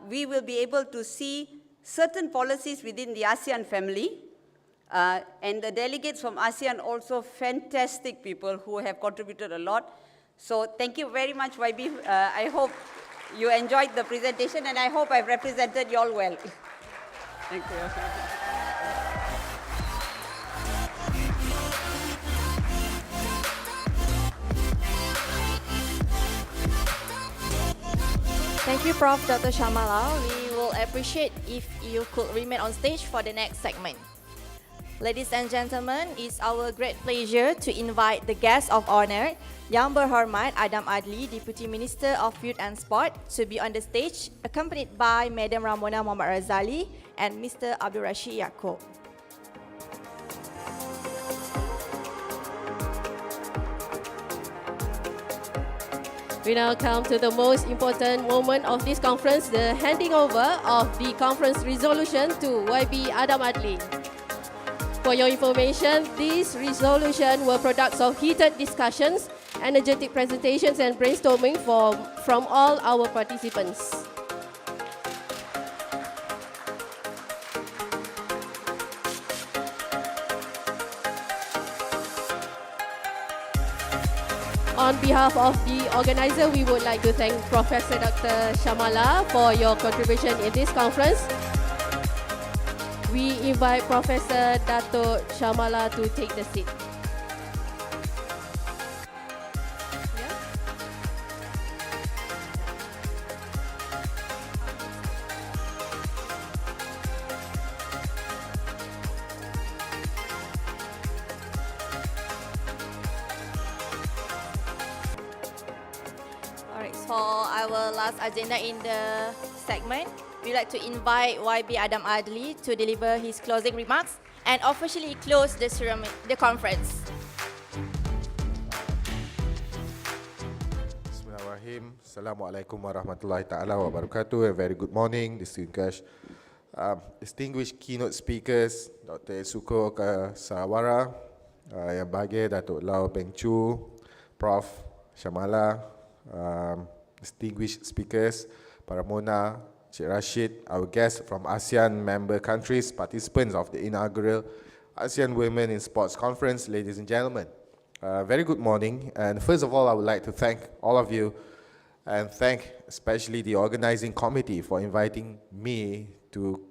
we will be able to see certain policies within the ASEAN family. And the delegates from ASEAN also fantastic people who have contributed a lot. So thank you very much, YB. I hope you enjoyed the presentation, and I hope I've represented you all well. Thank you. Thank you, Prof. Dr. Shamala. We will appreciate if you could remain on stage for the next segment. Ladies and gentlemen, it's our great pleasure to invite the guest of honor, Yang Berhormat Adam Adli, Deputy Minister of Youth and Sport, to be on the stage, accompanied by Madam Ramona Muhammad Razali and Mr. Abdul Rashid Yaakob. We now come to the most important moment of this conference, the handing over of the conference resolution to YB Adam Adli. For your information, these resolutions were products of heated discussions, energetic presentations, and brainstorming from all our participants. On behalf of the organizer, we would like to thank Professor Dr. Shamala for your contribution in this conference. We invite Professor Dato Shamala to take the seat. Alright, for our last agenda in the segment, we'd like to invite YB Adam Adli to deliver his closing remarks and officially close the conference. Bismillahirrahmanirrahim. Assalamualaikum warahmatullahi ta'ala wabarakatuh. A very good morning, distinguished keynote speakers, Dr. Etsuko Sarawara, Yang Bahagia Datuk Lau Peng Chu, Prof. Shamala, distinguished speakers, Para Mona, Cik Rashid, our guests from ASEAN member countries, participants of the inaugural ASEAN Women in Sports Conference, ladies and gentlemen. Very good morning, and first of all, I would like to thank all of you and thank especially the organizing committee for inviting me to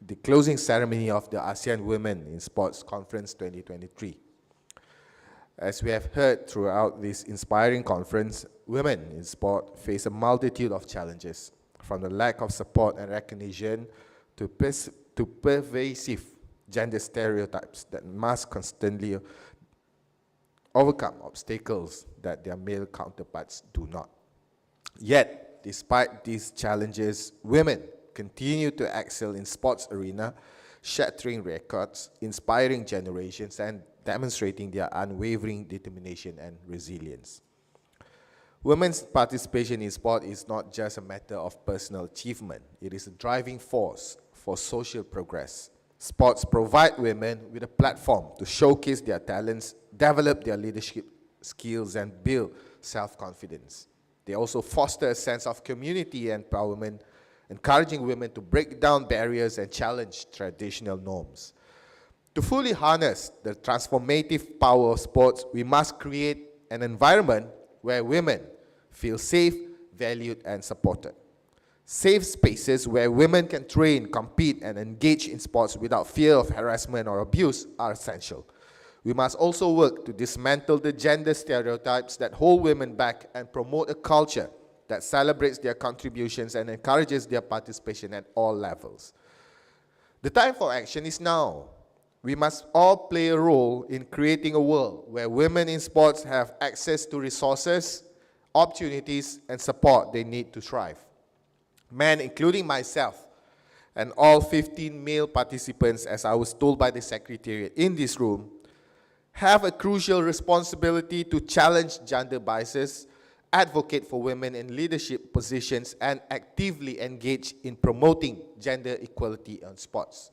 the closing ceremony of the ASEAN Women in Sports Conference 2023. As we have heard throughout this inspiring conference, women in sport face a multitude of challenges, from the lack of support and recognition to pervasive gender stereotypes that must constantly overcome obstacles that their male counterparts do not. Yet, despite these challenges, women continue to excel in sports arena, shattering records, inspiring generations, and demonstrating their unwavering determination and resilience. Women's participation in sport is not just a matter of personal achievement. It is a driving force for social progress. Sports provide women with a platform to showcase their talents, develop their leadership skills, and build self-confidence. They also foster a sense of community and empowerment, encouraging women to break down barriers and challenge traditional norms. To fully harness the transformative power of sports, we must create an environment where women feel safe, valued, and supported. Safe spaces where women can train, compete, and engage in sports without fear of harassment or abuse are essential. We must also work to dismantle the gender stereotypes that hold women back and promote a culture that celebrates their contributions and encourages their participation at all levels. The time for action is now. We must all play a role in creating a world where women in sports have access to resources, opportunities, and support they need to thrive. Men, including myself, and all 15 male participants, as I was told by the Secretariat in this room, have a crucial responsibility to challenge gender biases, advocate for women in leadership positions, and actively engage in promoting gender equality on sports.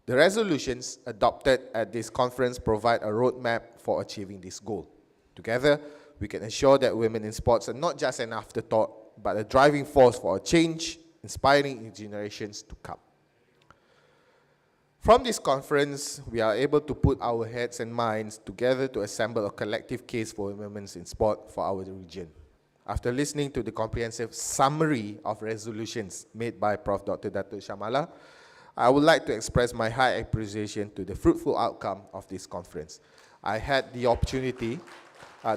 The resolutions adopted at this conference provide a roadmap for achieving this goal. Together, we can ensure that women in sports are not just an afterthought, but a driving force for a change, inspiring generations to come. From this conference, we are able to put our heads and minds together to assemble a collective case for women in sport for our region. After listening to the comprehensive summary of resolutions made by Prof. Dr. Datuk Shamala, I would like to express my high appreciation to the fruitful outcome of this conference. I had the opportunity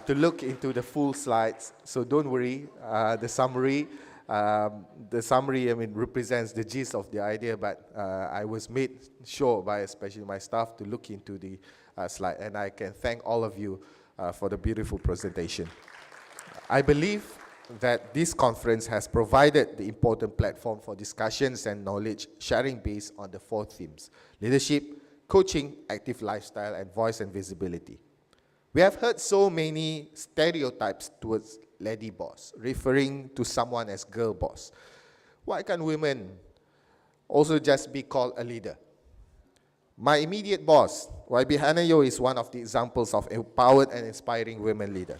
to look into the full slides, so don't worry. The summary, represents the gist of the idea, but I was made sure by especially my staff to look into the slide, and I can thank all of you for the beautiful presentation. I believe that this conference has provided the important platform for discussions and knowledge sharing based on the 4 themes: leadership, coaching, active lifestyle, and voice and visibility. We have heard so many stereotypes towards lady boss, referring to someone as girl boss. Why can't women also just be called a leader? My immediate boss, YB Hanayo, is one of the examples of empowered and inspiring women leader.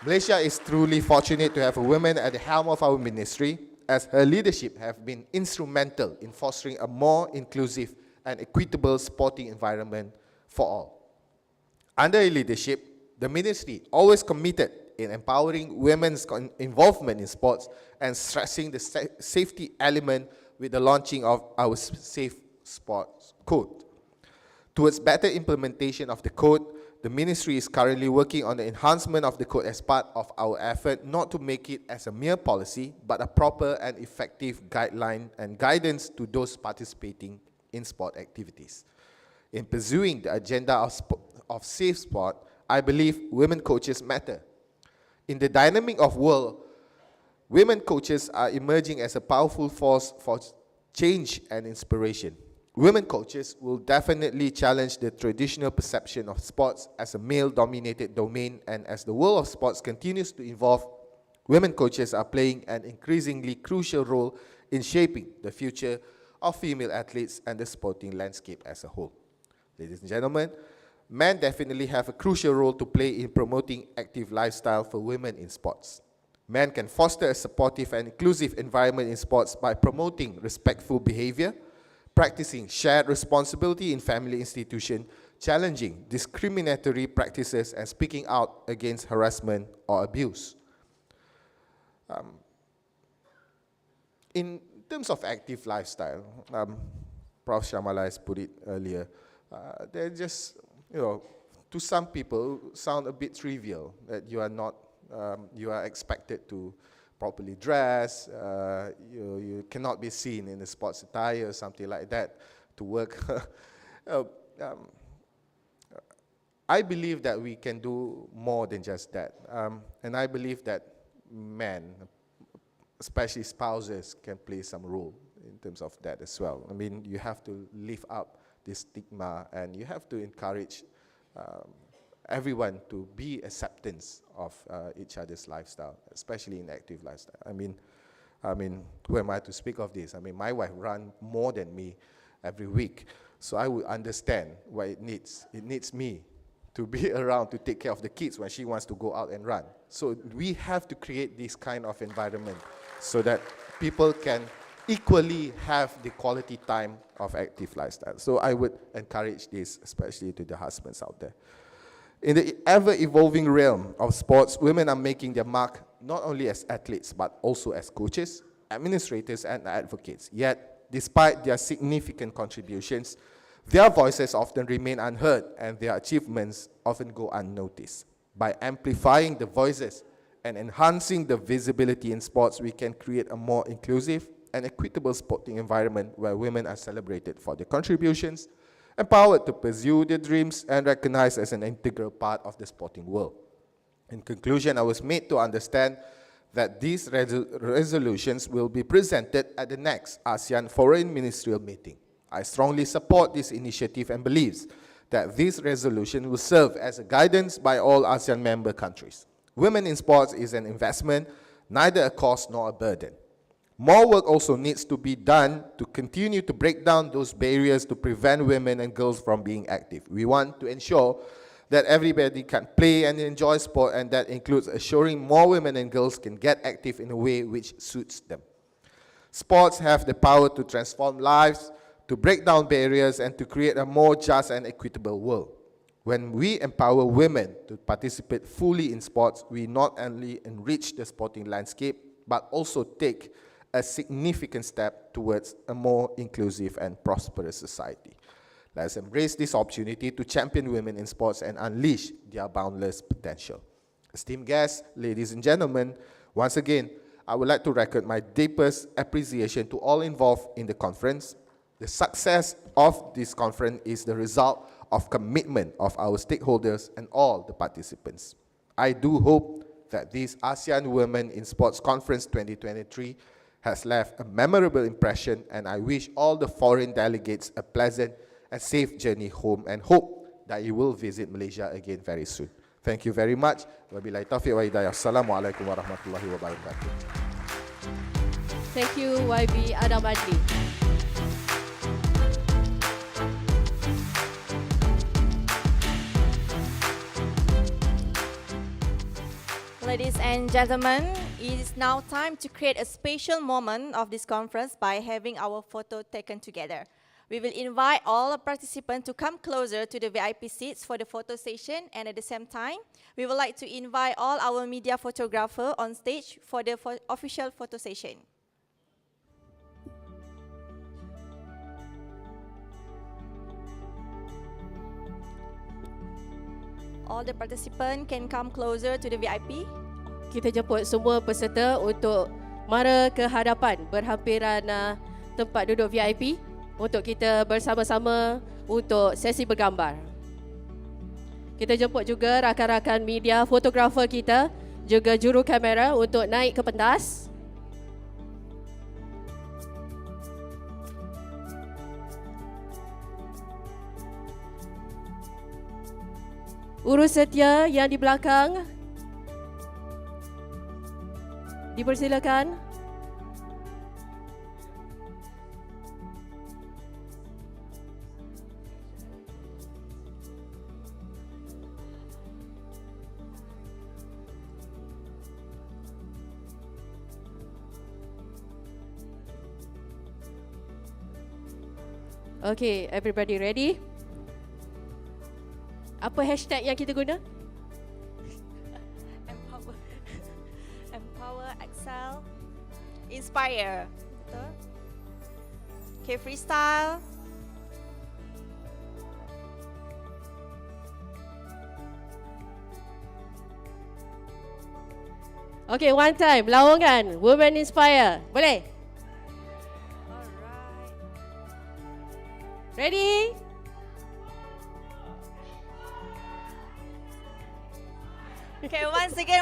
Malaysia is truly fortunate to have a woman at the helm of our ministry, as her leadership have been instrumental in fostering a more inclusive and equitable sporting environment for all. Under her leadership, the ministry always committed in empowering women's involvement in sports and stressing the safety element with the launching of our Safe Sports Code. Towards better implementation of the code, the ministry is currently working on the enhancement of the code as part of our effort not to make it as a mere policy, but a proper and effective guideline and guidance to those participating in sport activities. In pursuing the agenda of safe sport, I believe women coaches matter. In the dynamic of world, women coaches are emerging as a powerful force for change and inspiration. Women coaches will definitely challenge the traditional perception of sports as a male-dominated domain, and as the world of sports continues to evolve, women coaches are playing an increasingly crucial role in shaping the future of female athletes and the sporting landscape as a whole. Ladies and gentlemen, men definitely have a crucial role to play in promoting active lifestyle for women in sports. Men can foster a supportive and inclusive environment in sports by promoting respectful behavior, practicing shared responsibility in family institution, challenging discriminatory practices, and speaking out against harassment or abuse. In terms of active lifestyle, Prof. Shamala has put it earlier, they're just, to some people, sound a bit trivial, that you are not, you are expected to properly dress, you cannot be seen in a sports attire or something like that to work. I believe that we can do more than just that. And I believe that men, especially spouses, can play some role in terms of that as well. I mean, you have to lift up this stigma, and you have to encourage everyone to be acceptance of each other's lifestyle, especially in active lifestyle. I mean, who am I to speak of this? I mean, my wife runs more than me every week, so I would understand what it needs. It needs me to be around to take care of the kids when she wants to go out and run. So we have to create this kind of environment so that people can equally have the quality time of active lifestyle. So I would encourage this, especially to the husbands out there. In the ever-evolving realm of sports, women are making their mark not only as athletes, but also as coaches, administrators, and advocates. Yet, despite their significant contributions, their voices often remain unheard and their achievements often go unnoticed. By amplifying the voices and enhancing the visibility in sports, we can create a more inclusive and equitable sporting environment where women are celebrated for their contributions, empowered to pursue their dreams, and recognized as an integral part of the sporting world. In conclusion, I was made to understand that these resolutions will be presented at the next ASEAN Foreign Ministerial meeting. I strongly support this initiative and believes that this resolution will serve as a guidance by all ASEAN member countries. Women in sports is an investment, neither a cost nor a burden. More work also needs to be done to continue to break down those barriers to prevent women and girls from being active. We want to ensure that everybody can play and enjoy sport, and that includes assuring more women and girls can get active in a way which suits them. Sports have the power to transform lives, to break down barriers, and to create a more just and equitable world. When we empower women to participate fully in sports, we not only enrich the sporting landscape, but also take a significant step towards a more inclusive and prosperous society. Let's embrace this opportunity to champion women in sports and unleash their boundless potential. Esteemed guests, ladies and gentlemen, once again, I would like to record my deepest appreciation to all involved in the conference. The success of this conference is the result of commitment of our stakeholders and all the participants. I do hope that this ASEAN Women in Sports Conference 2023 has left a memorable impression, and I wish all the foreign delegates a pleasant and safe journey home, and hope that you will visit Malaysia again very soon. Thank you very much. Wabillahi taufiq wa hidayah. Assalamualaikum warahmatullahi wabarakatuh. Thank you, YB Adam Adli. Ladies and gentlemen, it is now time to create a special moment of this conference by having our photo taken together. We will invite all participants to come closer to the VIP seats for the photo session, and at the same time, we would like to invite all our media photographers on stage for the official photo session. All the participants can come closer to the VIP. Kita jemput semua peserta untuk mara ke hadapan berhampiran tempat duduk VIP untuk kita bersama-sama untuk sesi bergambar. Kita jemput juga rakan-rakan media fotografer kita, juga juru kamera untuk naik ke pentas. Urus setia yang di belakang, dipersilakan. Okay, everybody ready? Apa hashtag yang kita guna? Empower, excel, inspire. Betul? Okay, freestyle. Okay, one time. Lawangan. Women Inspire. Boleh? Alright. Ready? Okay, once again.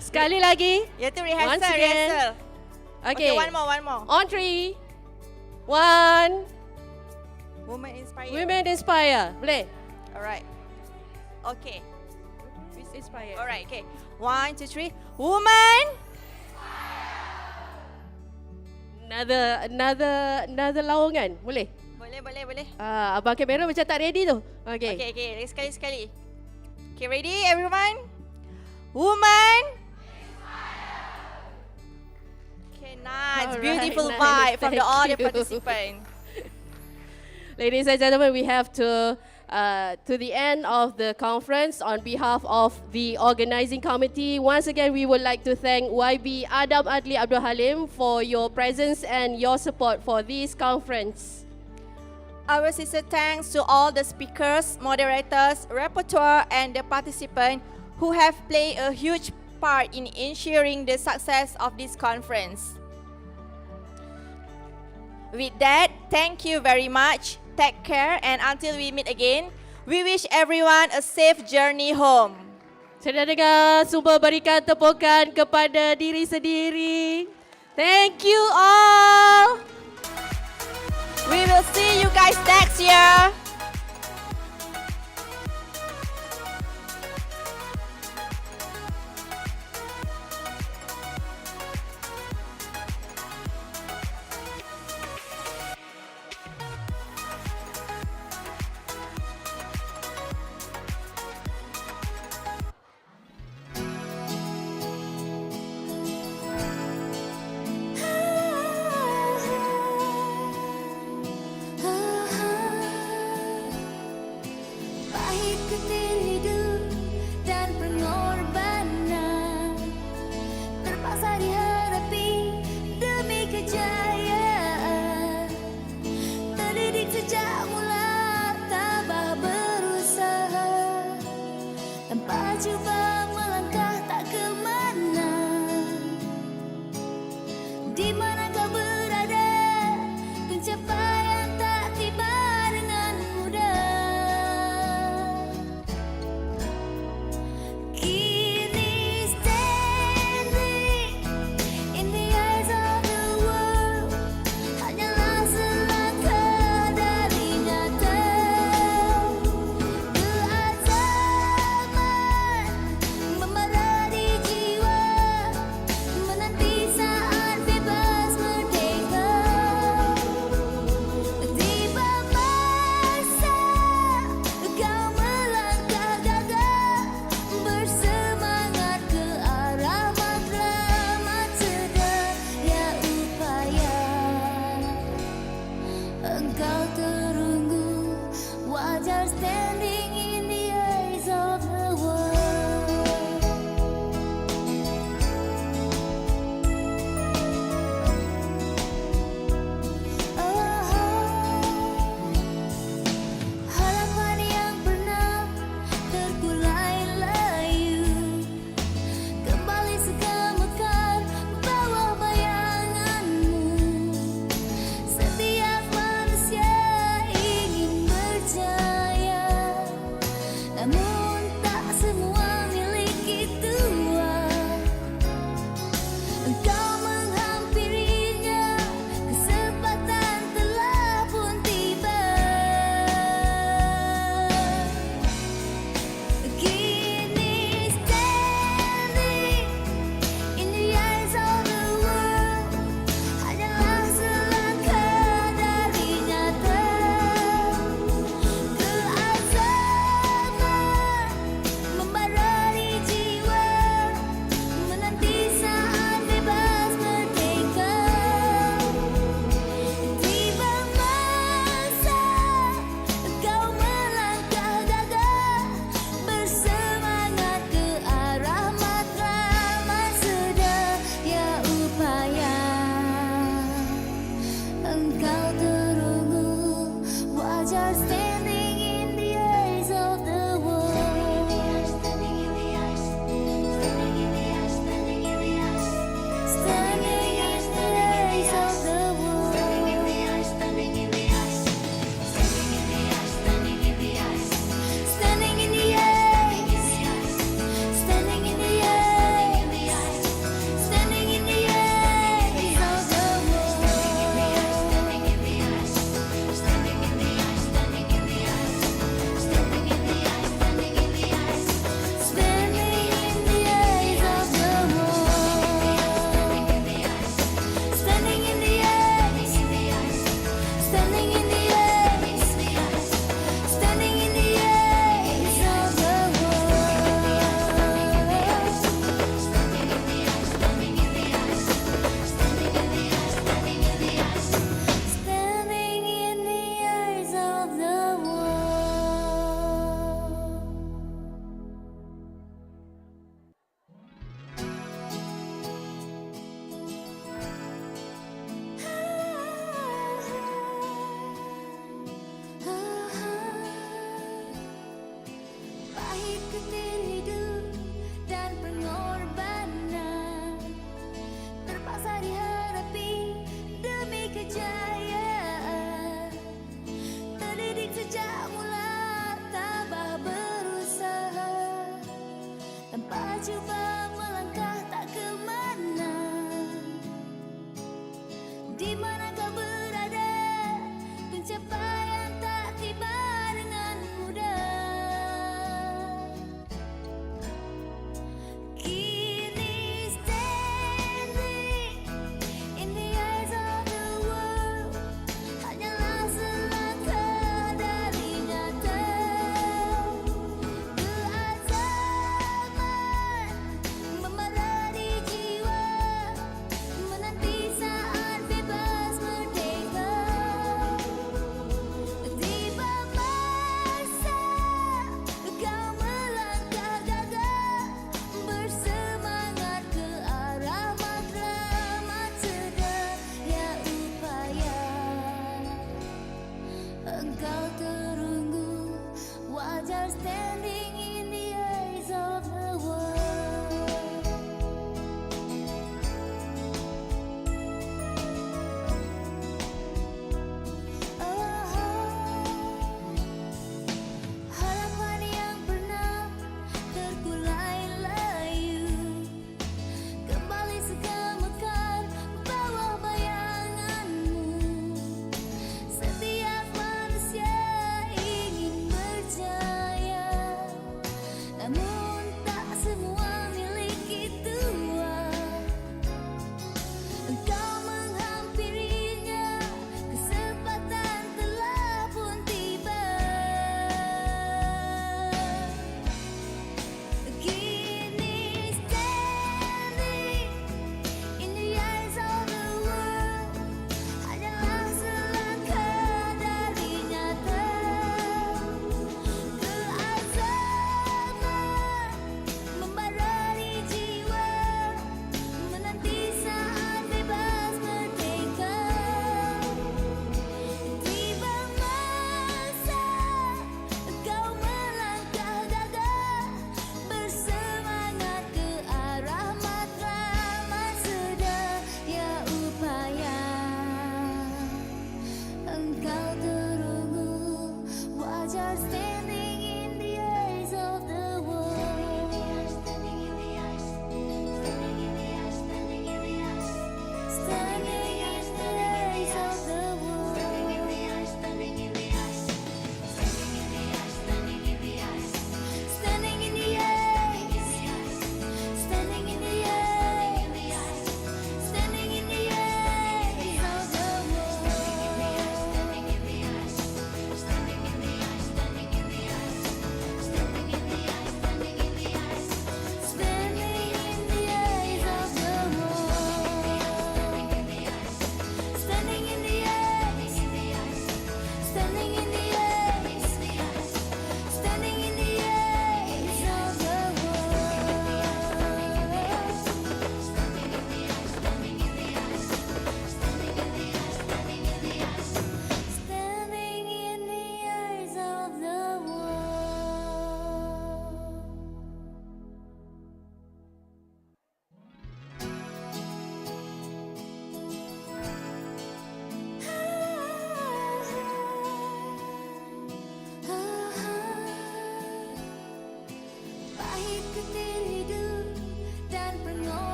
Sekali lagi. You have to Once again. rehearsal. Okay. One more. On 3, 1. Women inspire. Women Inspire. Boleh? Alright. Okay. Inspire. Alright, okay. 1, 2, 3. Woman. Another lawangan. Boleh? Boleh. Abang kamera macam tak ready tu. Okay. Okay. Sekali. Okay, ready everyone? Woman. nice, All beautiful right, vibe nice. from the Thank all the you. participants. Ladies and gentlemen, we have to the end of the conference. On behalf of the organizing committee, once again, we would like to thank YB Adam Adli Abdul Halim for your presence and your support for this conference. Our sincere thanks to all the speakers, moderators, rapporteur, and the participants who have played a huge part in ensuring the success of this conference. With that, thank you very much. Take care, and until we meet again, we wish everyone a safe journey home. Sudah dengar, semua berikan tepukan kepada diri sendiri. Thank you all. We will see you guys next year. Pahit ketir hidup dan pengorbanan terpaksa dihadapi demi kejayaan. Terdidik sejak mula tabah berusaha tanpa cuba melangkah tak kemana. Di mana kau berada, pencapaian tak tiba dengan mudah. Kini standing in the eyes of the world, hanyalah selangkah dari nyata. Keazaman membara di jiwa, menanti saat bebas merdeka. Tiba masa kau melangkah gagah, bersemangat ke arah matlamat sedaya upaya. Engkau terunggu, wajar standing in the eyes of the world. Harapan yang pernah terkulai layu kembali suka mekar bawah bayanganmu. Setiap manusia ingin berjaya, namun tak semua miliki tuah. Engkau menghampirinya, kesempatan telah pun tiba. Kini standing in the eyes of the world, hanyalah selangkah dari nyata. Keazaman membara di jiwa, menanti saat bebas merdeka. Tiba masa kau melangkah gagah, bersemangat ke arah matlamat sedaya upaya. Engkau terunggu, wajar standing in the eyes of the world. Standing in the eyes of the world. Standing in the eyes of the world.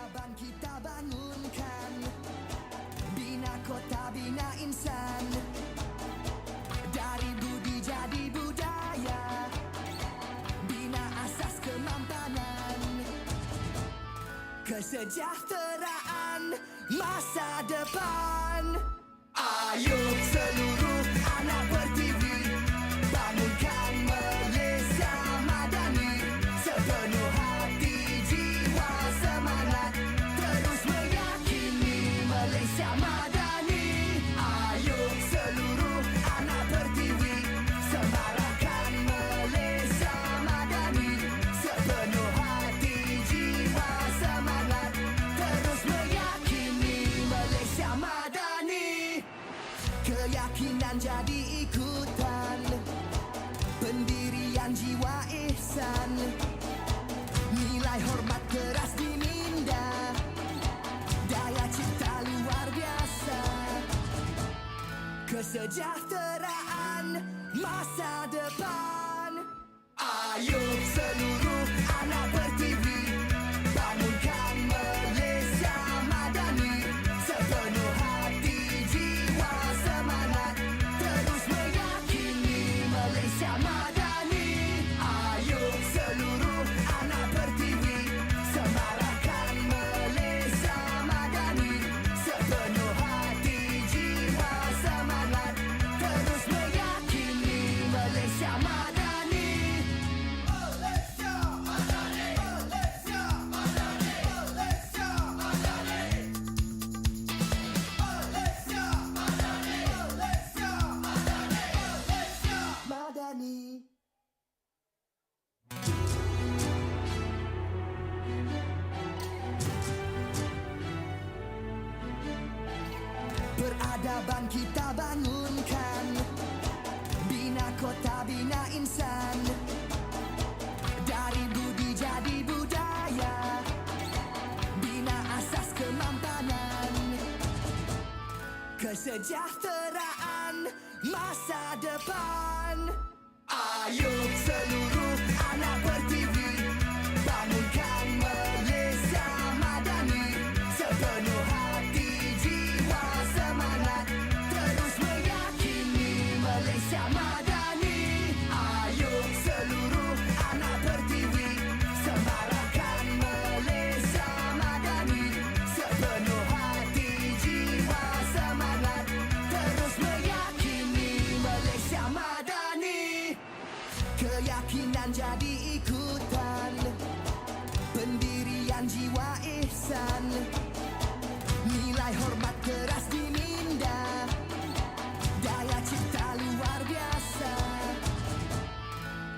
Peradaban kita bangunkan, bina kota, bina insan. Dari budi jadi budaya, bina asas kemampanan. Kesejahteraan masa depan. Ayo seluruh anak pertiwi, bangunkan Malaysia madani. Sepenuh hati, jiwa, semangat, terus meyakini Malaysia madani. Ayo seluruh anak pertiwi, semarakkan Malaysia madani. Sepenuh hati, jiwa, semangat, terus meyakini Malaysia madani. Keyakinan jadi ikutan, pendirian jiwa ihsan, nilai hormat keras diminda, daya cipta luar biasa. Kesejahteraan masa depan. Ayo seluruh anak pertiwi, bangunkan Malaysia madani. Sepenuh hati, jiwa, semangat, terus meyakini Malaysia madani. Ayo seluruh anak pertiwi, semarakkan Malaysia madani. Sepenuh hati, jiwa, semangat, terus meyakini Malaysia madani. Malaysia madani, Malaysia madani, Malaysia madani. Malaysia madani, Malaysia madani, Malaysia madani. Peradaban kita bangunkan, bina kota, bina insan. Dari budi jadi budaya, bina asas kemampanan. Kesejahteraan masa depan. Ayo seluruh anak pertiwi, bangunkan Malaysia madani. Sepenuh hati, jiwa, semangat, terus meyakini Malaysia madani. Ayo seluruh anak pertiwi, semarakkan Malaysia madani. Sepenuh hati, jiwa, semangat, terus meyakini Malaysia madani. Keyakinan jadi ikutan, pendirian jiwa ihsan, nilai hormat keras diminda, daya cipta luar biasa.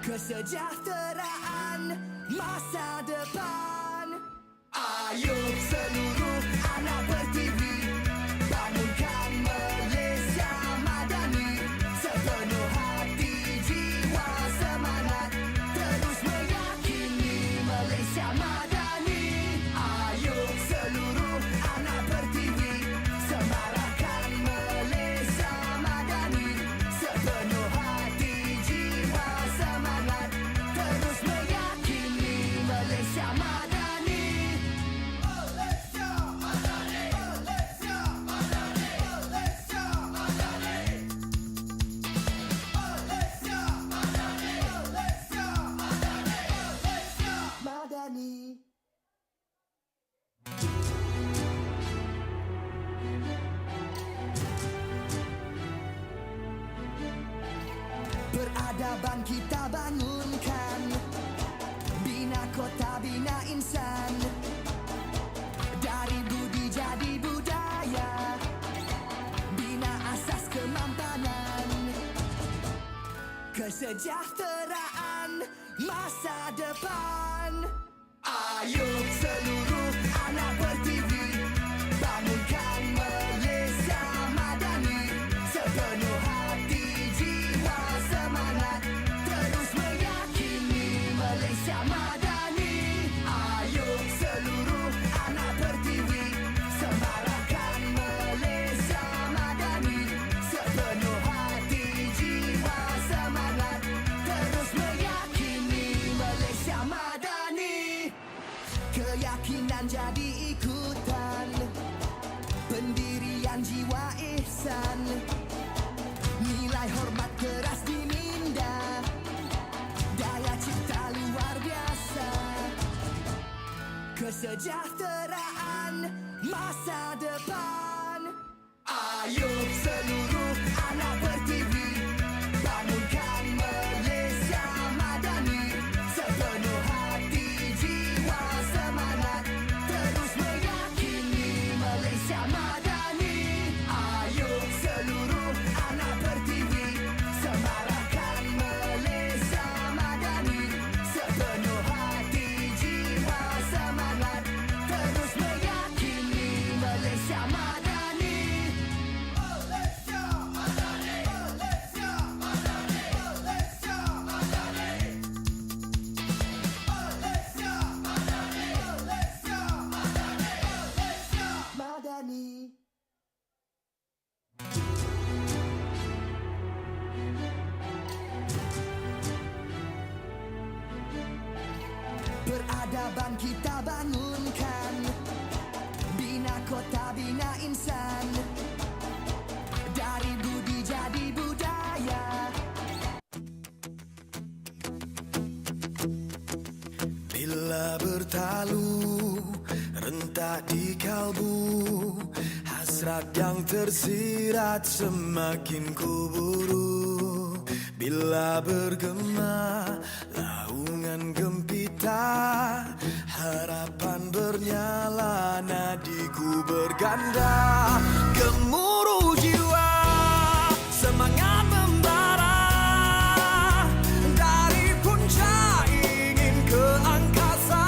Kesejahteraan masa depan. Ayo seluruh anak pertiwi, bangunkan Malaysia madani. Sepenuh hati, jiwa, semangat, terus meyakini Malaysia madani. Ayo seluruh anak pertiwi, semarakkan Malaysia madani. Sepenuh hati, jiwa, semangat, terus meyakini Malaysia madani. Malaysia madani, Malaysia madani, Malaysia madani. Malaysia madani, Malaysia madani, Malaysia madani. Peradaban kita bangunkan, bina kota, bina insan. Dari budi jadi budaya, bina asas kemampanan. Kesejahteraan masa depan. Ayo seluruh anak pertiwi, bangunkan Malaysia madani. Sepenuh hati, jiwa, semangat, terus meyakini Malaysia madani. Ayo seluruh anak pertiwi, semarakkan Malaysia madani. Sepenuh hati, jiwa, semangat, terus meyakini Malaysia madani. Keyakinan kesejahteraan masa depan. Ayo seluruh anak pertiwi, bangunkan Malaysia madani. Sepenuh hati, jiwa, semangat, terus meyakini Malaysia madani. Ayo seluruh anak pertiwi, semarakkan Malaysia madani. Sepenuh hati, jiwa, semangat, terus meyakini Malaysia madani. Malaysia madani, Malaysia madani, Malaysia madani. Malaysia madani, Malaysia madani, Malaysia madani. Peradaban kita bangunkan, bina kota, bina insan. Dari budi jadi budaya. Bila bertalu, rentak di kalbu, hasrat yang tersirat semakin kuburu. Bila bergema, laungan gempita, harapan bernyala, nadiku berganda. Gemuruh jiwa, semangat membara, dari puncak ingin ke angkasa,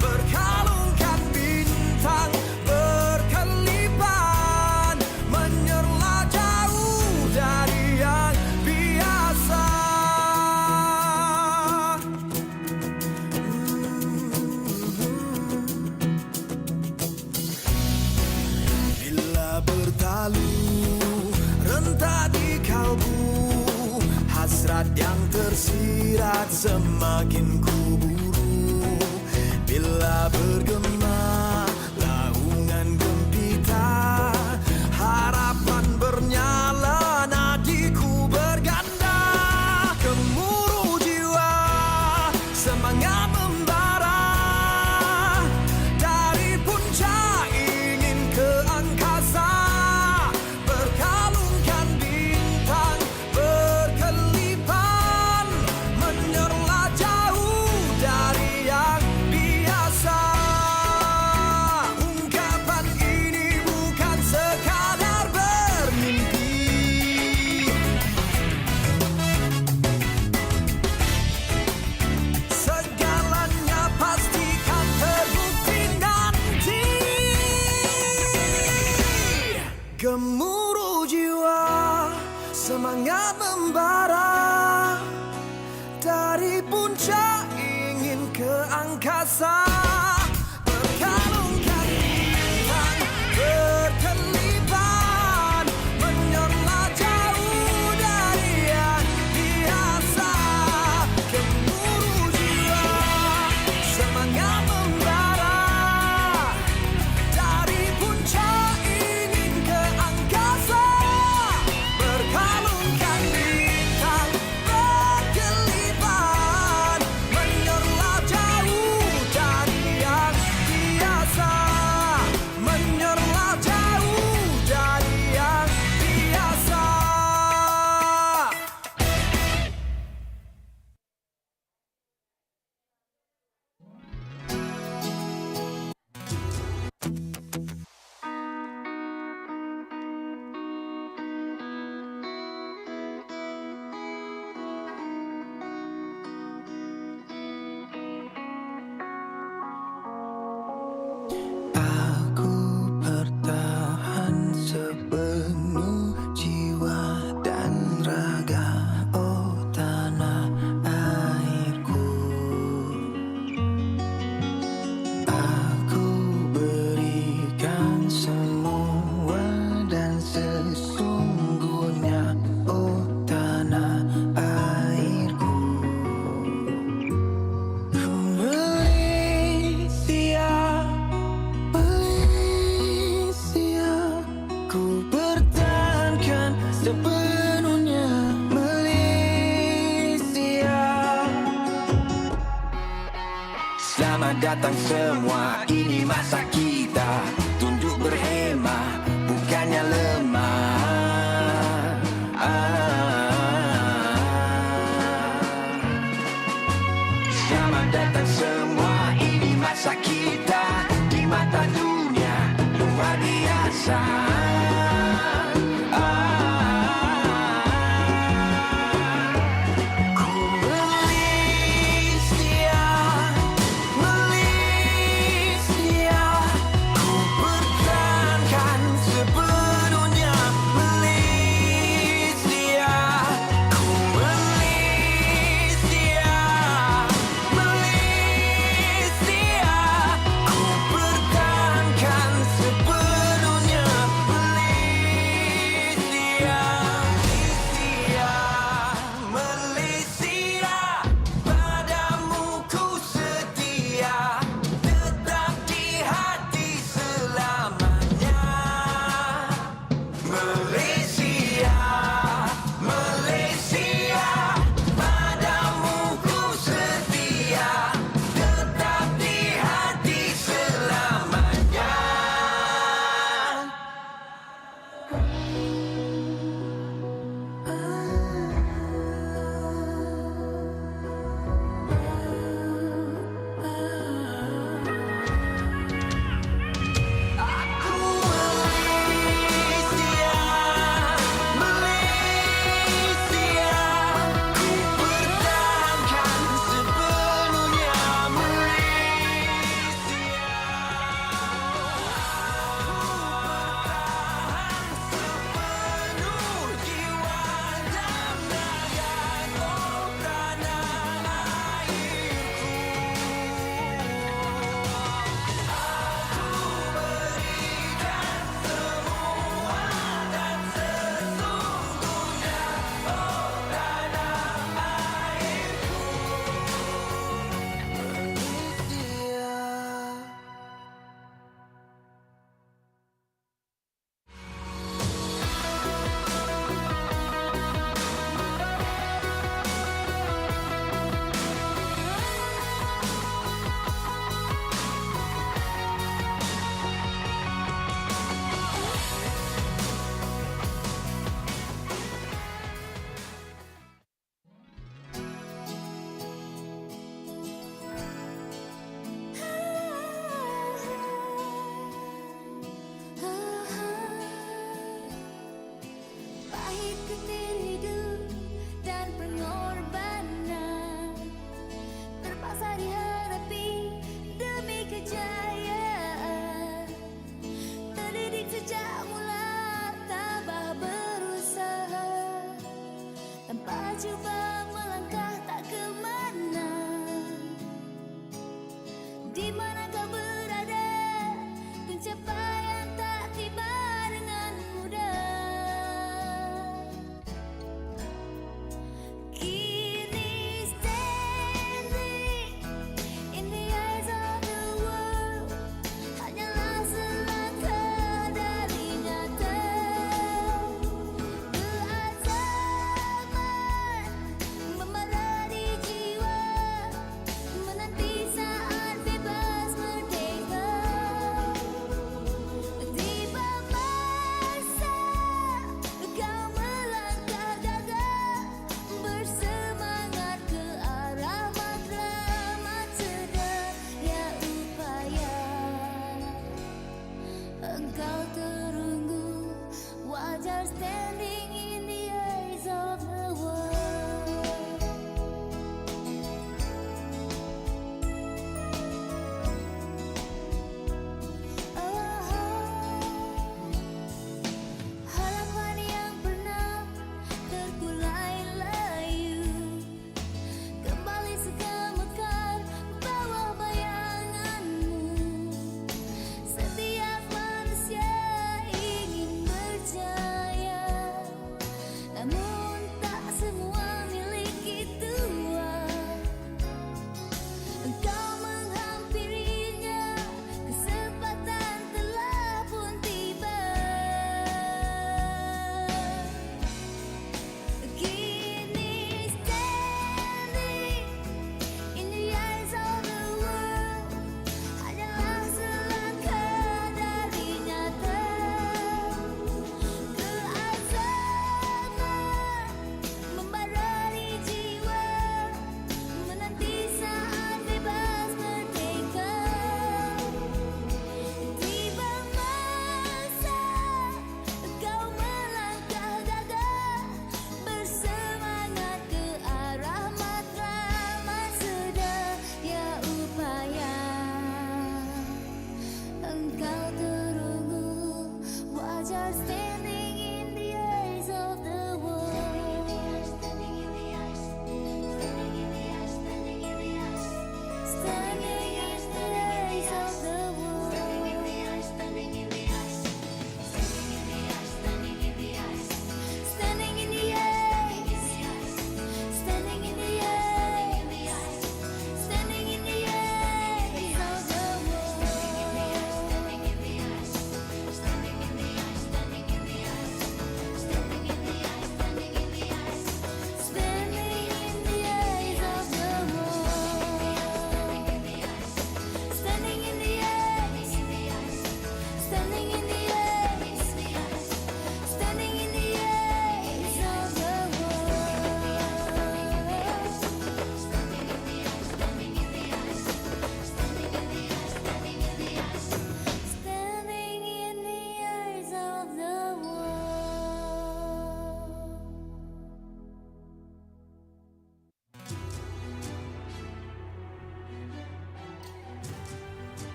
berkalungkan bintang berkelipan, menyerlah jauh dari yang biasa. Bila bertalu, rentak di kalbu, hasrat yang tersirat semakin kuburu. Bila bergema, laungan gempita, harapan bernyala, nadiku berganda. Gemuruh jiwa, semangat membara, dari puncak ingin ke angkasa, berkalungkan bintang berkelipan, menyerlah jauh dari yang biasa. Ungkapan ini bukan sekadar bermimpi, segalanya pastikan terbukti nanti. Gemuruh jiwa, semangat membara, dari puncak ingin ke angkasa, berkalungkan bintang berkelipan, menyerlah jauh dari yang biasa. Gemuruh jiwa, semangat membara, dari puncak ingin ke angkasa, berkalungkan bintang berkelipan, menyerlah jauh dari yang biasa, menyerlah jauh dari yang biasa. Aku bertahan sepenuh jiwa dan raga, oh tanah airku. Aku berikan semua dan sesungguhnya, oh tanah airku. Malaysia, Malaysia, ku pertahankan sepenuhnya Malaysia. Selama Selamat datang semua, ini masa kita. Tunduk berhemah, bukannya lemah. Selamat datang semua, ini masa kita. Di mata dunia, luar biasa. Ku Malaysia, Malaysia. Ku pertahankan sepenuhnya Malaysia. Ku Malaysia, Malaysia.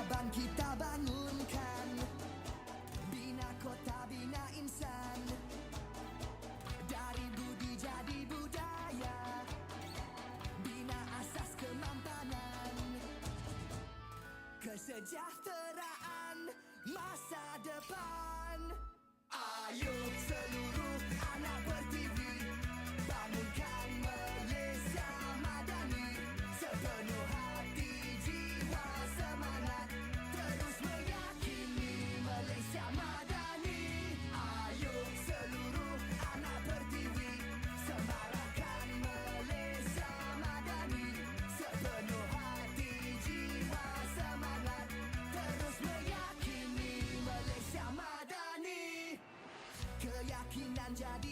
peradaban kita bangunkan, bina kota, bina insan, dari budi jadi budaya, bina asas kemampanan, kesejahteraan masa depan. Ayo seluruh anak pertiwi, bangunkan Malaysia madani, sepenuh hati, jiwa, semangat, terus meyakini Malaysia madani. Ayo seluruh anak pertiwi, semarakkan Malaysia madani, sepenuh hati, jiwa, semangat, terus meyakini Malaysia madani. Keyakinan jadi